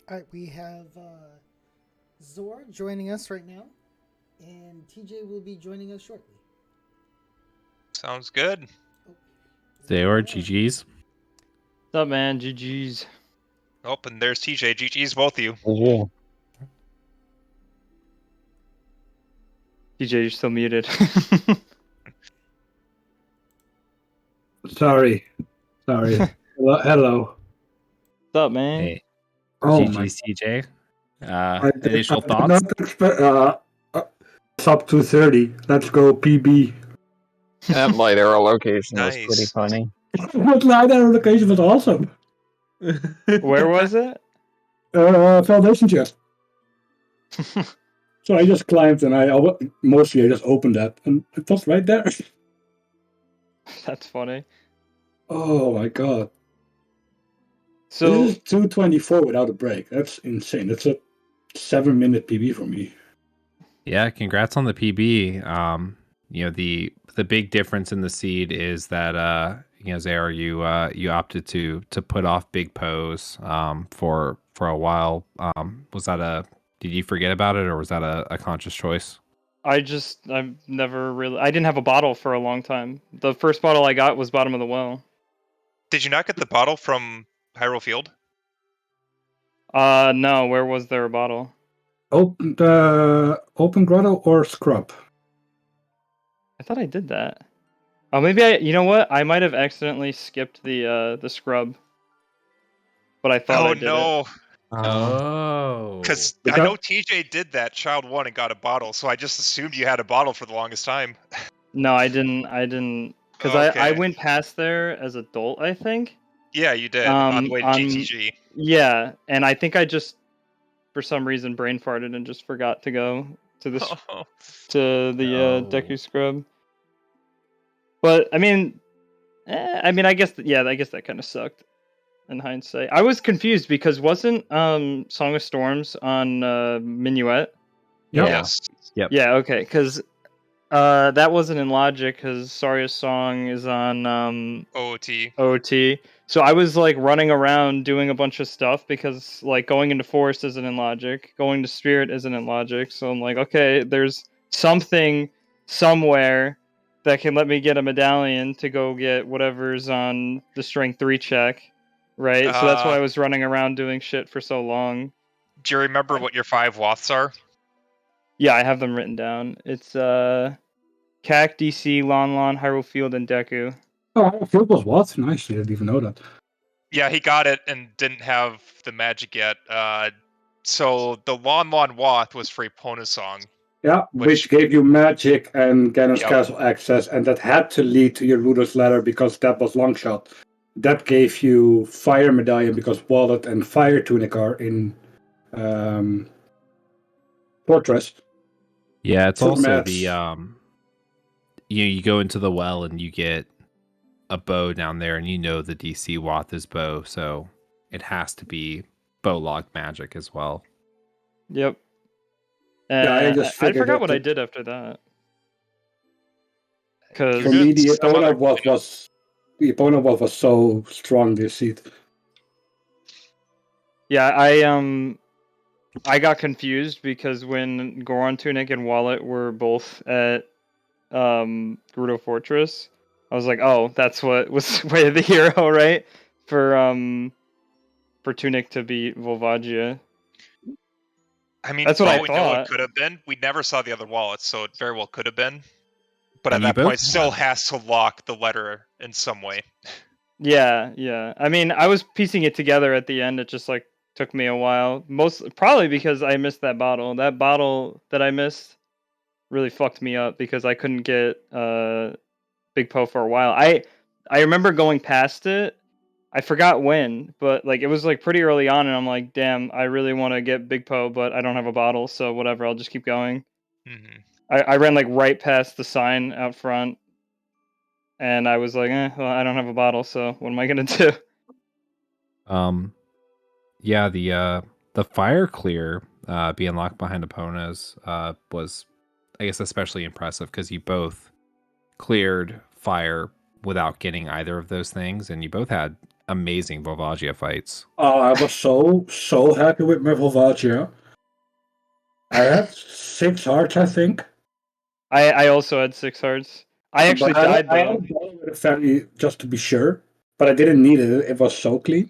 All right, we have Zor joining us right now, and TJ will be joining us shortly. Sounds good. Zayor, GG's. What's up, man? GG's. Oh, and there's TJ. GG's both of you. GG. TJ, you're still muted. Sorry. Hello. What's up, man? Hey, Oh GG's TJ. I Initial did thoughts? not expect sub 230. Let's go PB. That light arrow location was pretty Nice. funny. What light arrow location was awesome. Where was it? Foundation chest. So I just climbed and I just opened that and it was right there. That's funny. Oh my god. So This is 224 without a break. That's insane. That's a 7-minute PB for me. Yeah, congrats on the PB. The big difference in the seed is that Zayor, you opted to put off big pose for a while. Was that did you forget about it, or was that a conscious choice? I've never really. I didn't have a bottle for a long time. The first bottle I got was bottom of the well. Did you not get the bottle from Hyrule Field? No. Where was there a bottle? Open grotto or scrub? I thought I did that. Oh, maybe I. You know what? I might have accidentally skipped the scrub. But I thought I did no. Oh, Because Because- I know TJ did that Child 1 and got a bottle, so I just assumed you had a bottle for the longest time. No, I didn't. Because Okay. I went past there as adult, I think. Yeah, you did, on the way to GTG. Yeah, and I think I just, for some reason, brain farted and just forgot to go to the No. Deku Scrub. But I mean, I guess that kind of sucked in hindsight. I was confused because wasn't Song of Storms on Minuet? Yep. Yes. Yep. Yeah, okay, because that wasn't in Logic because Saria's song is on OOT. OT. So I was like running around doing a bunch of stuff because like going into Forest isn't in Logic, going to Spirit isn't in Logic. So I'm like, okay, there's something somewhere that can let me get a medallion to go get whatever's on the Strength 3 check, right? So that's why I was running around doing shit for so long. Do you remember what your 5 Woths are? Yeah, I have them written down. It's CAC, DC, Lon, Hyrule Field, and Deku. Oh, Field was what? Nice. I didn't even know that. Yeah, he got it and didn't have the magic yet. So the Lon Woth was for Epona's song. Yeah, which gave you magic and Ganon's Yep. Castle access, and that had to lead to your Ludus Ladder because that was Longshot. That gave you Fire Medallion because Wallet and Fire Tunic are in Fortress. Yeah, it's So also Matt's- the you go into the well and you get a bow down there, and the DC Wath is bow, so it has to be bow log magic as well. Yep. Yeah, I just I figured forgot that what I the- did after that. Because For me, the Some other- Epona Wath was so strong this seat. yeah, I got confused because when Goron Tunic and Wallet were both at Gerudo Fortress, I was like, oh, that's what was Way of the Hero, right? For Tunic to beat Volvagia. I mean, That's for what all I we know, it thought. could have been. We never saw the other wallets, so it very well could have been. But And at you that point, both still had- has to lock the letter in some way. Yeah. I mean, I was piecing it together at the end. It just like took me a while. Probably because I missed that bottle. That bottle that I missed really fucked me up because I couldn't get Big Po for a while. I remember going past it. I forgot when, but like it was like pretty early on, and I'm like, damn, I really want to get Big Po, but I don't have a bottle, so whatever. I'll just keep going. Hmm. I ran like right past the sign out front, and I was like, well, I don't have a bottle, so what am I gonna do? Yeah, the fire clear being locked behind Epona's was, I guess, especially impressive because you both cleared fire without getting either of those things, and you both had amazing Volvagia fights. I was so happy with my Volvagia. I had 6 hearts, I think. I also had 6 hearts. I actually But died I had though. a bottle with a family just to be sure, but I didn't need it. It was so clean.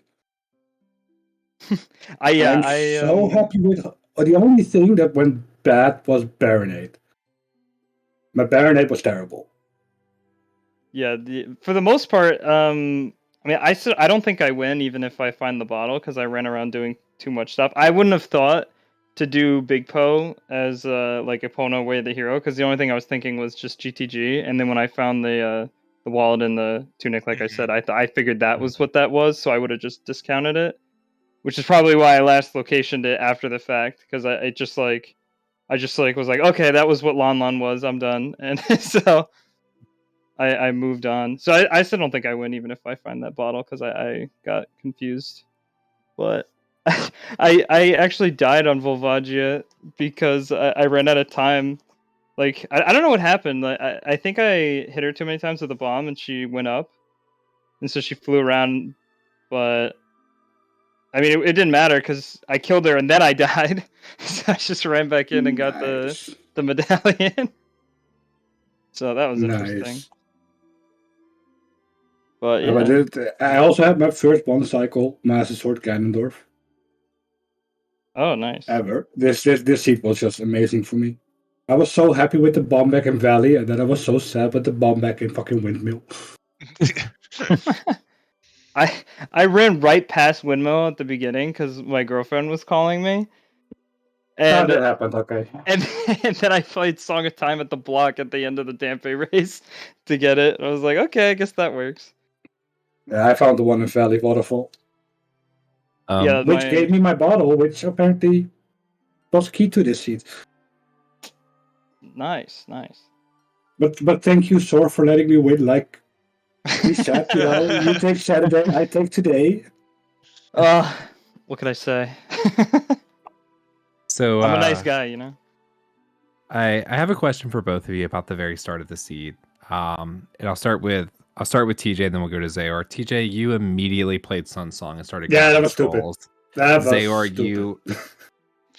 I'm so happy with. The only thing that went bad was Baronade. My Baronade was terrible. Yeah, for the most part, I mean, I don't think I win even if I find the bottle because I ran around doing too much stuff. I wouldn't have thought to do Big Po as like Epona Way of the Hero because the only thing I was thinking was just GTG, and then when I found the wallet and the tunic, like I said, I figured that was what that was, so I would have just discounted it, which is probably why I last locationed it after the fact because I just was like, okay, that was what Lon Lon was. I'm done, and so. I moved on. So I still don't think I win even if I find that bottle because I got confused. But I actually died on Volvagia because I ran out of time. Like I don't know what happened. Like, I think I hit her too many times with a bomb and she went up, and so she flew around. But I mean, it didn't matter because I killed her and then I died. So I just ran back in and got the medallion. So that was interesting. Nice. But I yeah. did. I also had my first one cycle Master Sword Ganondorf Oh, nice. ever. This seat was just amazing for me. I was so happy with the bomb back in Valley, and then I was so sad with the bomb back in fucking Windmill. I ran right past Windmill at the beginning because my girlfriend was calling me, and that happened. Okay. and then I played Song of Time at the block at the end of the Dampe race to get it. I was like, okay, I guess that works. Yeah, I found the one in Valley Waterfall, Yeah, which gave me my bottle, which apparently was key to this seat. Nice. But thank you, Sor, for letting me win. Like we said, you take Saturday, I take today. What could I say? So I'm a nice guy, you know. I have a question for both of you about the very start of the seed. And I'll start with TJ, then we'll go to Zayor. TJ, you immediately played Sun Song and started. Yeah, that grabbing was skulls. stupid. That was Zayor, stupid. you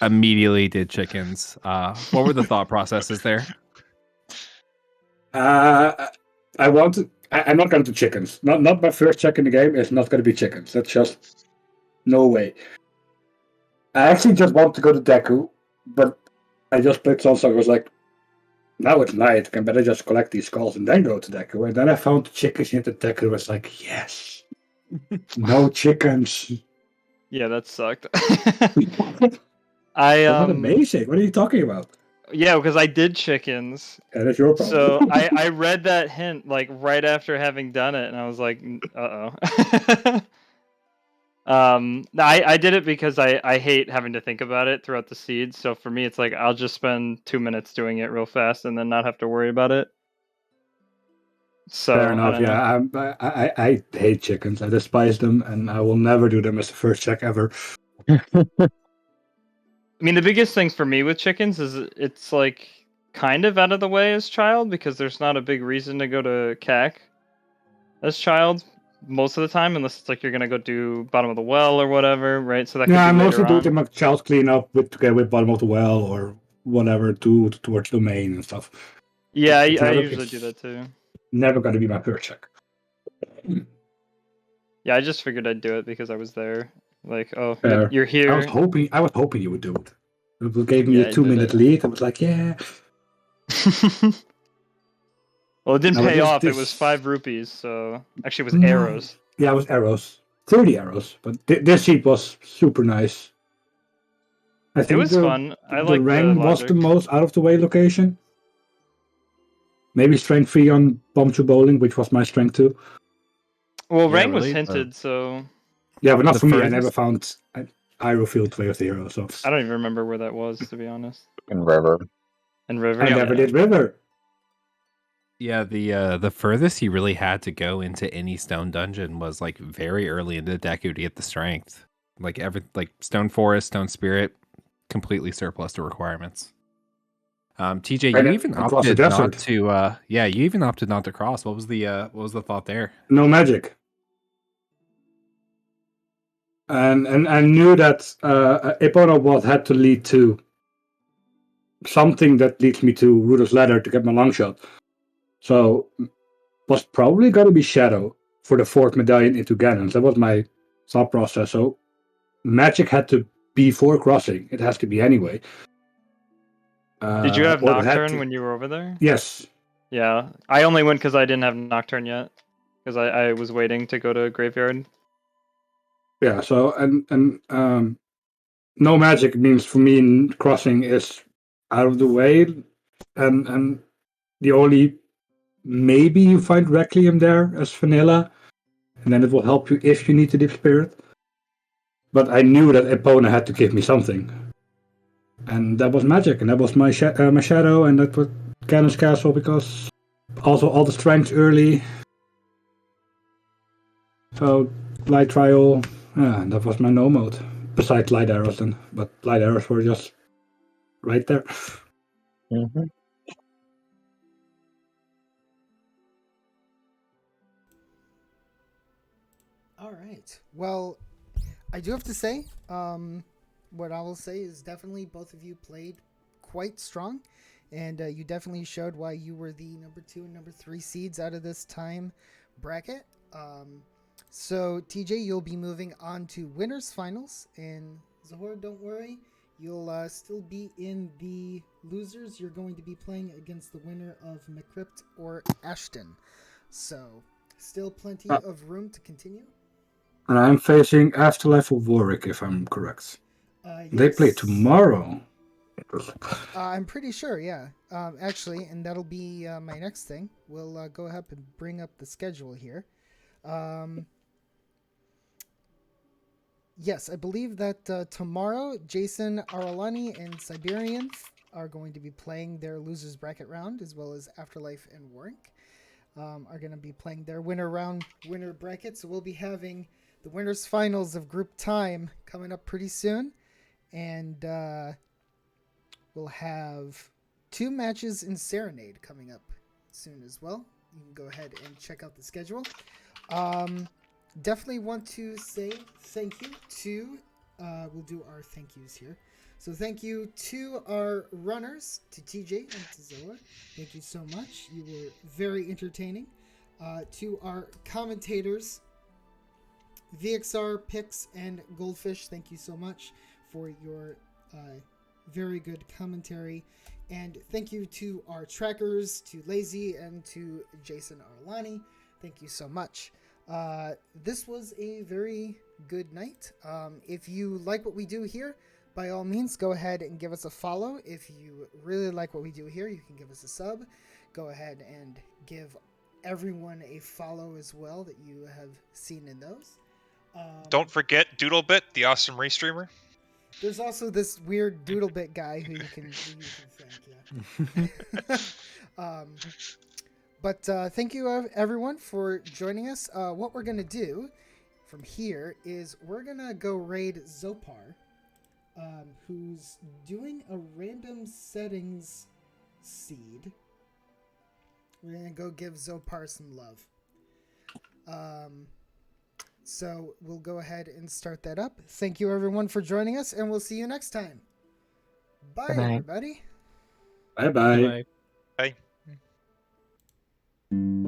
immediately did chickens. What were the thought processes there? I want to. I'm not going to do chickens. Not my first check in the game is not going to be chickens. That's just no way. I actually just want to go to Deku, but I just played Sansa. I was like, now it's night. I can better just collect these skulls and then go to Deku. And then I found the chickens in the Deku. I was like, yes, no chickens. Yeah, that sucked. That was amazing. What are you talking about? Yeah, because I did chickens. That is your problem. So I read that hint like right after having done it, and I was like, uh oh. No, I did it because I hate having to think about it throughout the seed. So for me, it's like I'll just spend 2 minutes doing it real fast and then not have to worry about it. So Fair enough. Yeah, I hate chickens. I despise them, and I will never do them as the first check ever. I mean, the biggest things for me with chickens is it's like kind of out of the way as child because there's not a big reason to go to CAC as child most of the time, unless it's like you're gonna go do bottom of the well or whatever, right? So that Yeah, I could be mostly later do on. it in my child's cleanup with bottom of the well or whatever towards the main and stuff. Yeah, I It's not a- usually do it's that too. never going to be my first check. Yeah, I just figured I'd do it because I was there. Like, oh, Fair. you're here. I was hoping you would do it. It gave me Yeah, a I did 2-minute it. lead. I was like, yeah. Well, it didn't No, but pay this- off. It this- was 5 rupees, so actually it was No. arrows. Yeah, it was arrows. 30 arrows. But this sheet was super nice. I think It was the, fun. I the liked the Rang was logic. the most out of the way location. Maybe strength 3 on Bomb 2 Bowling, which was my strength 2. Well, Yeah, Rang was really, hinted, so Yeah, but not The for me. I furthest- never found Hierophil Way of the Hero, so I don't even remember where that was, to be honest. In River. And River. I never yeah. did River. Yeah, the furthest he really had to go into any stone dungeon was like very early into Deku to get the strength. Like Stone Forest, Stone Spirit, completely surplus to requirements. TJ, And you then even across the opted not desert. to you even opted not to cross. What was the thought there? No magic. And I knew that Epona was had to lead to something that leads me to Rudolph's Ladder to get my long shot. So was probably going to be Shadow for the 4th medallion into Ganon's. That was my thought process. So magic had to be for crossing. It has to be anyway. Did you have or it had Nocturne to- when you were over there? Yes. Yeah. I only went because I didn't have Nocturne yet. Because I was waiting to go to Graveyard. Yeah. So and no magic means for me in crossing is out of the way, and the only maybe you find Requiem there as vanilla, and then it will help you if you need the Deep Spirit. But I knew that Epona had to give me something, and that was magic, and that was my my shadow, and that was Ganon's Castle because also all the strengths early. So light trial, and that was my no mode. Besides light arrows, then, but light arrows were just right there. Mm-hmm. All right. Well, I do have to say, what I will say is definitely both of you played quite strong, and you definitely showed why you were the number 2 and number 3 seeds out of this time bracket. So TJ, you'll be moving on to winners finals, and Zhor, don't worry, you'll still be in the losers. You're going to be playing against the winner of McCrypt or Ashton. So still plenty of room to continue. And I'm facing Afterlife of Warwick, if I'm correct. They play Yes. tomorrow. I'm pretty sure, yeah. Actually, and that'll be my next thing. We'll go ahead and bring up the schedule here. Yes, I believe that tomorrow, Jason Aralani and Siberian are going to be playing their losers bracket round, as well as Afterlife and Warwick are going to be playing their winner bracket. So we'll be having the winners finals of group time coming up pretty soon, and we'll have 2 matches in Serenade coming up soon as well. You can go ahead and check out the schedule. Definitely want to say thank you to, we'll do our thank yous here. So thank you to our runners, to TJ and to Zoa. Thank you so much. You were very entertaining. To our commentators, VXR, Pix, and Goldfish, thank you so much for your very good commentary. And thank you to our trackers, to Lazy and to Jason Arlani. Thank you so much. This was a very good night. If you like what we do here, by all means, go ahead and give us a follow. If you really like what we do here, you can give us a sub. Go ahead and give everyone a follow as well that you have seen in those. Don't forget Doodlebit, the awesome restreamer. There's also this weird Doodlebit guy who you can thank. Yeah. But thank you everyone for joining us. What we're gonna do from here is we're gonna go raid Zopar, who's doing a random settings seed. We're gonna go give Zopar some love. So we'll go ahead and start that up. Thank you everyone for joining us, and we'll see you next time. Bye, Good night. everybody. Bye bye. Bye.